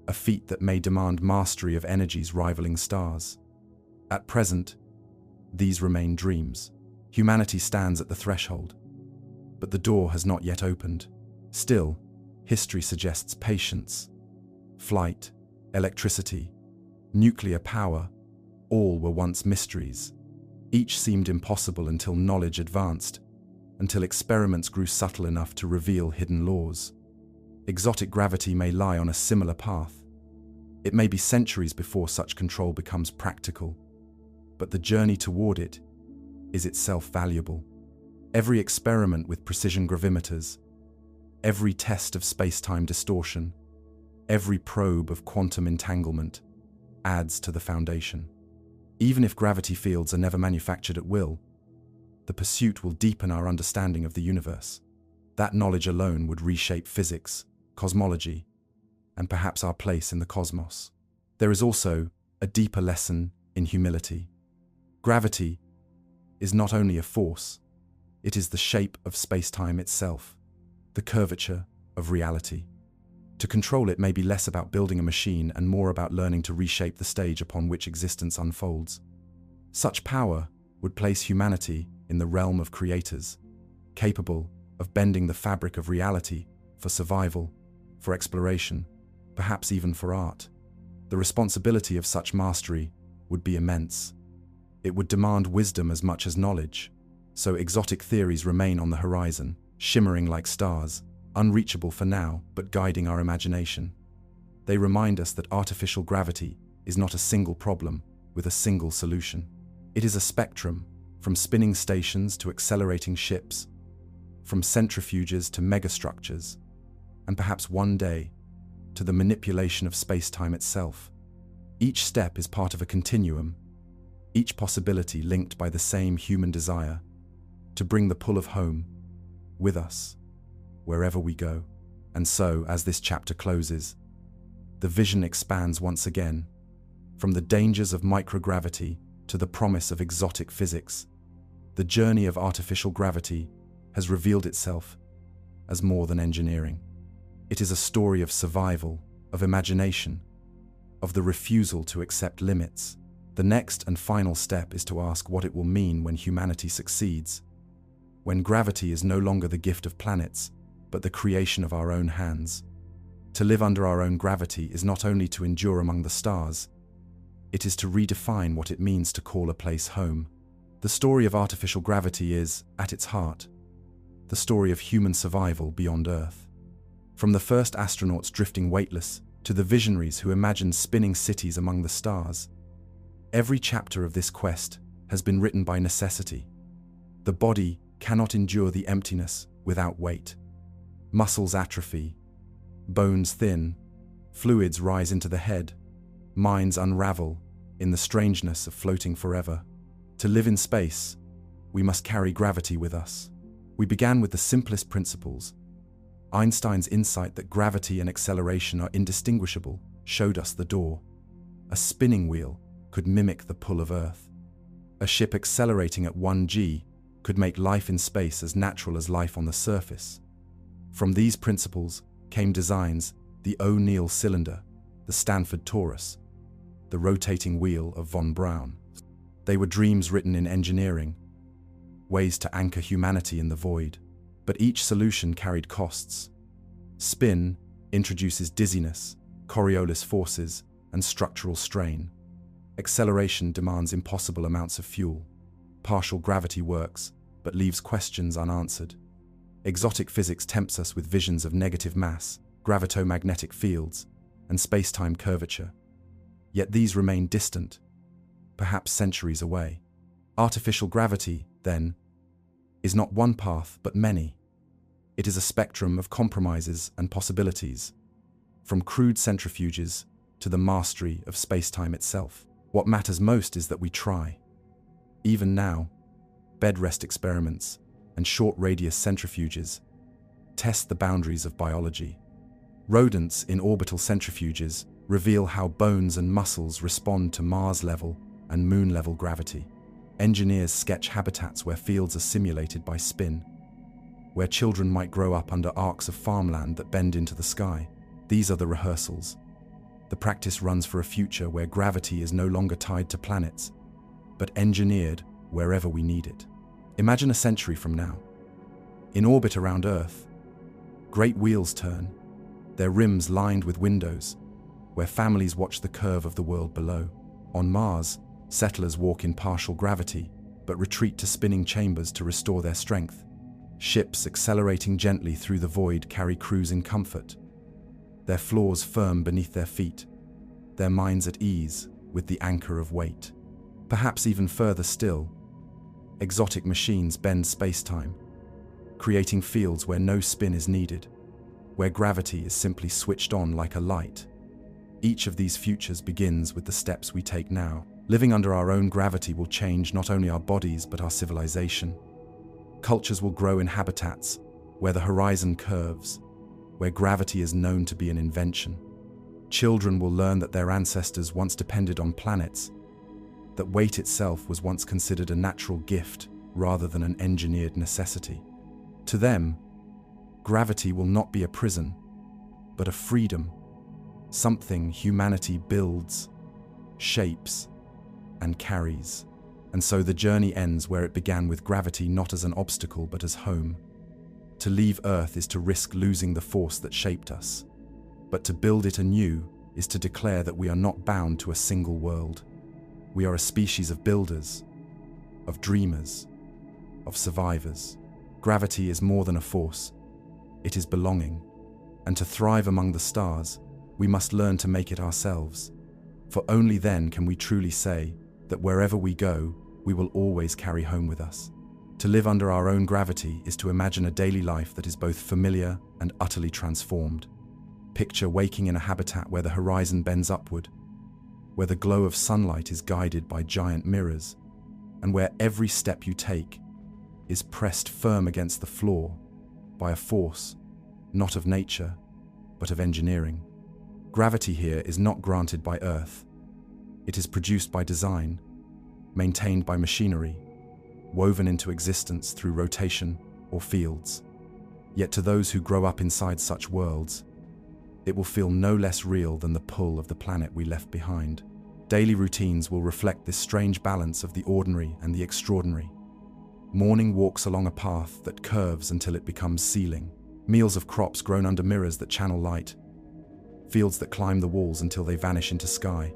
a feat that may demand mastery of energies rivaling stars. At present, these remain dreams. Humanity stands at the threshold, but the door has not yet opened. Still, history suggests patience. Flight, electricity, nuclear power, all were once mysteries. Each seemed impossible until knowledge advanced, until experiments grew subtle enough to reveal hidden laws. Exotic gravity may lie on a similar path. It may be centuries before such control becomes practical, but the journey toward it is itself valuable. Every experiment with precision gravimeters, every test of space-time distortion, every probe of quantum entanglement adds to the foundation. Even if gravity fields are never manufactured at will, the pursuit will deepen our understanding of the universe. That knowledge alone would reshape physics, cosmology, and perhaps our place in the cosmos. There is also a deeper lesson in humility. Gravity is not only a force, it is the shape of space-time itself, the curvature of reality. To control it may be less about building a machine and more about learning to reshape the stage upon which existence unfolds. Such power would place humanity in the realm of creators, capable of bending the fabric of reality for survival, for exploration, perhaps even for art. The responsibility of such mastery would be immense. It would demand wisdom as much as knowledge, so exotic theories remain on the horizon, shimmering like stars, unreachable for now, but guiding our imagination. They remind us that artificial gravity is not a single problem with a single solution. It is a spectrum, from spinning stations to accelerating ships, from centrifuges to megastructures, and perhaps one day, to the manipulation of space-time itself. Each step is part of a continuum, each possibility linked by the same human desire to bring the pull of home with us, wherever we go. And so, as this chapter closes, the vision expands once again, from the dangers of microgravity to the promise of exotic physics. The journey of artificial gravity has revealed itself as more than engineering. It is a story of survival, of imagination, of the refusal to accept limits. The next and final step is to ask what it will mean when humanity succeeds, when gravity is no longer the gift of planets, but the creation of our own hands. To live under our own gravity is not only to endure among the stars, it is to redefine what it means to call a place home. The story of artificial gravity is, at its heart, the story of human survival beyond Earth. From the first astronauts drifting weightless to the visionaries who imagined spinning cities among the stars, every chapter of this quest has been written by necessity. The body cannot endure the emptiness without weight. Muscles atrophy, bones thin, fluids rise into the head, minds unravel in the strangeness of floating forever. To live in space, we must carry gravity with us. We began with the simplest principles. Einstein's insight that gravity and acceleration are indistinguishable showed us the door. A spinning wheel could mimic the pull of Earth. A ship accelerating at 1 g could make life in space as natural as life on the surface. From these principles came designs, the O'Neill cylinder, the Stanford torus, the rotating wheel of von Braun. They were dreams written in engineering, ways to anchor humanity in the void. But each solution carried costs. Spin introduces dizziness, Coriolis forces, and structural strain. Acceleration demands impossible amounts of fuel. Partial gravity works, but leaves questions unanswered. Exotic physics tempts us with visions of negative mass, gravitomagnetic fields, and space-time curvature. Yet these remain distant, perhaps centuries away. Artificial gravity, then, is not one path, but many. It is a spectrum of compromises and possibilities, from crude centrifuges to the mastery of space-time itself. What matters most is that we try. Even now, bed rest experiments and short-radius centrifuges test the boundaries of biology. Rodents in orbital centrifuges reveal how bones and muscles respond to Mars-level and Moon-level gravity. Engineers sketch habitats where fields are simulated by spin, where children might grow up under arcs of farmland that bend into the sky. These are the rehearsals. The practice runs for a future where gravity is no longer tied to planets, but engineered wherever we need it. Imagine a century from now. In orbit around Earth, great wheels turn, their rims lined with windows, where families watch the curve of the world below. On Mars, settlers walk in partial gravity, but retreat to spinning chambers to restore their strength. Ships accelerating gently through the void carry crews in comfort, their floors firm beneath their feet, their minds at ease with the anchor of weight. Perhaps even further still, exotic machines bend space-time, creating fields where no spin is needed, where gravity is simply switched on like a light. Each of these futures begins with the steps we take now. Living under our own gravity will change not only our bodies but our civilization. Cultures will grow in habitats where the horizon curves, where gravity is known to be an invention. Children will learn that their ancestors once depended on planets, that weight itself was once considered a natural gift rather than an engineered necessity. To them, gravity will not be a prison, but a freedom, something humanity builds, shapes, and carries. And so the journey ends where it began, with gravity not as an obstacle but as home. To leave Earth is to risk losing the force that shaped us, but to build it anew is to declare that we are not bound to a single world. We are a species of builders, of dreamers, of survivors. Gravity is more than a force, it is belonging, and to thrive among the stars, we must learn to make it ourselves. For only then can we truly say that wherever we go, we will always carry home with us. To live under our own gravity is to imagine a daily life that is both familiar and utterly transformed. Picture waking in a habitat where the horizon bends upward, where the glow of sunlight is guided by giant mirrors, and where every step you take is pressed firm against the floor by a force, not of nature, but of engineering. Gravity here is not granted by Earth. It is produced by design, maintained by machinery, woven into existence through rotation or fields. Yet to those who grow up inside such worlds, it will feel no less real than the pull of the planet we left behind. Daily routines will reflect this strange balance of the ordinary and the extraordinary. Morning walks along a path that curves until it becomes ceiling. Meals of crops grown under mirrors that channel light. Fields that climb the walls until they vanish into sky.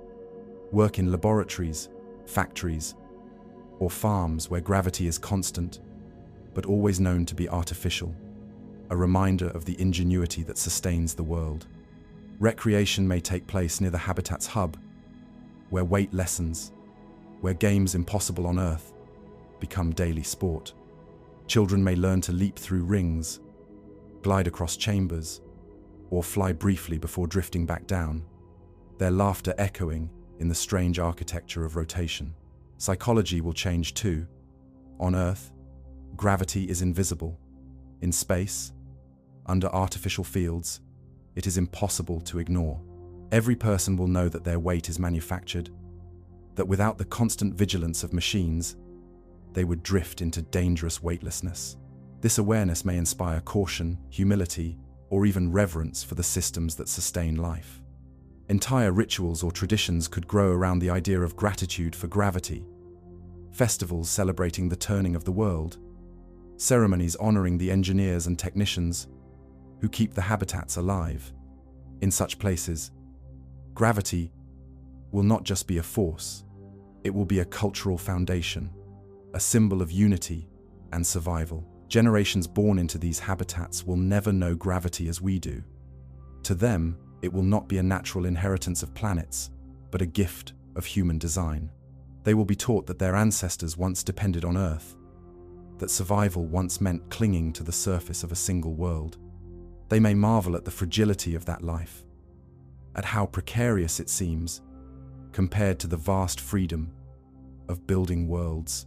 Work in laboratories, factories, or farms where gravity is constant, but always known to be artificial, a reminder of the ingenuity that sustains the world. Recreation may take place near the habitat's hub, where weight lessens, where games impossible on Earth become daily sport. Children may learn to leap through rings, glide across chambers, or fly briefly before drifting back down, their laughter echoing in the strange architecture of rotation. Psychology will change too. On Earth, gravity is invisible. In space, under artificial fields, it is impossible to ignore. Every person will know that their weight is manufactured, that without the constant vigilance of machines, they would drift into dangerous weightlessness. This awareness may inspire caution, humility, or even reverence for the systems that sustain life. Entire rituals or traditions could grow around the idea of gratitude for gravity. Festivals celebrating the turning of the world. Ceremonies honoring the engineers and technicians who keep the habitats alive. In such places, gravity will not just be a force, it will be a cultural foundation, a symbol of unity and survival. Generations born into these habitats will never know gravity as we do. To them, it will not be a natural inheritance of planets, but a gift of human design. They will be taught that their ancestors once depended on Earth, that survival once meant clinging to the surface of a single world. They may marvel at the fragility of that life, at how precarious it seems compared to the vast freedom of building worlds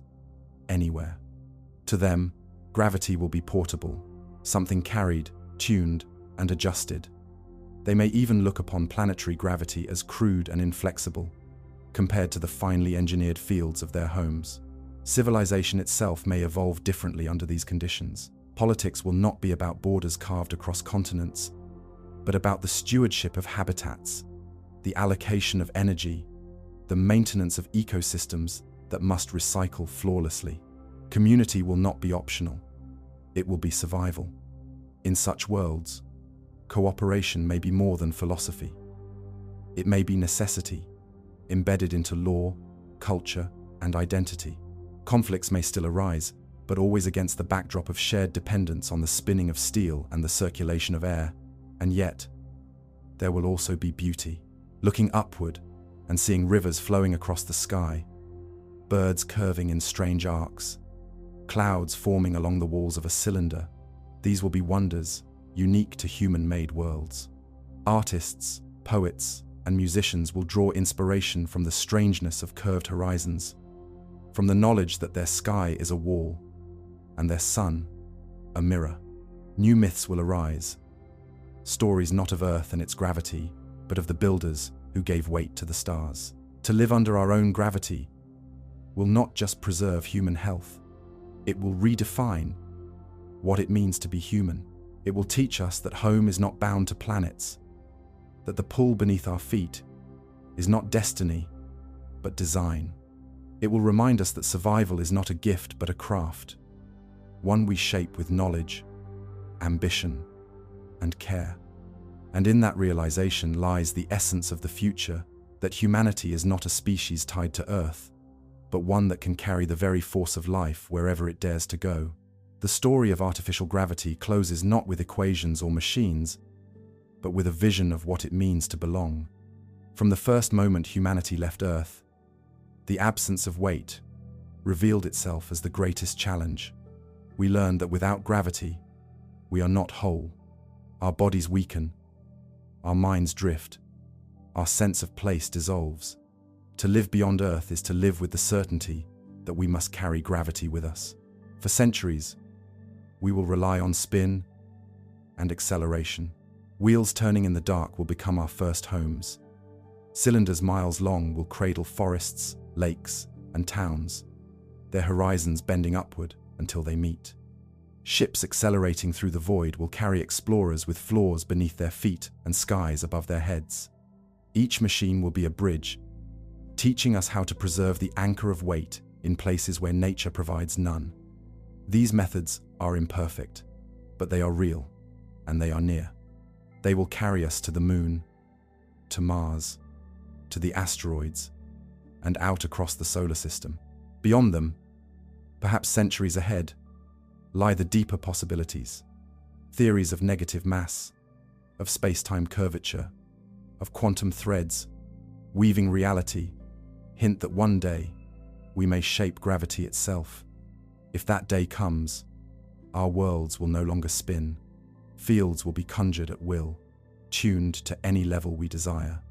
anywhere. To them, gravity will be portable, something carried, tuned, and adjusted. They may even look upon planetary gravity as crude and inflexible, compared to the finely engineered fields of their homes. Civilization itself may evolve differently under these conditions. Politics will not be about borders carved across continents, but about the stewardship of habitats, the allocation of energy, the maintenance of ecosystems that must recycle flawlessly. Community will not be optional, it will be survival. In such worlds, cooperation may be more than philosophy. It may be necessity, embedded into law, culture, and identity. Conflicts may still arise, but always against the backdrop of shared dependence on the spinning of steel and the circulation of air. And yet, there will also be beauty. Looking upward and seeing rivers flowing across the sky, birds curving in strange arcs, clouds forming along the walls of a cylinder, these will be wonders unique to human-made worlds. Artists, poets, and musicians will draw inspiration from the strangeness of curved horizons, from the knowledge that their sky is a wall and their sun a mirror. New myths will arise, stories not of Earth and its gravity, but of the builders who gave weight to the stars. To live under our own gravity will not just preserve human health, it will redefine what it means to be human. It will teach us that home is not bound to planets, that the pull beneath our feet is not destiny, but design. It will remind us that survival is not a gift but a craft, one we shape with knowledge, ambition, and care. And in that realization lies the essence of the future, that humanity is not a species tied to Earth, but one that can carry the very force of life wherever it dares to go. The story of artificial gravity closes not with equations or machines, but with a vision of what it means to belong. From the first moment humanity left Earth, the absence of weight revealed itself as the greatest challenge. We learned that without gravity, we are not whole. Our bodies weaken, our minds drift, our sense of place dissolves. To live beyond Earth is to live with the certainty that we must carry gravity with us. For centuries, we will rely on spin and acceleration. Wheels turning in the dark will become our first homes. Cylinders miles long will cradle forests, lakes, and towns, their horizons bending upward until they meet. Ships accelerating through the void will carry explorers with floors beneath their feet and skies above their heads. Each machine will be a bridge, teaching us how to preserve the anchor of weight in places where nature provides none. These methods are imperfect, but they are real, and they are near. They will carry us to the moon, to Mars, to the asteroids, and out across the solar system. Beyond them, perhaps centuries ahead, lie the deeper possibilities. Theories of negative mass, of space-time curvature, of quantum threads, weaving reality, hint that one day we may shape gravity itself. If that day comes, our worlds will no longer spin. Fields will be conjured at will, tuned to any level we desire.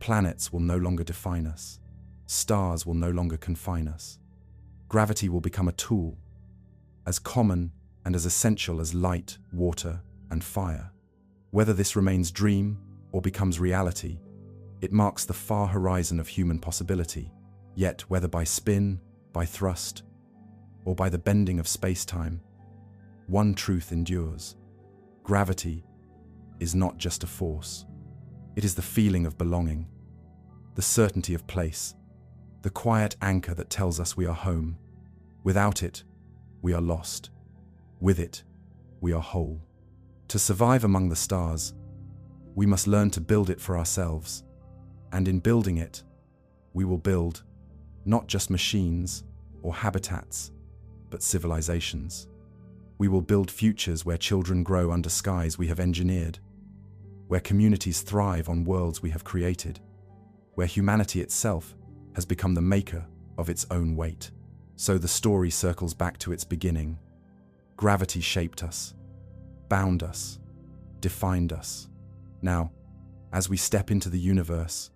Planets will no longer define us. Stars will no longer confine us. Gravity will become a tool, as common and as essential as light, water, and fire. Whether this remains dream or becomes reality, it marks the far horizon of human possibility. Yet, whether by spin, by thrust, or by the bending of space-time, one truth endures. Gravity is not just a force. It is the feeling of belonging, the certainty of place, the quiet anchor that tells us we are home. Without it, we are lost. With it, we are whole. To survive among the stars, we must learn to build it for ourselves. And in building it, we will build not just machines or habitats, but civilizations. We will build futures where children grow under skies we have engineered, where communities thrive on worlds we have created, where humanity itself has become the maker of its own weight. So the story circles back to its beginning. Gravity shaped us, bound us, defined us. Now, as we step into the universe,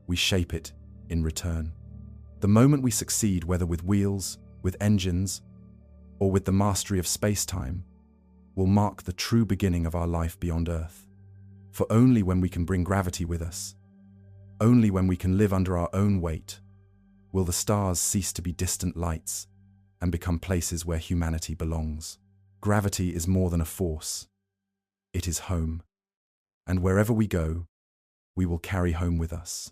we shape it in return. The moment we succeed, whether with wheels, with engines, or with the mastery of space-time, will mark the true beginning of our life beyond Earth. For only when we can bring gravity with us, only when we can live under our own weight, will the stars cease to be distant lights and become places where humanity belongs. Gravity is more than a force. It is home. And wherever we go, we will carry home with us.